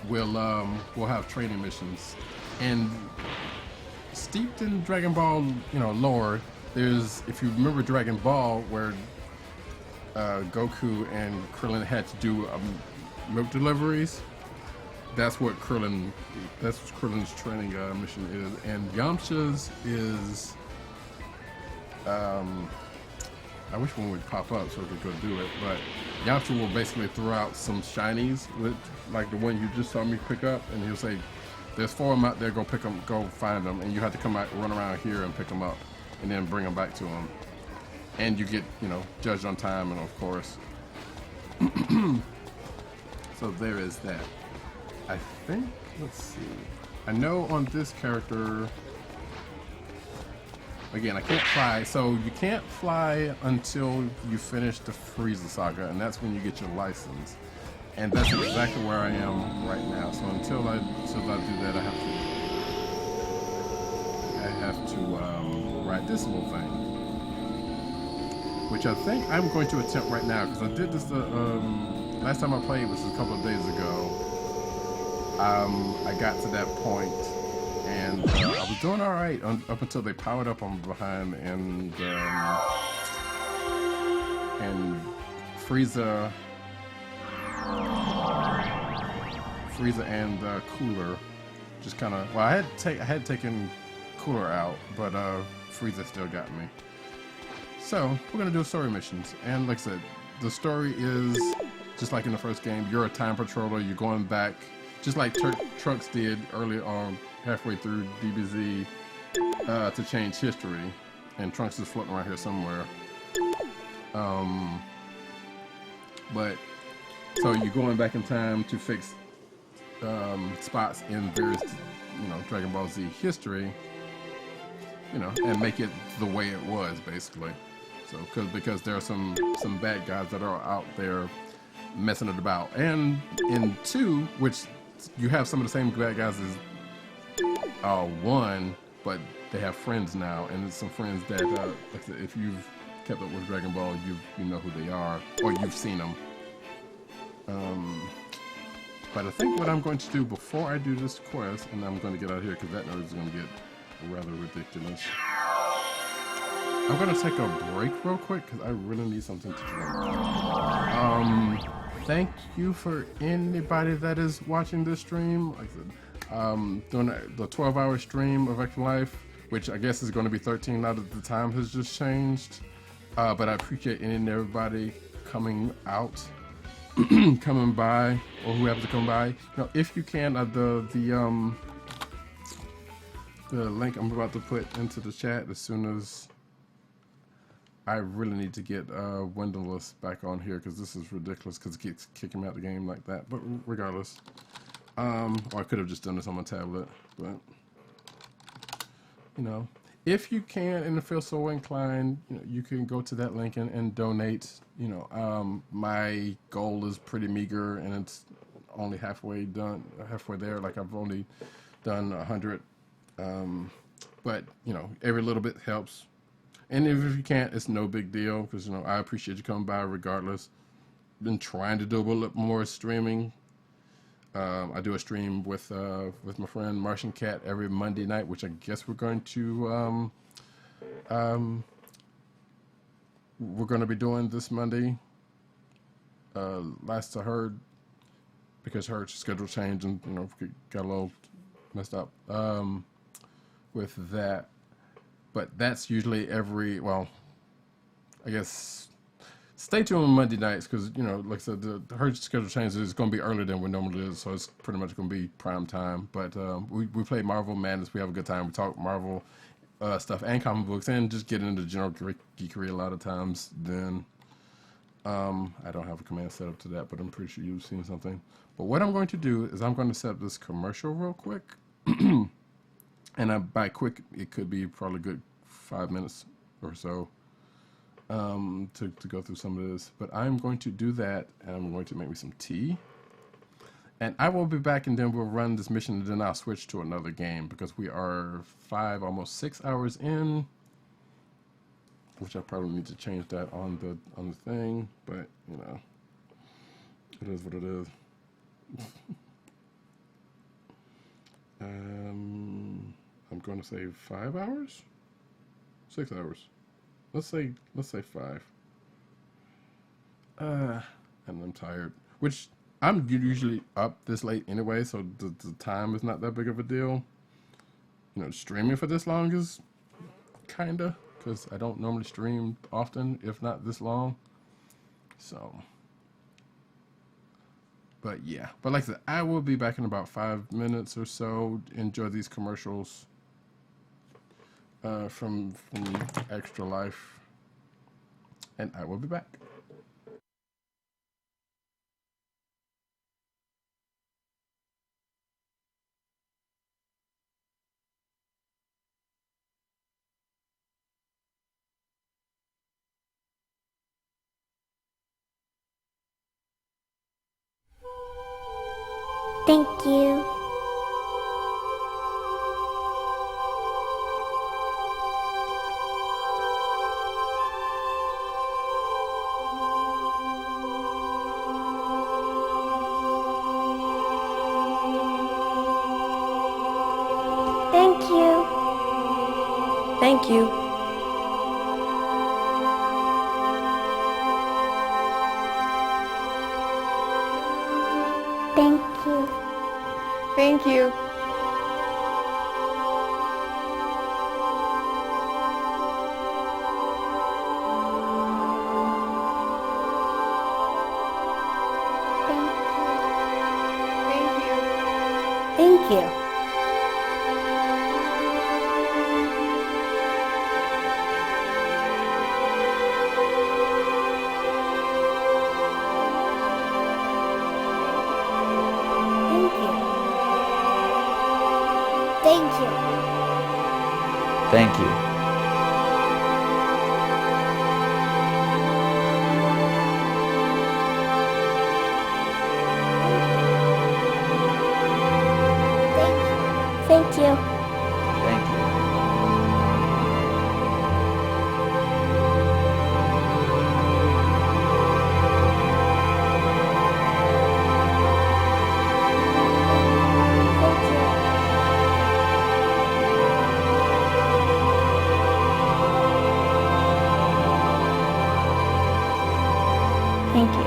We'll have training missions, and steeped in Dragon Ball, you know, lore, there's, if you remember Dragon Ball, where Goku and Krillin had to do milk deliveries, that's what Krillin's training mission is, and Yamcha's is, I wish one would pop up so we could go do it, but Yamcha will basically throw out some shinies, with, like the one you just saw me pick up, and he'll say, there's 4 of them out there, go pick them, go find them, and you have to come out, run around here and pick them up, and then bring them back to him. And you get, you know, judged on time, and of course. So there is that. I think, let's see. I know on this character, again, I can't fly, so you can't fly until you finish the Frieza saga, and that's when you get your license. And that's exactly where I am right now. So until I do that, I have to ride this little thing, which I think I'm going to attempt right now, because I did this last time I played, which was a couple of days ago. I got to that point, and I was doing all right up until they powered up on behind, and Frieza and Cooler just kind of, well, I had taken Cooler out, but Frieza still got me. So we're gonna do story missions, and like I said, the story is just like in the first game. You're a time patroller. You're going back, just like Trunks did early on, halfway through DBZ, to change history. And Trunks is floating around here somewhere. But so you're going back in time to fix spots in various, Dragon Ball Z history, and make it the way it was basically. So because there are some bad guys that are out there messing it about, and in 2, which you have some of the same bad guys as 1, but they have friends now, and it's some friends that like I said, if you've kept up with Dragon Ball, you know who they are, or you've seen them. But I think what I'm going to do before I do this quest, and I'm going to get out of here because that noise is going to get rather ridiculous. I'm going to take a break real quick because I really need something to drink. Thank you for anybody that is watching this stream. Like I said, doing the 12-hour stream of Extra Life, which I guess is going to be 13 now that the time has just changed. But I appreciate any and everybody coming out, coming by, or who happens to come by. If you can, the link I'm about to put into the chat as soon as I really need to get Windowless back on here because this is ridiculous because it keeps kicking me out the game like that. But regardless, or I could have just done this on my tablet, but if you can and feel so inclined, you can go to that link and donate. My goal is pretty meager and it's only halfway there. Like I've only done 100, but every little bit helps. And if you can't, it's no big deal because I appreciate you coming by regardless. Been trying to do a little more streaming. I do a stream with my friend Martian Cat every Monday night, which I guess we're going to be doing this Monday. Last I heard, because her schedule changed and got a little messed up with that. But that's usually I guess stay tuned on Monday nights because, like I said, her schedule changes. It's going to be earlier than what normally is, so it's pretty much going to be prime time. But we play Marvel Madness. We have a good time. We talk Marvel stuff and comic books and just get into general geekery a lot of times. Then I don't have a command set up to that, but I'm pretty sure you've seen something. But what I'm going to do is I'm going to set up this commercial real quick. And by quick, it could be probably a good 5 minutes or so to go through some of this. But I'm going to do that, and I'm going to make me some tea. And I will be back, and then we'll run this mission, and then I'll switch to another game because we are 5, almost 6 hours in. Which I probably need to change that on the thing, but it is what it is. I'm going to say 5 hours, 6 hours. Let's say 5. And I'm tired, which I'm usually up this late anyway, so the time is not that big of a deal. Streaming for this long is kinda, because I don't normally stream often, if not this long. So, but yeah. But like I said, I will be back in about 5 minutes or so. Enjoy these commercials from Extra Life, and I will be back. Thank you. Thank you. Thank you. Thank you. Thank you. Thank you. Thank you. Thank you. Thank you.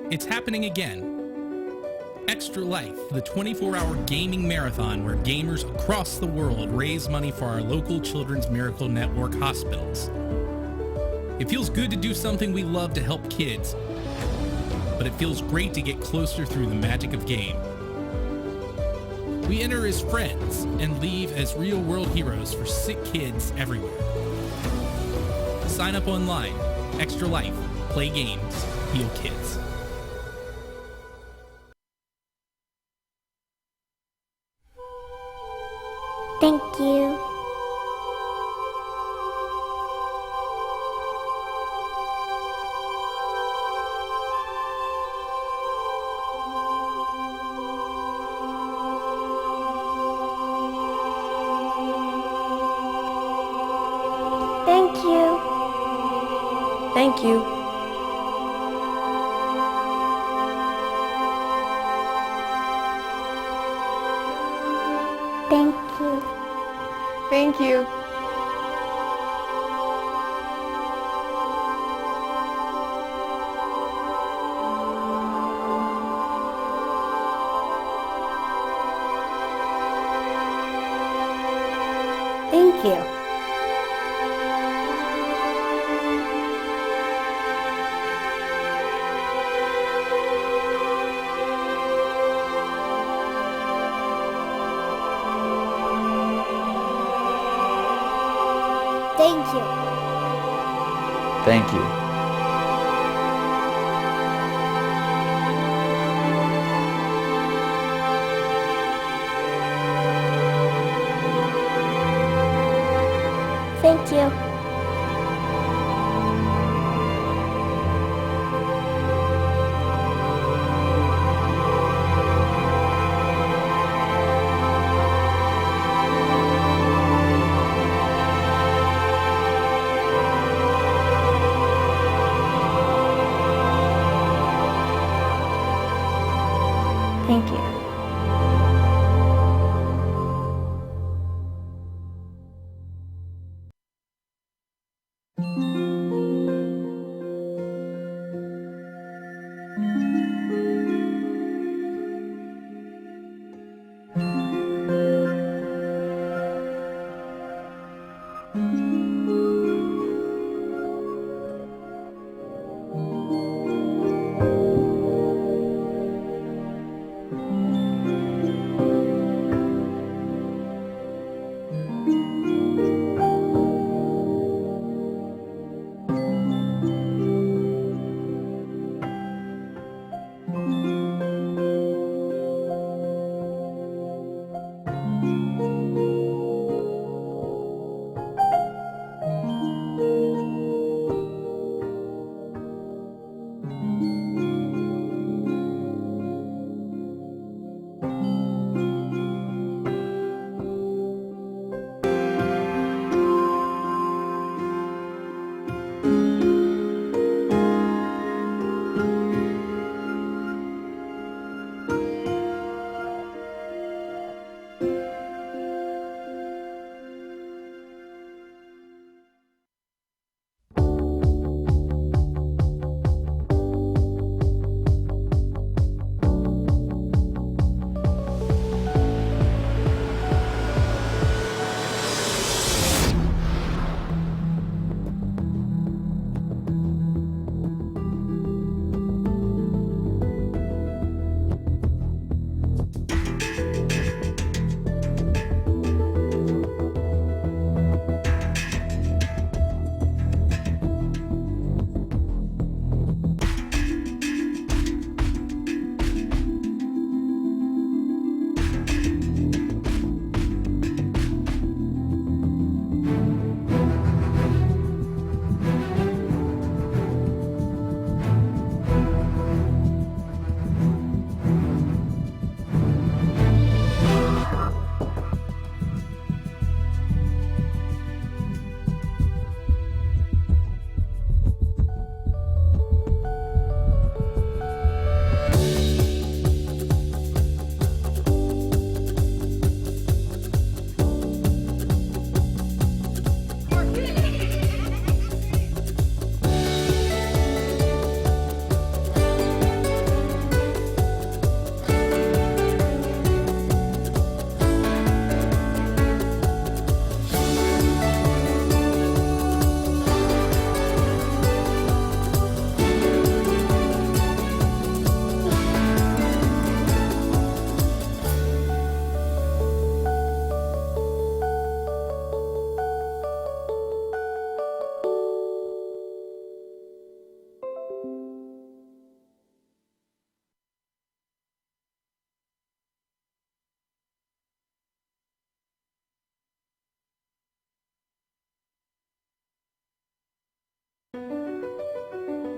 It's happening again. Extra Life, the 24-hour gaming marathon where gamers across the world raise money for our local Children's Miracle Network hospitals. It feels good to do something we love to help kids, but it feels great to get closer through the magic of game. We enter as friends and leave as real-world heroes for sick kids everywhere. Sign up online. Extra Life. Play games. Heal kids. Thank you. Thank you. Thank you. Thank you. Thank you. Thank you. Thank you. Thank you. Thank you.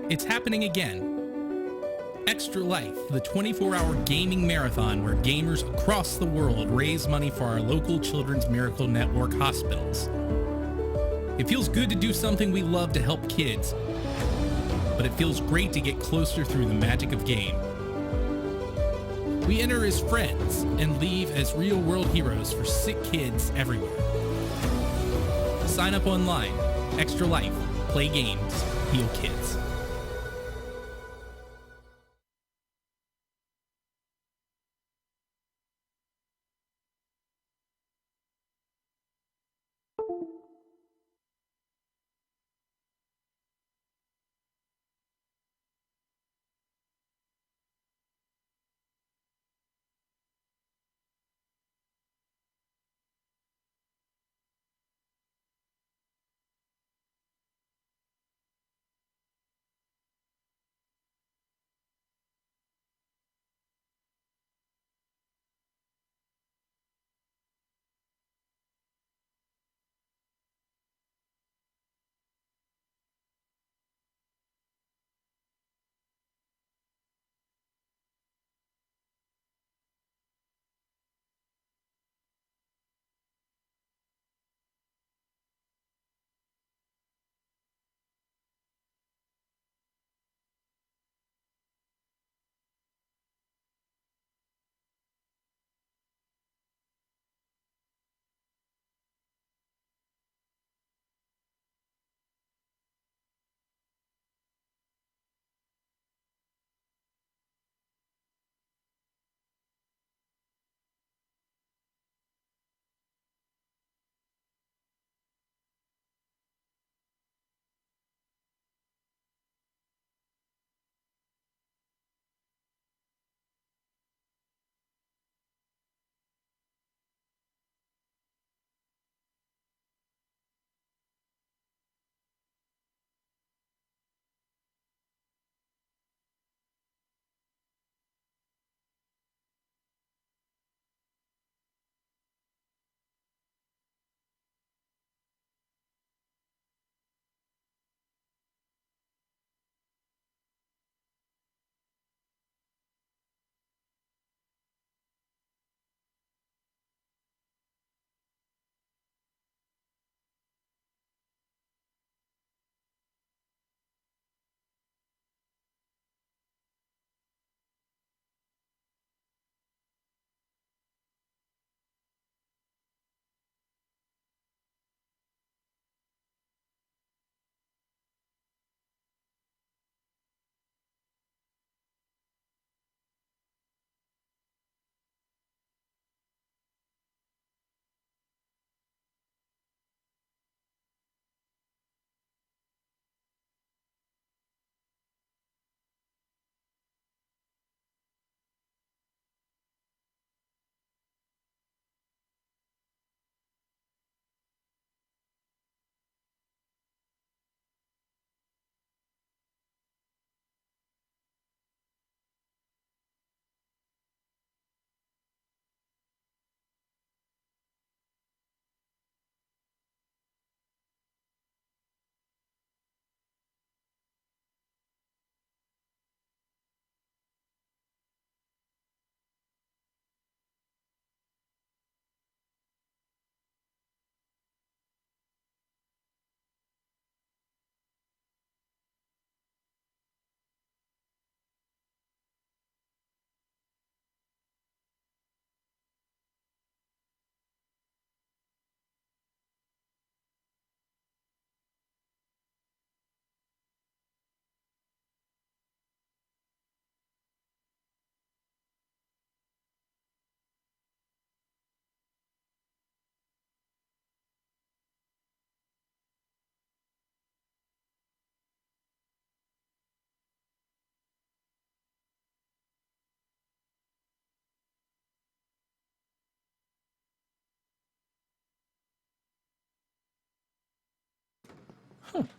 It's happening again. Extra Life, the 24-hour gaming marathon where gamers across the world raise money for our local Children's Miracle Network hospitals. It feels good to do something we love to help kids, but it feels great to get closer through the magic of game. We enter as friends and leave as real-world heroes for sick kids everywhere. Sign up online. Extra Life. Play games. Heal kids.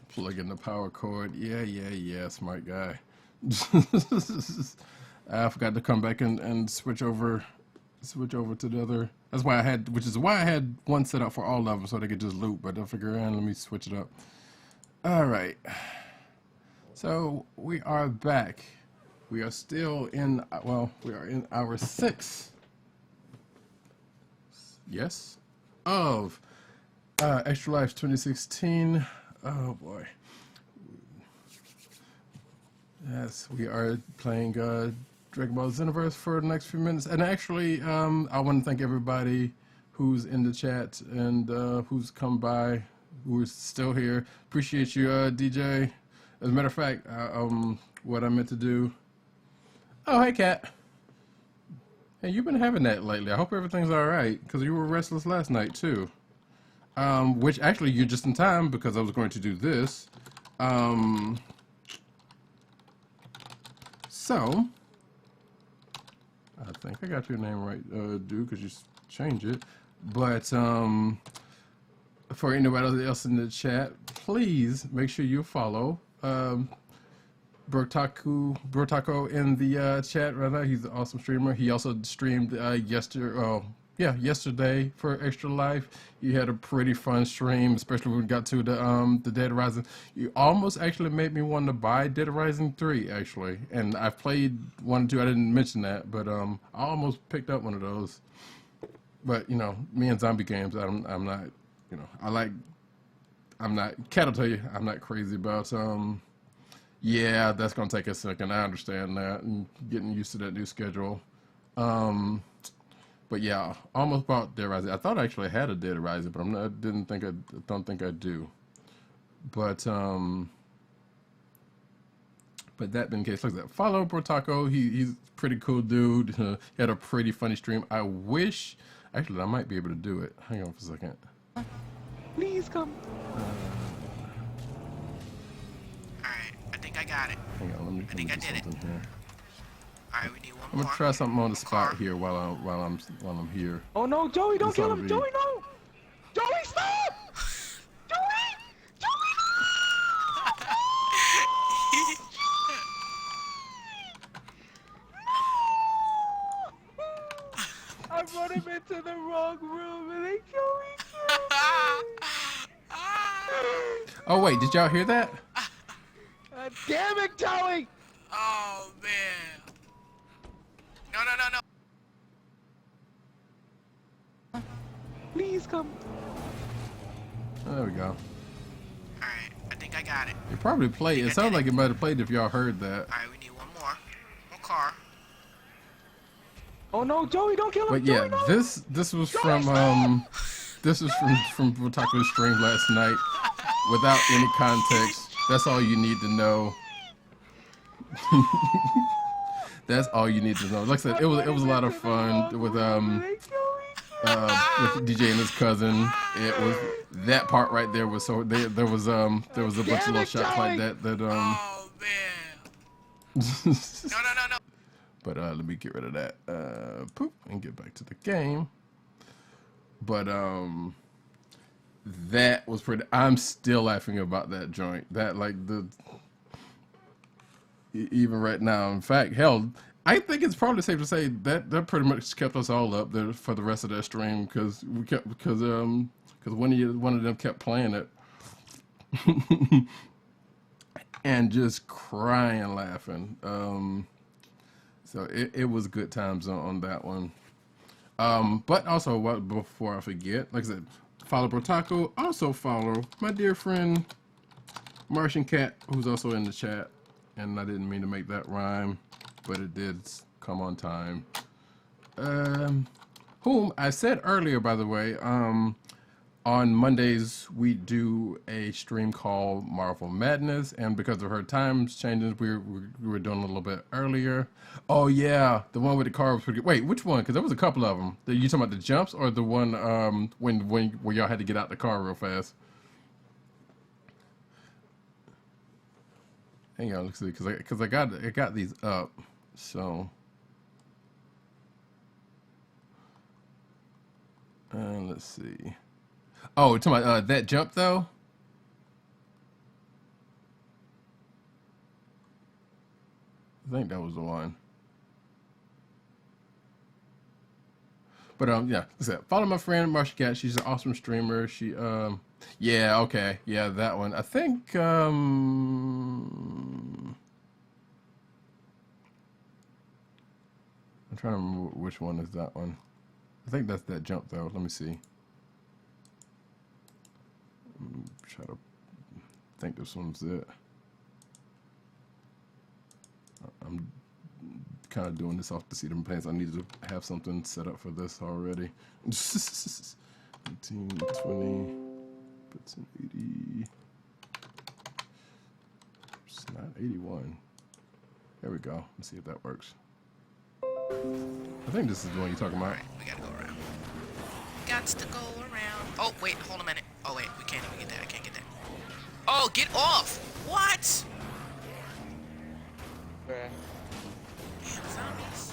Plug in the power cord. Yeah, smart guy. I forgot to come back and switch over to the other. That's why I had, which is why I had one set up for all of them so they could just loop. But I figure, let me switch it up. All right. So we are back. We are still in, well, we are in hour 6. Yes, of Extra Life 2016. Oh boy. Yes, we are playing Dragon Ball Xenoverse for the next few minutes. And actually, I want to thank everybody who's in the chat and who's come by, who's still here. Appreciate you, DJ. As a matter of fact, what I meant to do. Oh, hey, Kat. Hey, you've been having that lately. I hope everything's all right, because you were restless last night, too. Which, actually, you're just in time, because I was going to do this. So, I think I got your name right, dude, because you changed it. But, for anybody else in the chat, please make sure you follow Brotaco in the chat right now. He's an awesome streamer. He also streamed yesterday for Extra Life. You had a pretty fun stream, especially when we got to the Dead Rising. You almost actually made me want to buy Dead Rising 3, actually. And I've played 1 and 2. I didn't mention that, but I almost picked up one of those. But, you know, me and zombie games, I'm not, you know, Cat will tell you, I'm not crazy about, yeah, that's going to take a second. I understand that, and getting used to that new schedule. But yeah, almost bought Dead Rising. I thought I actually had a Dead Rising, but don't think I do. But that being the case, like that, follow Brotaco. He's a pretty cool dude. He had a pretty funny stream. I wish, actually, I might be able to do it. Hang on for a second. Please come. Alright, I think I got it. Hang on, let me I did it. Here. Alright, we need one I'm more. gonna try something on the spot here while I'm here. Oh no, Joey, don't kill him! Joey, no! Joey, stop! Joey! Joey, no! I brought him into the wrong room and they killed me. Oh wait, did y'all hear that? Damn it, Joey! Oh man. No. Please come. There we go. Alright, I think I got it. It probably played. It sounds like it might have played if y'all heard that. Alright, we need one more. One car. Oh no, Joey, don't kill him! But yeah, Joey, no! this was from Brotaco's stream last night, without any context. That's all you need to know. That's all you need to know. Like I said, it was a lot of fun with DJ and his cousin. It was that part right there was so there was a bunch of little shots like that. Oh man. No. But let me get rid of that. Poop, and get back to the game. But that was pretty. I'm still laughing about that joint. That even right now. In fact, hell, I think it's probably safe to say that pretty much kept us all up there for the rest of that stream because one of them kept playing it and just crying, laughing. So it was good times on that one. But also, before I forget, like I said, follow Brotaco. Also follow my dear friend Martian Cat, who's also in the chat. And I didn't mean to make that rhyme, but it did come on time. Whom I said earlier, by the way, on Mondays we do a stream called Marvel Madness, and because of her times changes, we were doing a little bit earlier. Oh yeah, the one with the car was pretty good. Wait, which one? Because there was a couple of them. You talking about the jumps or the one where y'all had to get out the car real fast? Hang on, let's see, because I got these up, so let's see. Oh, to my that jump though. I think that was the one. But yeah, follow my friend Marsha Cat. She's an awesome streamer. She yeah, okay, yeah, that one. I think I'm trying to remember which one is that one. I think that's that jump though. Let me see. Try to think this one's it. I'm kind of doing this off the seat of my pants. I need to have something set up for this already. 19, 20, puts in 80. It's not 81. There we go. Let's see if that works. I think this is the one you're talking about. Alright, we gotta go around. Gots to go around. Oh, wait, hold a minute. Oh, wait, we can't even get that. I can't get that. Oh, get off! What? Damn, zombies.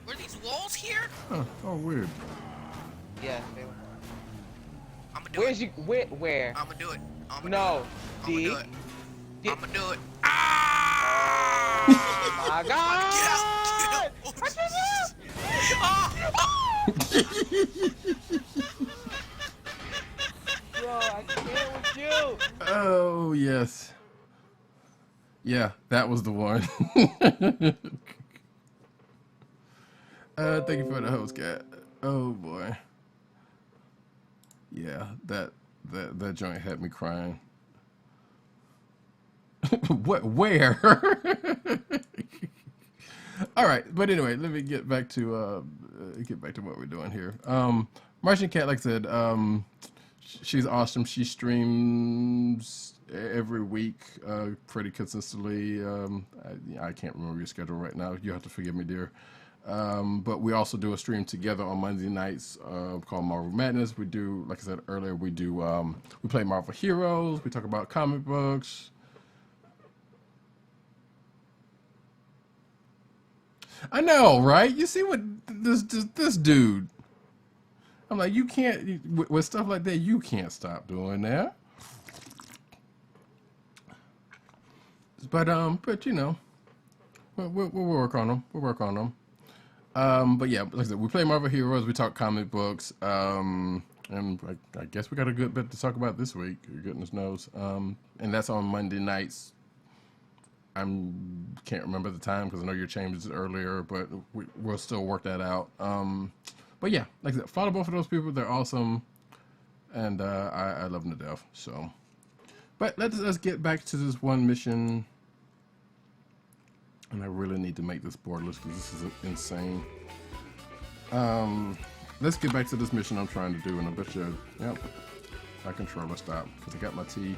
Were these walls here? Huh. Oh, weird. Yeah, they were. I'ma do Where's it. you? Where? I'ma do it. I'ma No, do D. it. I'ma do it. Oh Ah! my God! Get out! Bro, I can't with you. Oh, yes. Yeah, that was the one. Thank you for the host, cat. Oh boy. Yeah, that joint had me crying. What? Where? All right, but anyway, let me get back to what we're doing here. Martian Cat, like I said, she's awesome. She streams every week, pretty consistently. I can't remember your schedule right now. You have to forgive me, dear. But we also do a stream together on Monday nights called Marvel Madness. We do, like I said earlier, we play Marvel Heroes. We talk about comic books. I know, right? You see what this dude. I'm like, you can't, with stuff like that, you can't stop doing that. But you know, we'll work on them. We'll work on them. But yeah, like I said, we play Marvel Heroes. We talk comic books. And I guess we got a good bit to talk about this week. Goodness knows. And that's on Monday nights. Can't remember the time because I know your changes earlier, but we'll still work that out. But yeah, like I said, follow both of those people. They're awesome, and I love them to death. So, but let's get back to this one mission. And I really need to make this borderless because this is insane. Let's get back to this mission I'm trying to do, and I bet you, yep, my controller stopped because I got my T.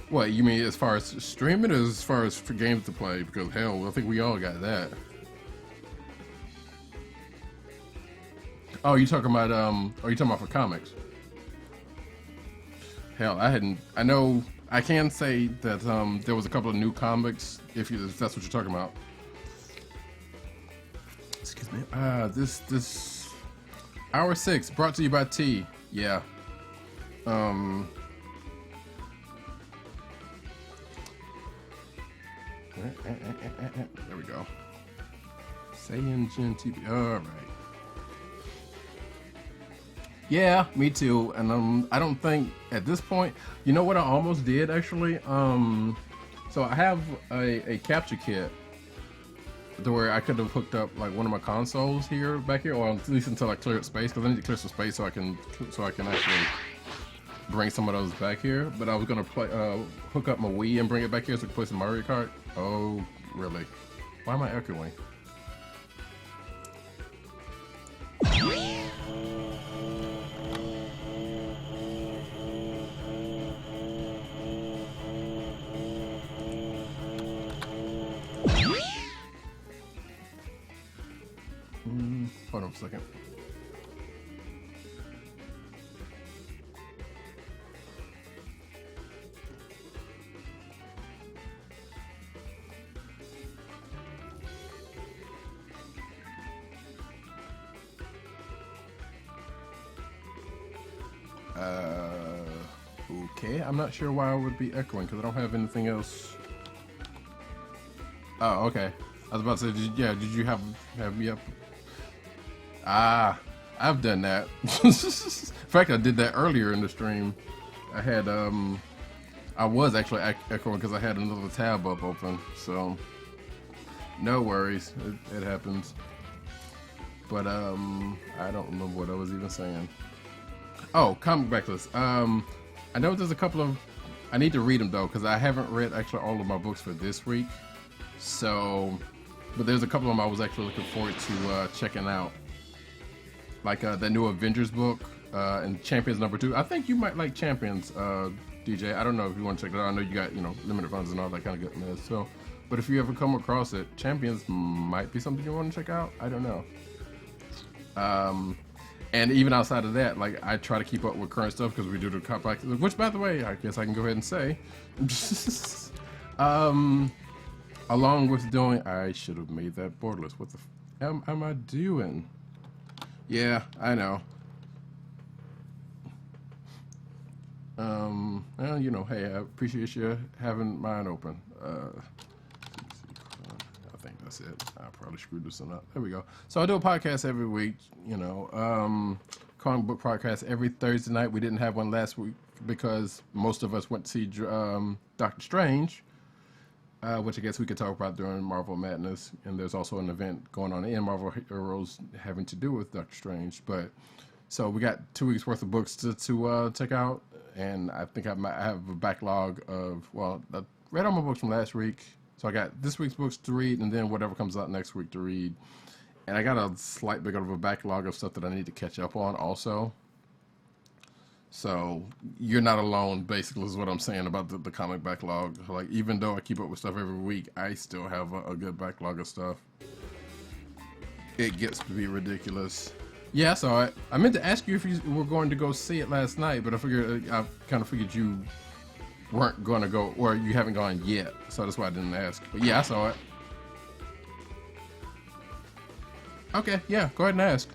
What, you mean as far as streaming or as far as for games to play? Because hell, I think we all got that. Oh, you talking about for comics? Hell, I know I can say that there was a couple of new comics if that's what you're talking about. Excuse me. This Hour 6 brought to you by T. Yeah. There we go. Saiyan Gen TV. All right. Yeah, me too. And I don't think at this point, you know what I almost did actually. So I have a capture kit to where I could have hooked up like one of my consoles back here, or at least until I clear space, because I need to clear some space so I can actually bring some of those back here. But I was gonna hook up my Wii and bring it back here so I can play some Mario Kart. Oh, really? Why am I echoing? Hold on a second. Okay, I'm not sure why I would be echoing because I don't have anything else. Oh, okay. I was about to say, did you have me up? Ah, I've done that. In fact, I did that earlier in the stream. I had I was actually echoing because I had another tab up open. So no worries, it happens. But I don't remember what I was even saying. Oh, comic backlist. I know there's a couple of. I need to read them though, because I haven't read actually all of my books for this week. So, but there's a couple of them I was actually looking forward to checking out. Like that new Avengers book and Champions #2. I think you might like Champions, DJ. I don't know if you want to check it out. I know you got limited funds and all that kind of goodness. So, but if you ever come across it, Champions might be something you want to check out. I don't know. And even outside of that, like I try to keep up with current stuff because we do the comic, which by the way, I guess I can go ahead and say, along with doing, I should have made that borderless. What the am I doing? Yeah, I know. Well, hey, I appreciate you having mine open. I think that's it. I probably screwed this one up. There we go. So I do a podcast every week, comic book podcast every Thursday night. We didn't have one last week because most of us went to see Doctor Strange, which I guess we could talk about during Marvel Madness. And there's also an event going on in Marvel Heroes having to do with Doctor Strange. But so we got 2 weeks worth of books to check out. And I think I have a backlog of, I read all my books from last week. So I got this week's books to read and then whatever comes out next week to read. And I got a slight bit of a backlog of stuff that I need to catch up on also. So you're not alone, basically, is what I'm saying about the comic backlog. Like, even though I keep up with stuff every week, I still have a good backlog of stuff. It gets to be ridiculous. Yeah, so I meant to ask you if you were going to go see it last night, but I kind of figured you weren't going to go, or you haven't gone yet, so that's why I didn't ask. But yeah, I saw it. Okay, yeah, go ahead and ask.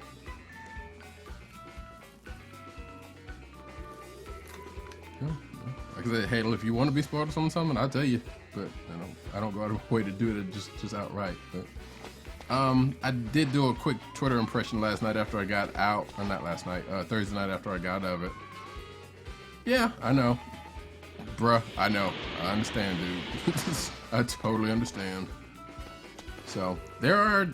Like I said, hey, if you want to be spoiled on something, I'll tell you. But I don't go out of my way to do it just outright. But I did do a quick Twitter impression last night after I got out, or not last night, Thursday night after I got out of it. Yeah, I know. Bruh, I know. I understand, dude. I totally understand. So,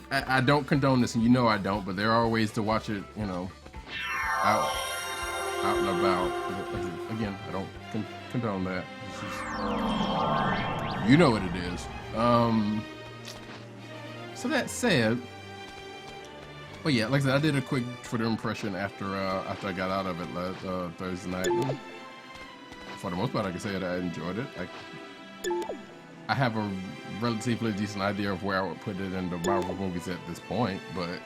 I don't condone this, and I don't, but there are ways to watch it, out and about. Again, I don't condone that. You know what it is. So that said, well, yeah, like I said, I did a quick Twitter impression after I got out of it last Thursday night. And for the most part, I can say that I enjoyed it. I have a relatively decent idea of where I would put it in the Marvel movies at this point, but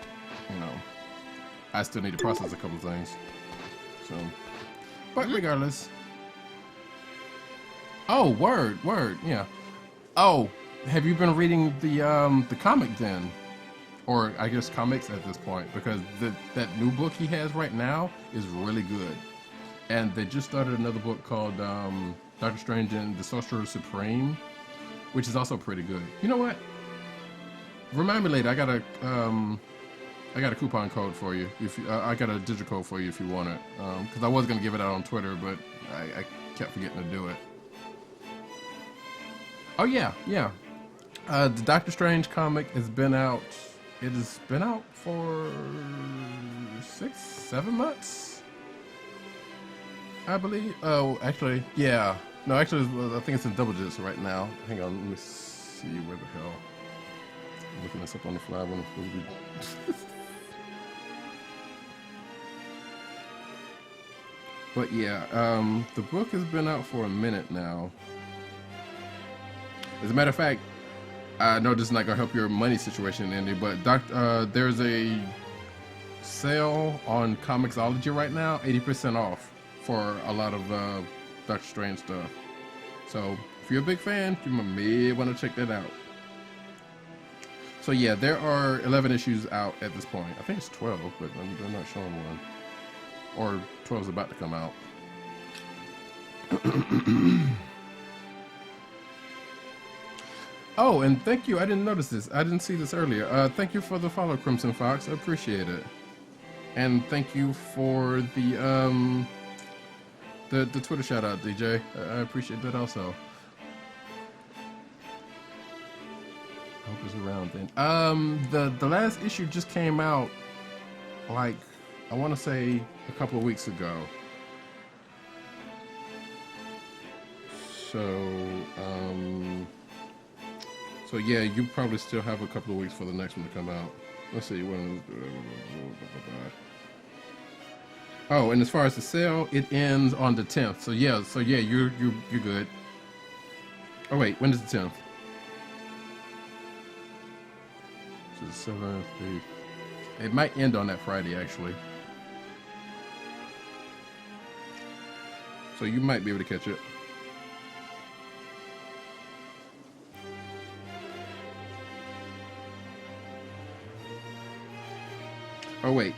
I still need to process a couple things. So, but regardless. Oh, word, yeah. Oh, have you been reading the comic then? Or I guess comics at this point, because that new book he has right now is really good. And they just started another book called Doctor Strange and the Sorcerer Supreme, which is also pretty good. You know what? Remind me later. I got a coupon code for you. I got a digital code for you if you want it. Because I was gonna give it out on Twitter, but I kept forgetting to do it. Oh yeah. The Doctor Strange comic has been out. It has been out for 6-7 months, I believe. Oh, actually, yeah. No, actually, I think it's in double digits right now. Hang on, let me see where the hell. I'm looking this up on the fly when it's supposed to be. But yeah, the book has been out for a minute now. As a matter of fact, I know this is not gonna help your money situation, Andy, but there's a sale on Comixology right now, 80% off for a lot of Doctor Strange stuff. So if you're a big fan, you may want to check that out. So yeah, there are 11 issues out at this point. I think it's 12, but they're not showing one. Or 12 is about to come out. Oh, and thank you. I didn't notice this. I didn't see this earlier. Thank you for the follow, Crimson Fox. I appreciate it. And thank you for the Twitter shout out, DJ. I appreciate that also. I hope it's around then. The last issue just came out like, I want to say a couple of weeks ago. So yeah, you probably still have a couple of weeks for the next one to come out. Let's see when. Oh, and as far as the sale, it ends on the 10th. So yeah, you're good. Oh wait, when is the 10th? So the 7th, 8th. It might end on that Friday actually. So you might be able to catch it. Oh wait,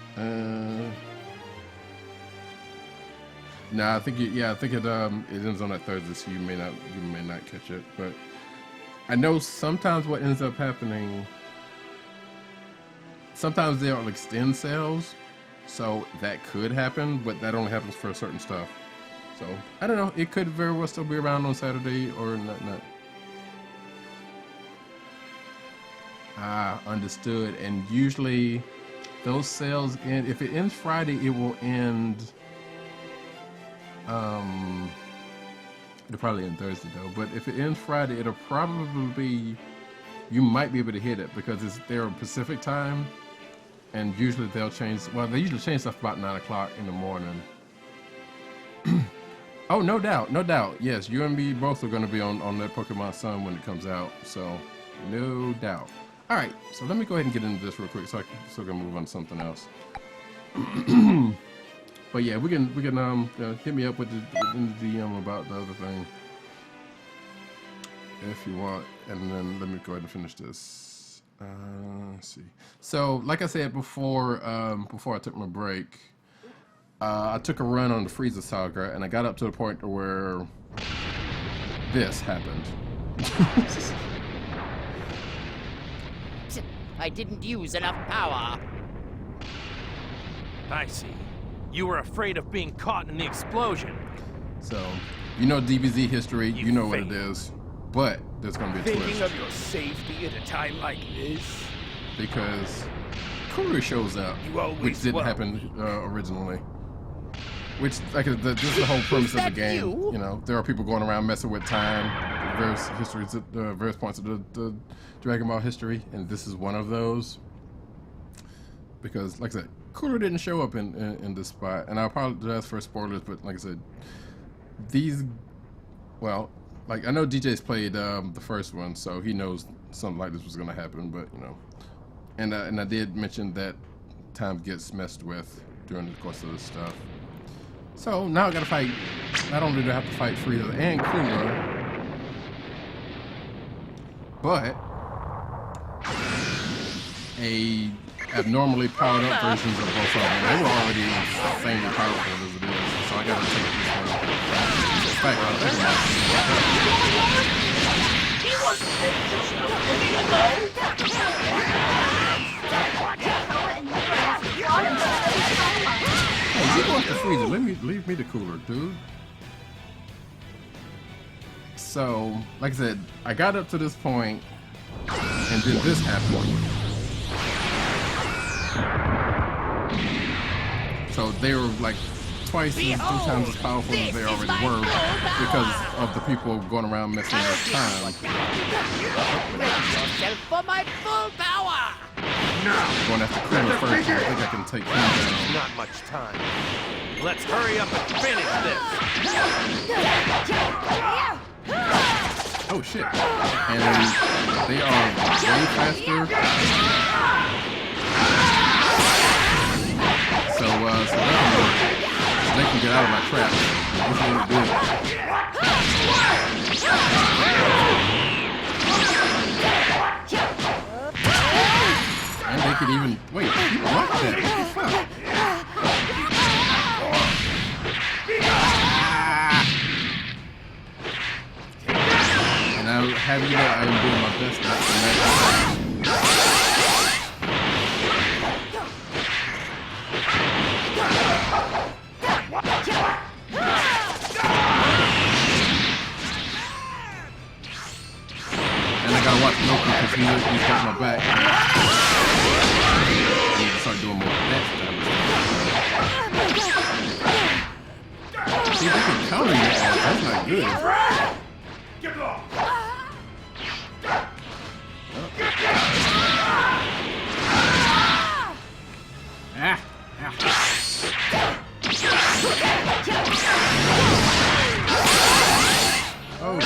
no, I think it ends on that Thursday, so you may not catch it. But I know sometimes what ends up happening, sometimes they'll extend sales, so that could happen, but that only happens for certain stuff. So I don't know, it could very well still be around on Saturday or not. Ah, understood. And usually those sales end, if it ends Friday, it will end, it'll probably end Thursday though, but if it ends Friday, it'll probably be, you might be able to hit it because they're Pacific time, and usually they usually change stuff about 9 o'clock in the morning. Oh, no doubt. Yes, you and me both are going to be on that Pokemon Sun when it comes out, so no doubt. All right, so let me go ahead and get into this real quick so I can move on to something else. But yeah, we can hit me up with the DM about the other thing if you want, and then let me go ahead and finish this. Let's see. So, like I said before I took my break, I took a run on the Frieza Saga, and I got up to the point where this happened. I didn't use enough power. I see. You were afraid of being caught in the explosion. So, you know DBZ history, you know what it is, but there's going to be a twist. Thinking of your safety at a time like this? Because Kuru shows up, which didn't happen originally. Which, like, this is the whole premise of the game. You know, there are people going around messing with time, various histories, various points of the Dragon Ball history, and this is one of those. Because, like I said, Cooler didn't show up in this spot, and I apologize for spoilers, but like I said, like I know DJ's played the first one, so he knows something like this was going to happen, but you know, and I did mention that time gets messed with during the course of this stuff. So now I gotta fight. Not only do I have to fight Frieza and Cooler, but a abnormally powered up versions of both of them. They were already insanely powerful as it is, so I gotta take this one. In fact, I'll take them Hey, you want the Frieza? Leave me the Cooler, dude. So, like I said, I got up to this point, and then this happened. So they were like twice and 2 times as powerful as they already were because of the people going around messing with time. For my full power! Going after Cooler first, I think I can take him down. Not much time. Let's hurry up and finish this. Oh shit! And they are way faster. So they can get out of my trap. This ain't good. And they could even wait. You blocked that. What the fuck? And I have you know I am doing my best not to match. And I gotta watch Loki because he's got my back. I need to start doing more of that stuff. See, they can counter your ass. That's not good. Get off! Ah! Oh,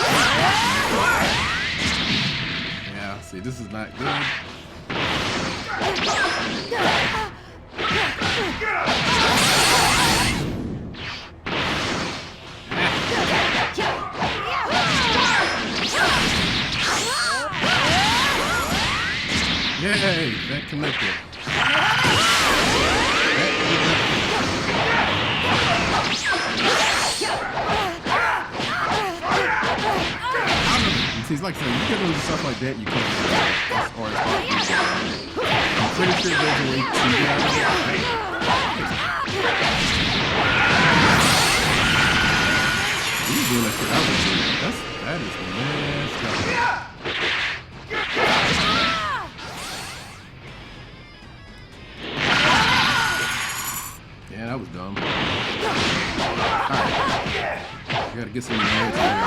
yeah, see, this is not good. Yay, that connected. He's like saying, you get into stuff like that, you can't or I'm pretty sure there's a way to get out of it. He's doing that shit out of it. That is messed up. Yeah, that was dumb. Alright. You gotta get some noise here.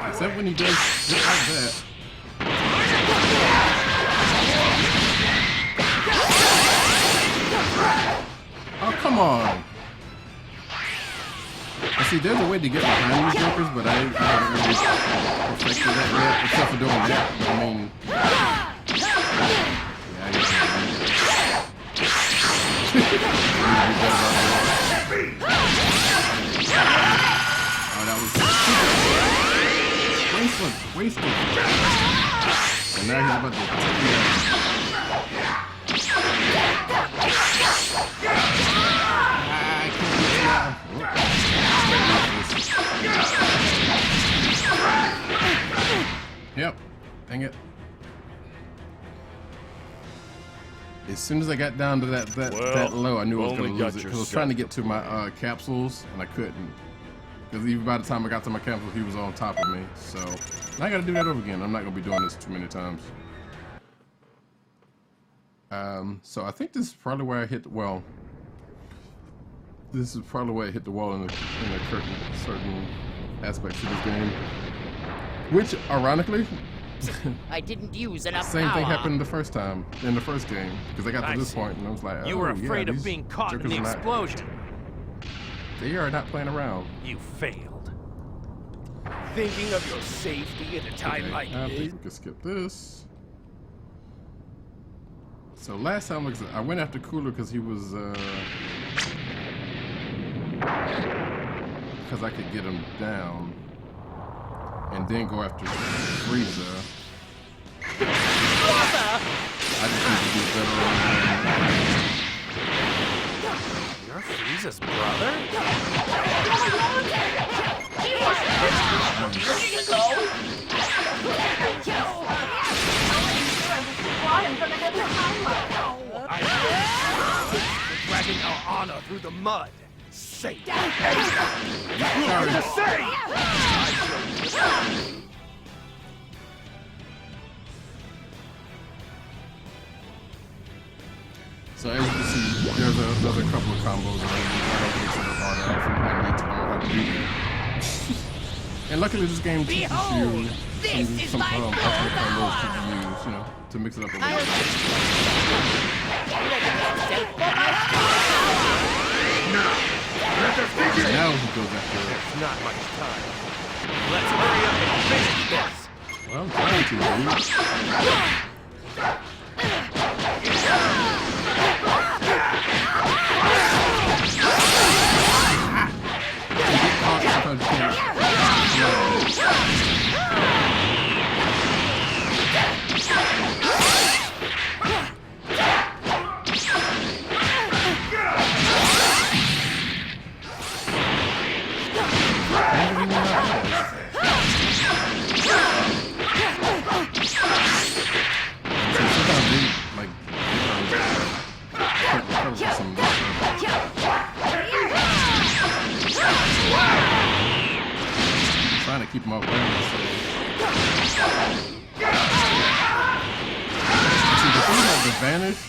Except when he does shit like that. Oh, come on. See, there's a way to get behind these jokers, but I haven't really perfected that yet, except for doing that. But I mean... Yeah, I guess oh, that was wasted. And now he's about to take me out. I can't get Yep. Dang it. As soon as I got down to that low, I knew I was going to lose it. Because I was trying to get to my capsules, and I couldn't. Because even by the time I got to my capsule, he was on top of me. So, now I got to do that over again. I'm not going to be doing this too many times. So I think this is probably where I hit, well, this is probably where I hit the wall in a certain aspects of this game. Which, ironically, I didn't use enough same power. thing happened the first time, in the first game. Because I got to this point and I was like, oh, you were afraid yeah, of being caught in the not, explosion. they are not playing around. You failed. Thinking of your safety at a time like I this. think we can skip this. So last time I went after Cooler because he was because I could get him down, and then go after Frieza. I just need to do better on You're Frieza's brother? Dragging our honor through the mud. Say that. So as you can see, there's a couple of combos that I don't think so hard. I need to know how to do that. And luckily this game teaches you some alternate combos to use, you know, to mix it up a little bit. Now he goes after it. It's not much time. Let's hurry up and finish this. Well, I'm trying to, trying to keep him off balance. See, the thing about the vanish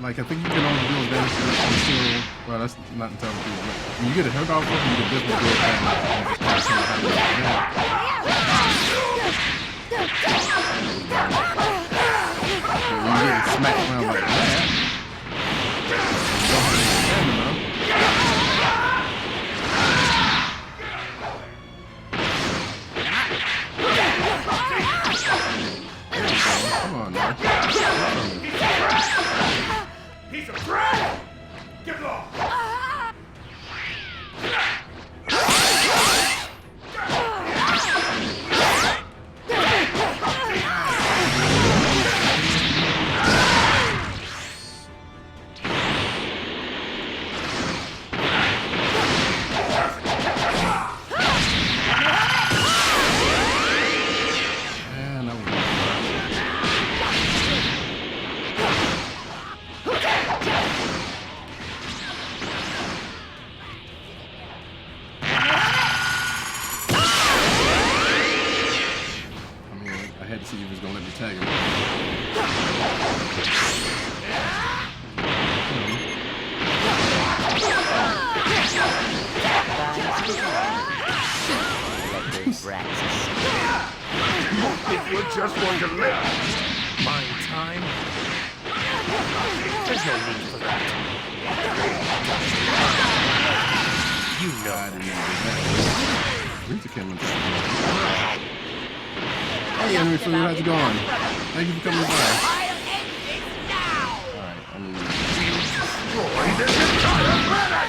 like I think you can only do advantage until, well, that's not entirely true. But when you get a hit off of it, you can definitely do advantage and just pass on how you But when you get smacked around like that, you don't have any stamina. Come on now. Piece of trash! Get it off! See if he's gonna let me tag him. If you're just one to live. Mine time? There's no need for that. You know. I didn't even do that. Rita came in. Hey, Enemy Food, how's it going? Thank you for coming by. Alright, I mean... Destroy this entire planet!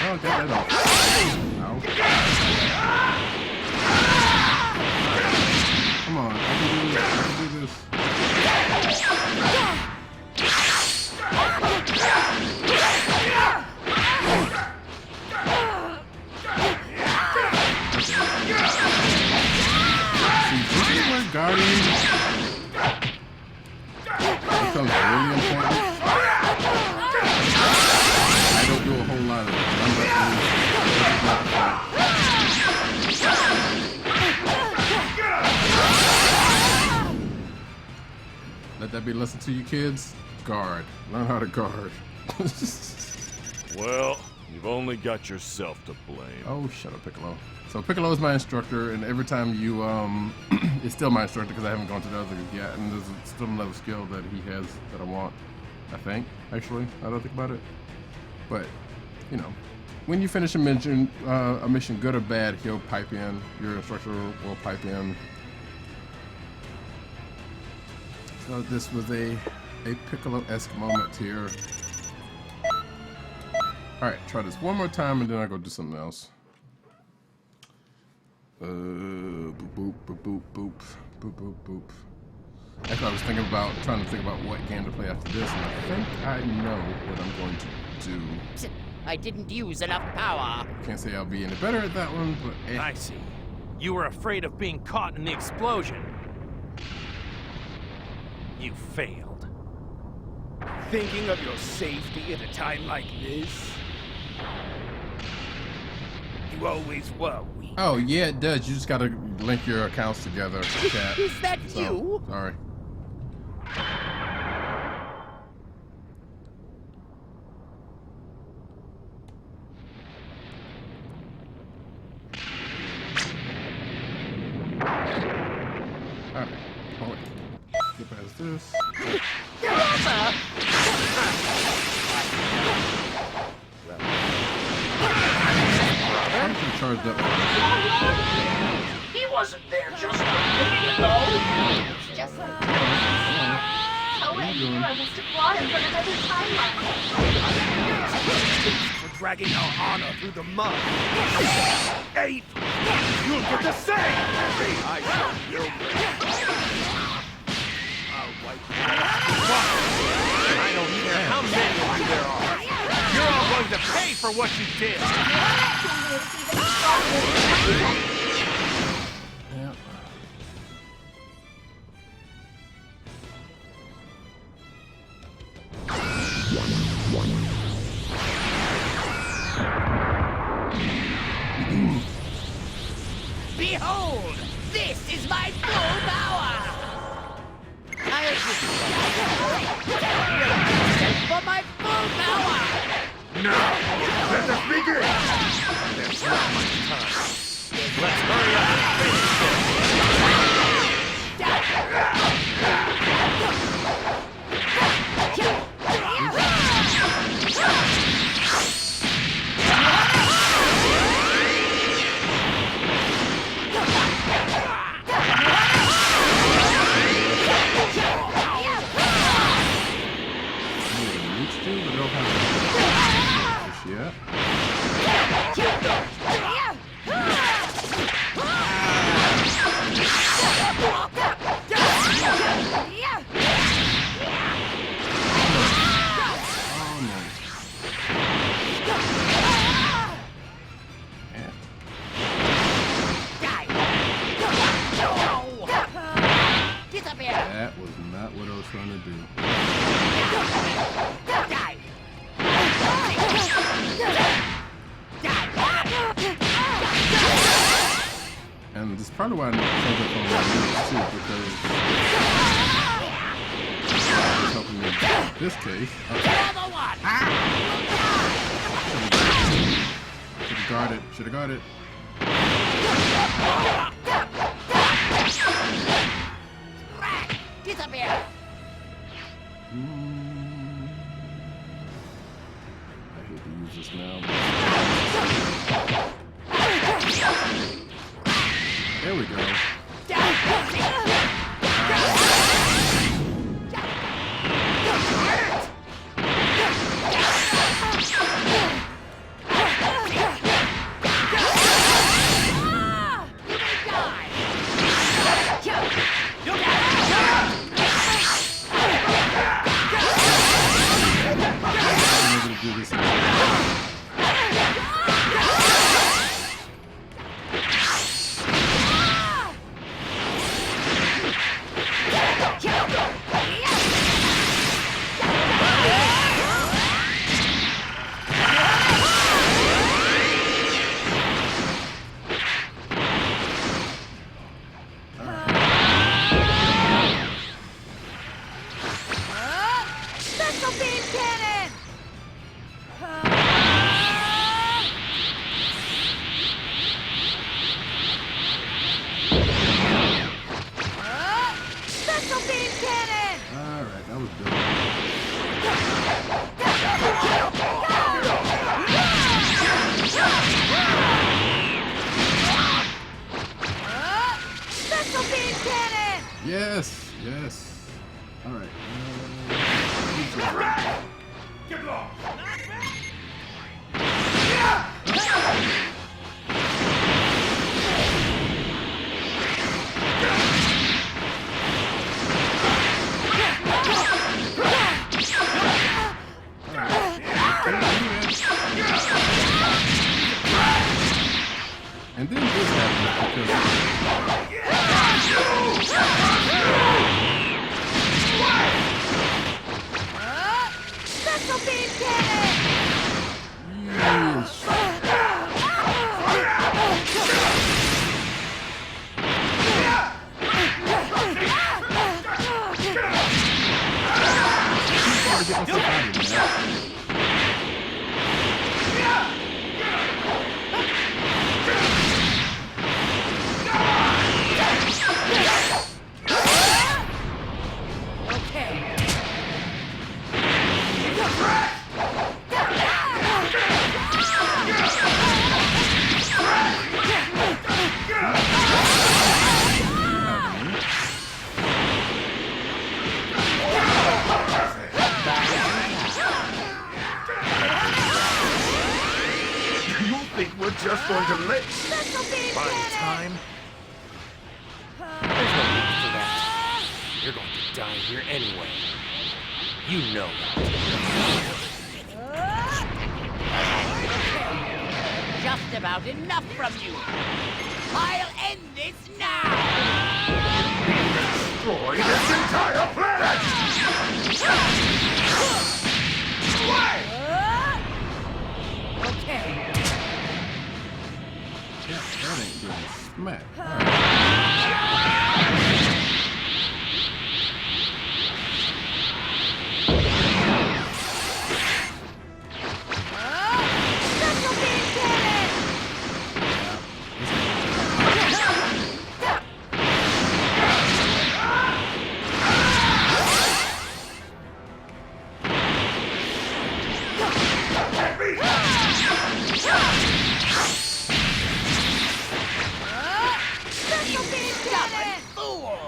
Oh, get that off. Ow. Come on, I can do this. I can do this. See, this is where Guardian becomes really important. I don't do a whole lot of it. Let that be a lesson to you kids. Guard. Learn how to guard. Well, you've only got yourself to blame. Oh, shut up, Piccolo. So Piccolo is my instructor, and every time you, it's still my instructor because I haven't gone to the others yet, and there's still another skill that he has that I want, I think, actually. I don't think about it. But, you know, when you finish a mission, good or bad, he'll pipe in. Your instructor will pipe in. So this was a Piccolo-esque moment here. Alright, try this one more time and then I'll go do something else. Boop, boop, boop, boop, boop, boop, boop, boop. Actually, I was trying to think about what game to play after this, and I think I know what I'm going to do. I didn't use enough power. Can't say I'll be any better at that one, but I see. You were afraid of being caught in the explosion. You failed. Thinking of your safety at a time like this? You always were weak. Oh, yeah, it does. You just gotta link your accounts together, chat. Is that you? Sorry. Alright. Oh, wait. Get past this. I'm charged up. He wasn't there just a minute ago. Just way, or I must have brought him from another timeline. For dragging our honor through the mud. 8! You'll get the same! I shall kill you. I'll wipe you out. I don't care how many of you there are. You're all going to pay for what you did. Behold! This is my full power! For my full power! Now, let us begin! There's not much time. Let's hurry up and finish this! That was not what I was trying to do. And this is probably why I need to change up on my moves too, because it's helping me in this case. Should have guarded. Should have guarded. Disappear! I hate to use this now. There we go. Yes, yes. All right. Get lost! And then this happens because Special beam cannon! Okay. we're just going to let... Fine time. There's no need for that. You're going to die here anyway. You know that. Just about enough from you. I'll end this now. Destroy this entire planet! Okay. That ain't getting smacked.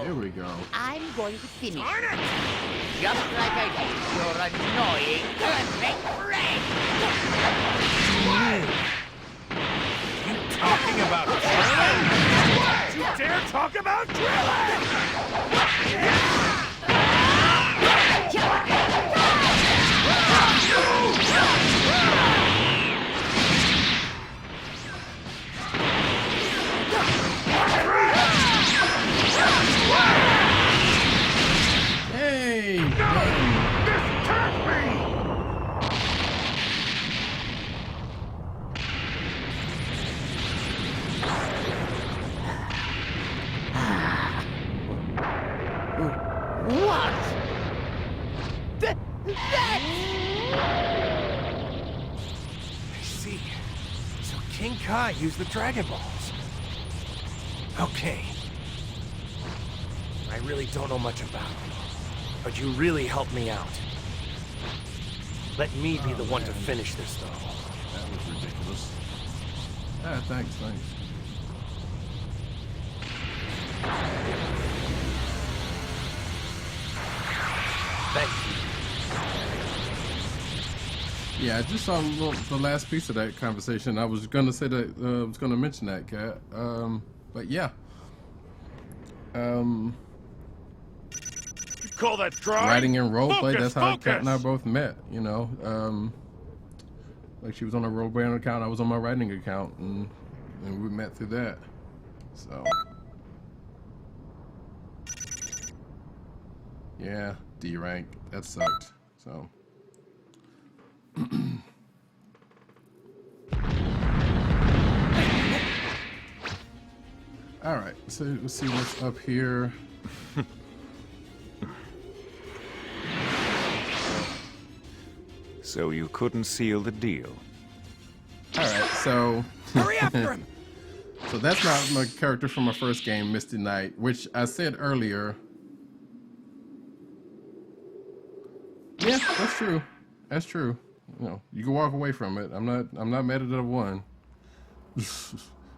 Here we go. I'm going to finish it. Just like I did your annoying perfect friend. You talking about drilling? Don't you dare talk about drilling! Hey! This can't be! What? That... I see. So King Kai used the Dragon Balls. Okay. I really don't know much about him, but you really helped me out. Let me be the one to finish this, though. That was ridiculous. Ah, thanks. Thank you. Yeah, I just saw the last piece of that conversation. I was gonna say that I was gonna mention that, Kat. But yeah. You call that dry? Writing and roleplay, Focus, that's how focus! Kat and I both met, you know. Like she was on a roleplay account, I was on my writing account, and we met through that. So yeah, D rank. That sucked. So alright, so let's see what's up here. So you couldn't seal the deal. Alright, so Hurry after him! So that's not my character from my first game, Misty Knight, which I said earlier. Yeah, that's true. That's true. You know, you can walk away from it. I'm not mad at it. I won.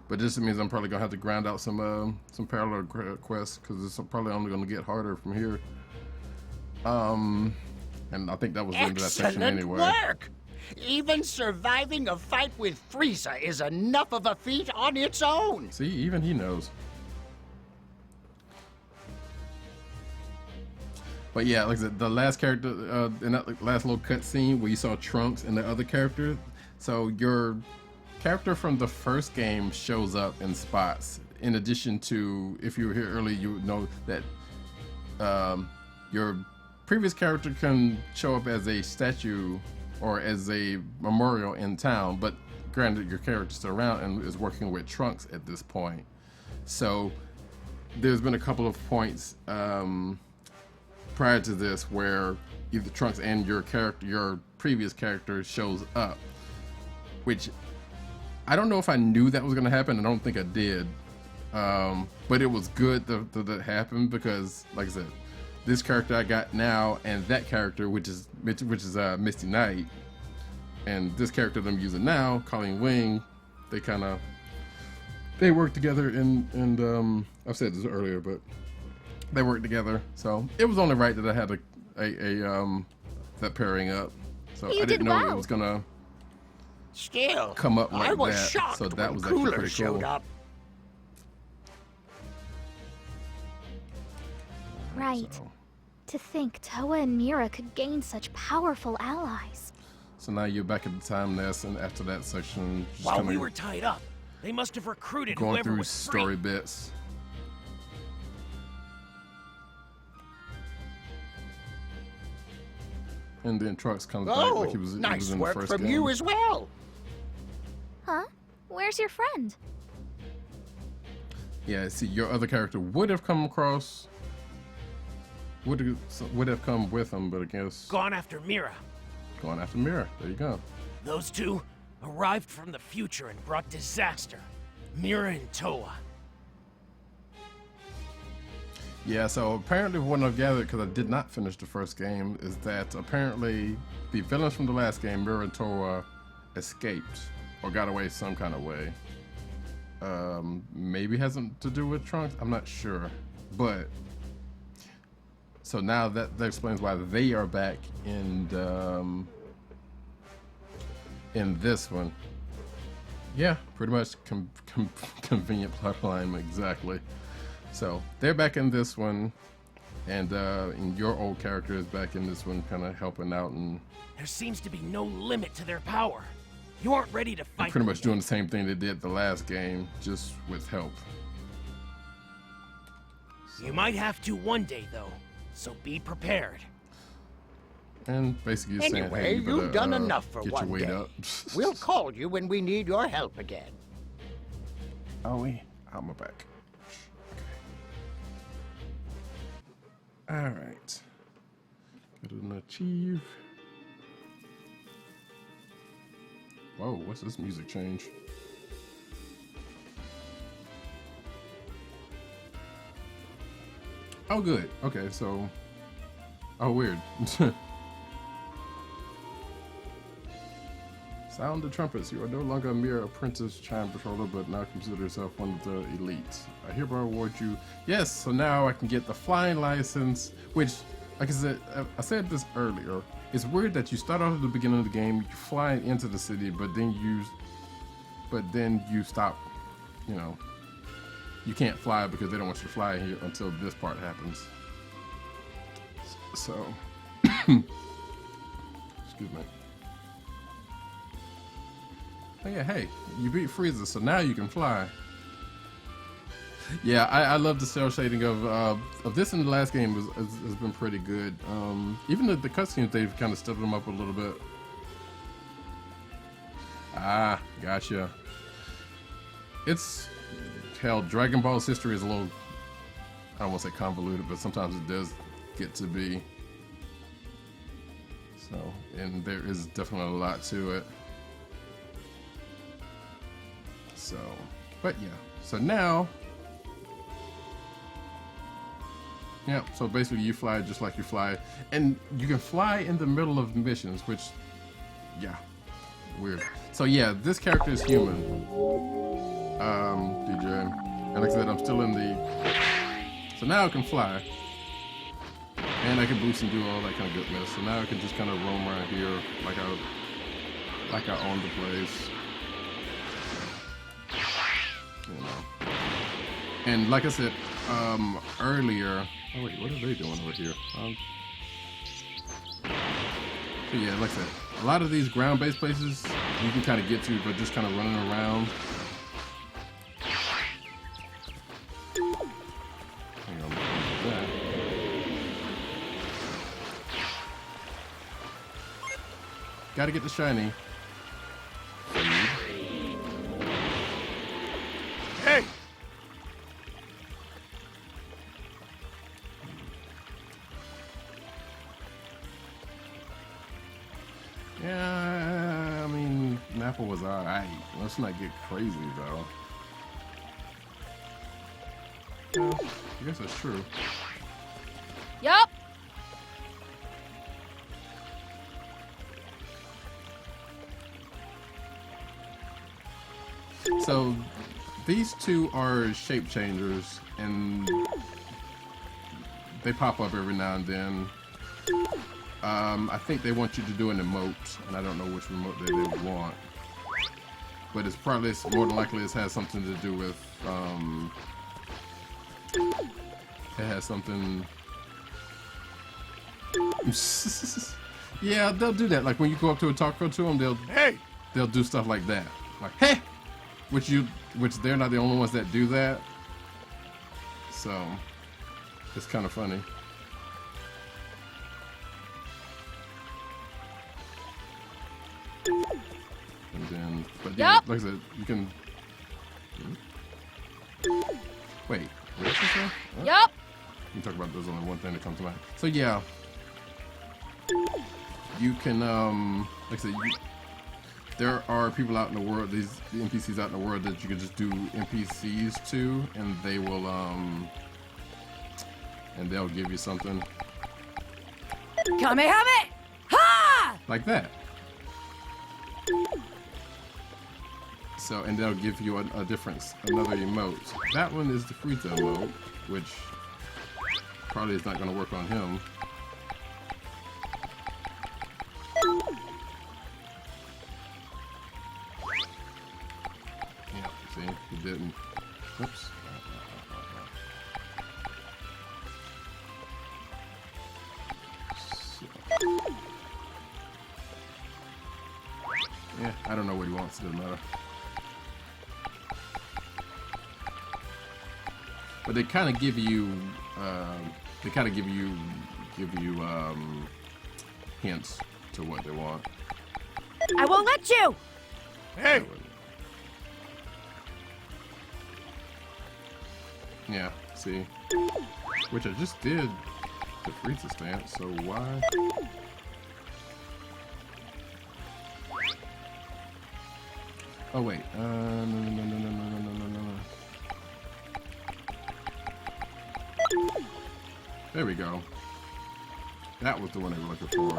But this means I'm probably gonna have to grind out some parallel quests because it's probably only gonna get harder from here. And I think that was the end of that section anyway. Work! Even surviving a fight with Frieza is enough of a feat on its own. See, even he knows. But yeah, like I said, the last character in that last little cutscene where you saw Trunks and the other character. So your character from the first game shows up in spots. In addition to, if you were here early, you would know that your previous character can show up as a statue or as a memorial in town, but granted your character's still around and is working with Trunks at this point. So there's been a couple of points prior to this where either Trunks and your previous character shows up, which I don't know if I knew that was going to happen. I don't think I did, but it was good that happened because, like I said, this character I got now and that character, which is Misty Knight, and this character that I'm using now, Colleen Wing, they work together and I've said this earlier, but they work together, so it was only right that I had that pairing up. So I didn't know it was gonna Still, come up like I was that. shocked So that when was actually Cooler pretty showed cool. up. Right. So, To think Toa and Mira could gain such powerful allies. so now you're back at the time nest, and after that section, just While kinda we were tied up, they must have recruited going whoever through was story free. bits. And then Trunks comes back Oh, like he was nice in work the first from game. you as well. Huh? Where's your friend? Yeah, see, your other character would have come across, would have come with him, but I guess Gone after Mira. going after Mira. There you go. Those two arrived from the future and brought disaster. Mira and Toa. Yeah, so apparently what I've gathered, because I did not finish the first game, is that apparently the villains from the last game, Mira and Toa, escaped or got away some kind of way. Maybe has something to do with Trunks, I'm not sure. But, so now that explains why they are back in this one. Yeah, pretty much convenient plot alignment, exactly. So they're back in this one, and your old character is back in this one, kind of helping out and There seems to be no limit to their power. You aren't ready to fight. pretty much doing the same thing they did the last game, just with help. You might have to one day, though, so be prepared. And basically you're saying, Anyway, hey, you better, you've done enough for get one your weight day. up. We'll call you when we need your help again. Oh, we out my back. Okay. All right. Got an achieve. Whoa, what's this music change? Oh, good. Okay, so. Oh, weird. Sound the trumpets. You are no longer a mere apprentice chime patroller, but now consider yourself one of the elites. I hereby award you. Yes, so now I can get the flying license, which, like I said this earlier. It's weird that you start off at the beginning of the game, you fly into the city, but then you stop. You know, you can't fly because they don't want you to fly here until this part happens. So, excuse me. Oh yeah, hey, you beat Frieza, so now you can fly. Yeah, I love the cel shading of this in the last game has been pretty good. Even the cutscenes, they've kind of stepped them up a little bit. Ah, gotcha. It's hell, Dragon Ball's history is a little, I don't want to say convoluted, but sometimes it does get to be. So, and there is definitely a lot to it. So, but yeah. So now, yeah. So basically, you fly just like you fly, and you can fly in the middle of missions, which, yeah, weird. So yeah, this character is human, DJ, and like I said, I'm still in the. So now I can fly, and I can boost and do all that kind of goodness. So now I can just kind of roam around here like I own the place. You know. And like I said earlier, oh wait, what are they doing over here? So yeah, like I said, a lot of these ground-based places you can kind of get to, but just kind of running around. Hang on, that. Gotta get the shiny. Hey! Yeah, I mean, Nappa was alright. Let's not get crazy though. Well, I guess that's true. Yup. So these two are shape changers, and they pop up every now and then. I think they want you to do an emote, and I don't know which emote they want. but it's probably more than likely it has something to do with it has something. Yeah, they'll do that. Like when you go up to a taco to them, they'll do stuff like that. Like hey, which they're not the only ones that do that. So it's kind of funny. And then, but yeah, like I said, you can. Wait, what did you say? Yup. You talk about there's only one thing that comes to mind. So yeah, you can like I said, there are people out in the world, the NPCs out in the world that you can just do NPCs to, and they will and they'll give you something. Kamehameha! Ha! Like that. So, and they'll give you a different, another emote. That one is the Frieza emote, which probably is not going to work on him. Yeah, see, he didn't. Oops. Yeah, I don't know what he wants, it doesn't matter. But they kind of give you, hints to what they want. I won't let you! Hey! Yeah, see? Which I just did the Frieza stance, so why? Oh wait, no. There we go. That was the one they were looking for.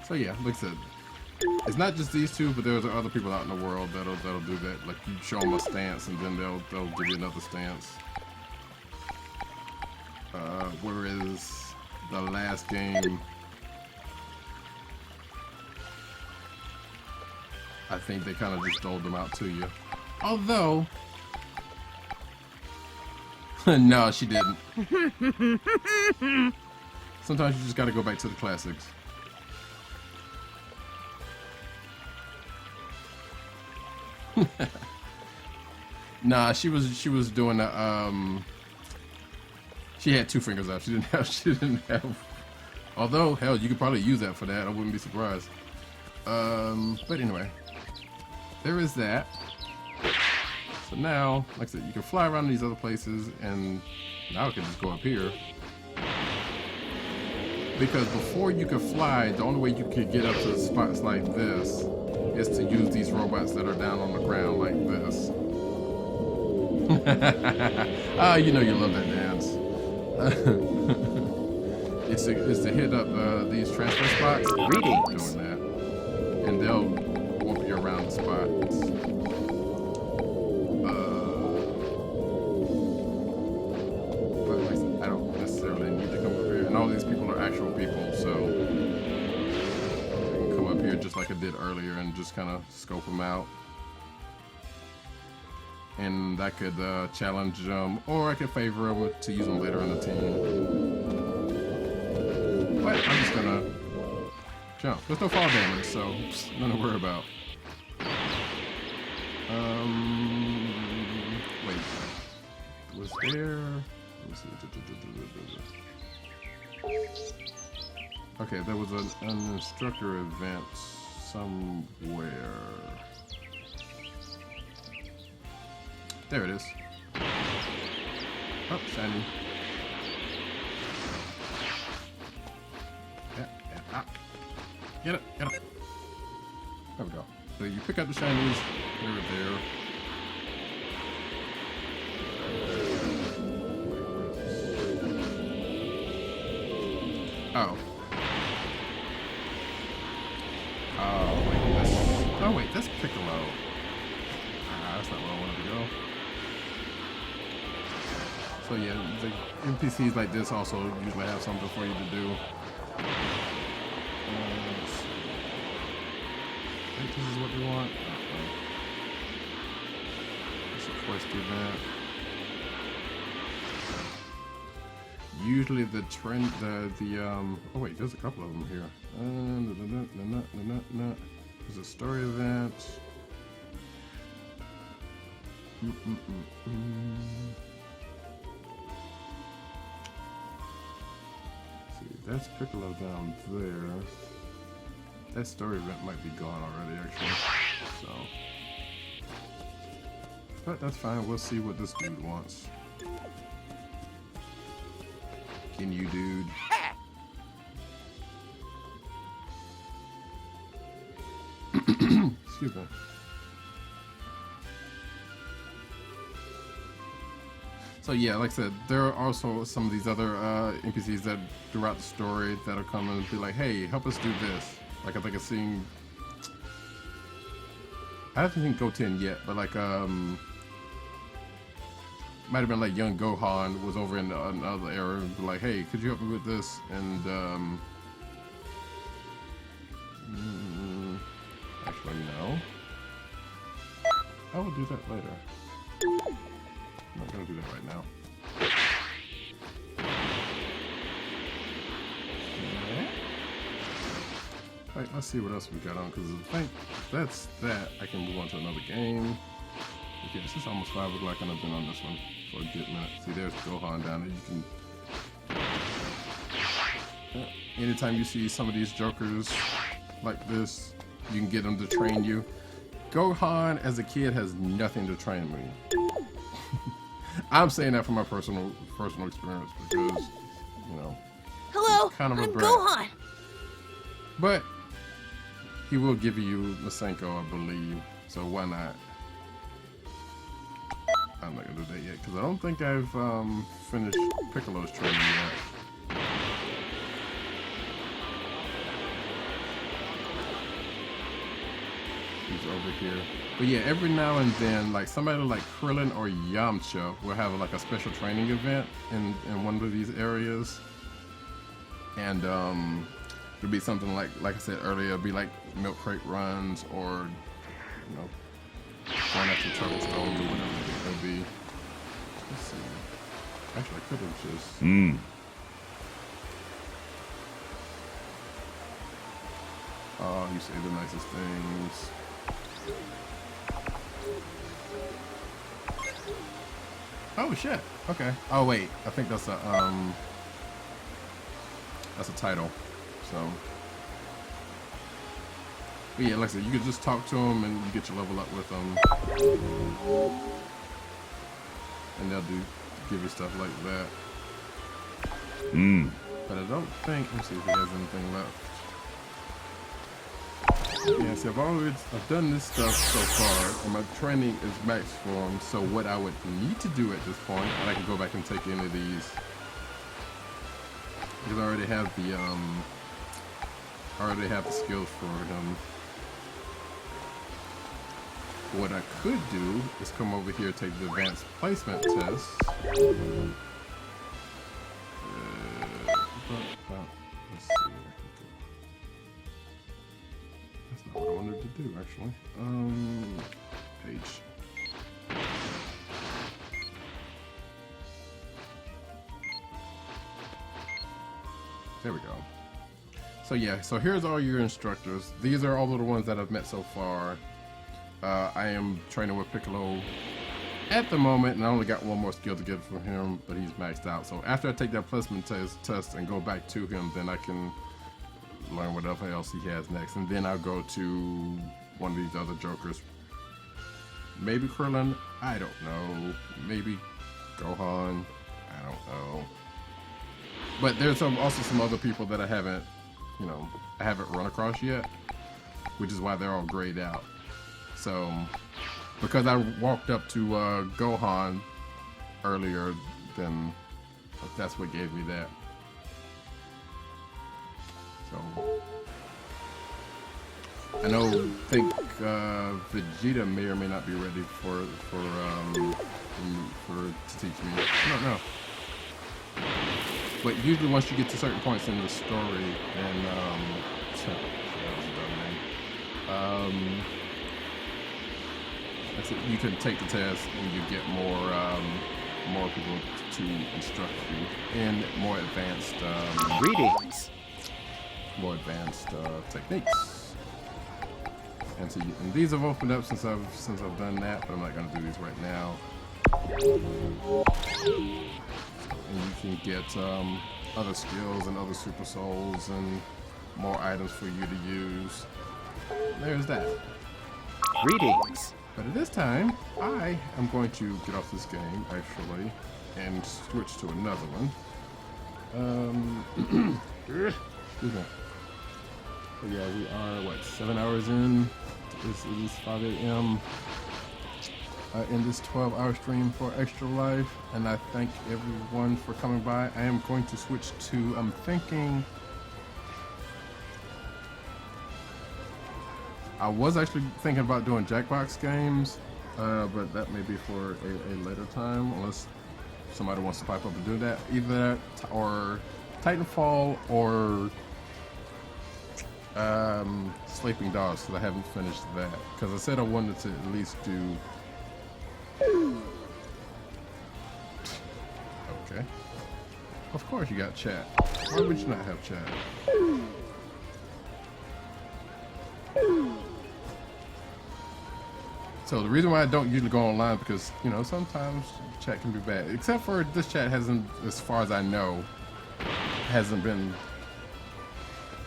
So yeah, like I said, it's not just these two, but there's other people out in the world that'll do that. Like you show them a stance, and then they'll give you another stance. Whereas the last game, I think they kind of just doled them out to you. Although, no, she didn't. Sometimes you just got to go back to the classics. Nah, she was doing the she had two fingers out. She didn't have. Although hell, you could probably use that for that. I wouldn't be surprised. But anyway, there is that. So now, like I said, you can fly around these other places, and now I can just go up here. Because before you could fly, the only way you could get up to spots like this is to use these robots that are down on the ground like this. Ah, you know you love that dance. It's to hit up these transfer spots. Greetings. Doing that, and they'll warp you around the spots. But like I said, I don't necessarily need to come up here, and all these people are actual people, so I can come up here just like I did earlier and just kind of scope them out. And I could challenge them, or I could favor them to use them later in the team. But I'm just gonna jump. There's no fall damage, so nothing to worry about. Wait. Was there? Okay, there was an instructor event somewhere. There it is. Oh, shiny. Yeah. Get it. There we go. So you pick up the shinies. They're there. Oh. Oh wait, that's Piccolo. That's not where I wanted to go. So yeah, the NPCs like this also usually have something for you to do. think this is what they want. It's a quest event. Usually the trend, oh wait, there's a couple of them here. There's a story event. See, that's Piccolo down there. That story event might be gone already, actually. So, but that's fine. We'll see what this dude wants. Can you, dude? Excuse me. So yeah, like I said, there are also some of these other NPCs that throughout the story that'll come and be like, "Hey, help us do this." Like I think I've seen. I haven't seen Goten yet, but like might have been like young Gohan was over in another area and be like, "Hey, could you help me with this?" And actually no, I will do that later. I'm not gonna do that right now. Alright, let's see what else we got on, because I think that's that. I can move on to another game. Okay, it's almost 5 o'clock and I've been on this one for a good minute. See, there's Gohan down there. You can... anytime you see some of these jokers like this, you can get them to train you. Gohan, as a kid, has nothing to train me. I'm saying that from my personal experience because, you know, hello, kind of a I'm brat. Gohan. But he will give you Masenko, I believe. So why not? I'm not gonna do that yet because I don't think I've finished Piccolo's training yet. He's over here. But yeah, every now and then, like somebody like Krillin or Yamcha will have like a special training event in one of these areas. And it'll be something like I said earlier, it'll be like milk crate runs or, you know, going after turtle stones or whatever it could be. Let's see. Actually, I could have just... Oh, you say the nicest things. Oh shit. Okay. Oh wait, I think that's a title. So, but yeah, like I said, you could just talk to them and you get your level up with them, and they'll give you stuff like that. But I don't think. Let me see if he has anything left. Yeah, see, I've done this stuff so far, and my training is max form. So what I would need to do at this point, and I can go back and take any of these, because I already have the skills for him. What I could do is come over here, take the advanced placement test. Let's see. That's not what I wanted to do, actually. Page. There we go. So yeah, so here's all your instructors. These are all of the ones that I've met so far. I am training with Piccolo at the moment, and I only got one more skill to get from him, but he's maxed out. So after I take that placement test and go back to him, then I can learn whatever else he has next, and then I'll go to one of these other jokers. Maybe Krillin, I don't know. Maybe Gohan, I don't know. But there's also some other people that I haven't run across yet, which is why they're all grayed out. So, because I walked up to Gohan earlier, then that's what gave me that. So, I think Vegeta may or may not be ready to teach me. I don't know. But usually once you get to certain points in the story, and that's it. You can take the test and you get more people to instruct you in more advanced Greetings. more advanced techniques. And so and these have opened up since I've done that, but I'm not going to do these right now. And you can get other skills and other super souls and more items for you to use. There's that. Greetings. But at this time, I am going to get off this game, actually, and switch to another one. Excuse me. But yeah, we are, what, 7 hours in? It is 5 a.m. In this 12-hour stream for Extra Life, and I thank everyone for coming by. I am going to switch to, I'm thinking, I was actually thinking about doing Jackbox games, but that may be for a later time, unless somebody wants to pipe up and do that. Either that, or Titanfall, or Sleeping Dogs, because I haven't finished that. Because I said I wanted to at least do... Okay. Of course you got chat. Why would you not have chat? So the reason why I don't usually go online because, you know, sometimes chat can be bad. Except for this chat hasn't, as far as I know, hasn't been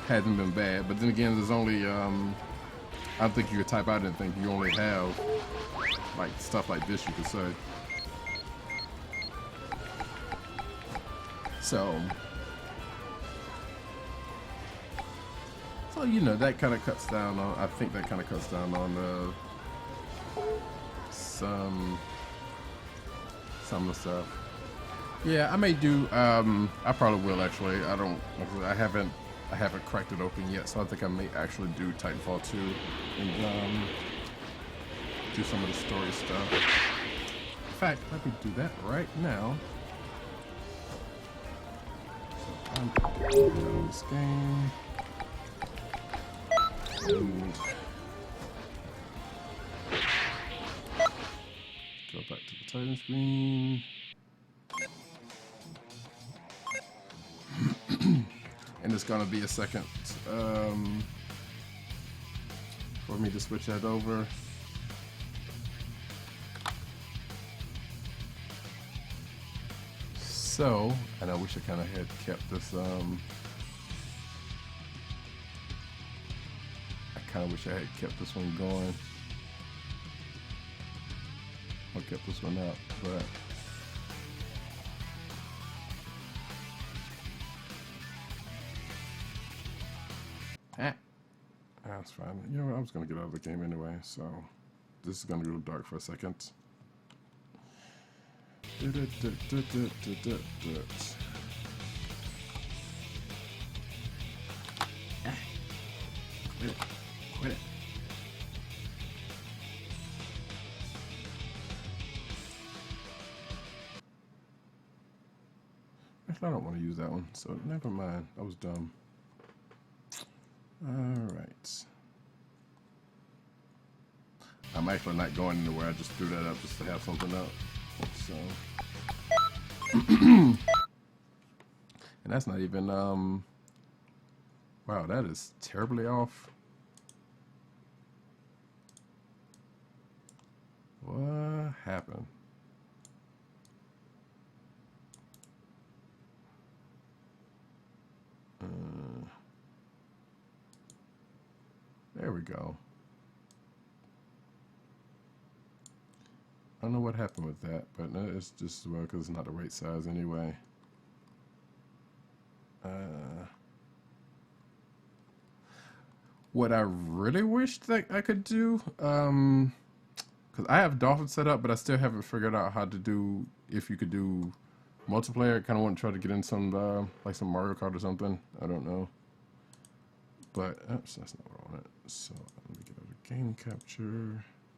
bad. But then again, there's only I don't think you could type out anything. You only have like stuff like this you could say. So you know, that kind of cuts down on, I think that kind of cuts down on some of the stuff. Yeah, I may do, I probably will actually. I haven't cracked it open yet, so I think I may actually do Titanfall 2 and do some of the story stuff. In fact, let me do that right now. So I'm done this game. And go back to the title screen. And it's gonna be a second for me to switch that over. So, and I wish I kind of had kept this, I kind of wish I had kept this one going. I kept this one out, but that's fine. You know, I was gonna get out of the game anyway, so this is gonna go dark for a second. Quit it. Actually, I don't want to use that one, so never mind. That was dumb. Alright. I'm actually not going anywhere. I just threw that up just to have something up. So. And that's not even, wow, that is terribly off. What happened? There we go. I don't know what happened with that, but it's just as well because it's not the right size anyway. What I really wish that I could do, because I have Dolphin set up, but I still haven't figured out how to do, if you could do multiplayer. I kind of want to try to get in some, like some Mario Kart or something. I don't know. But, oops, that's not what I wanted. So, let me get out of game capture.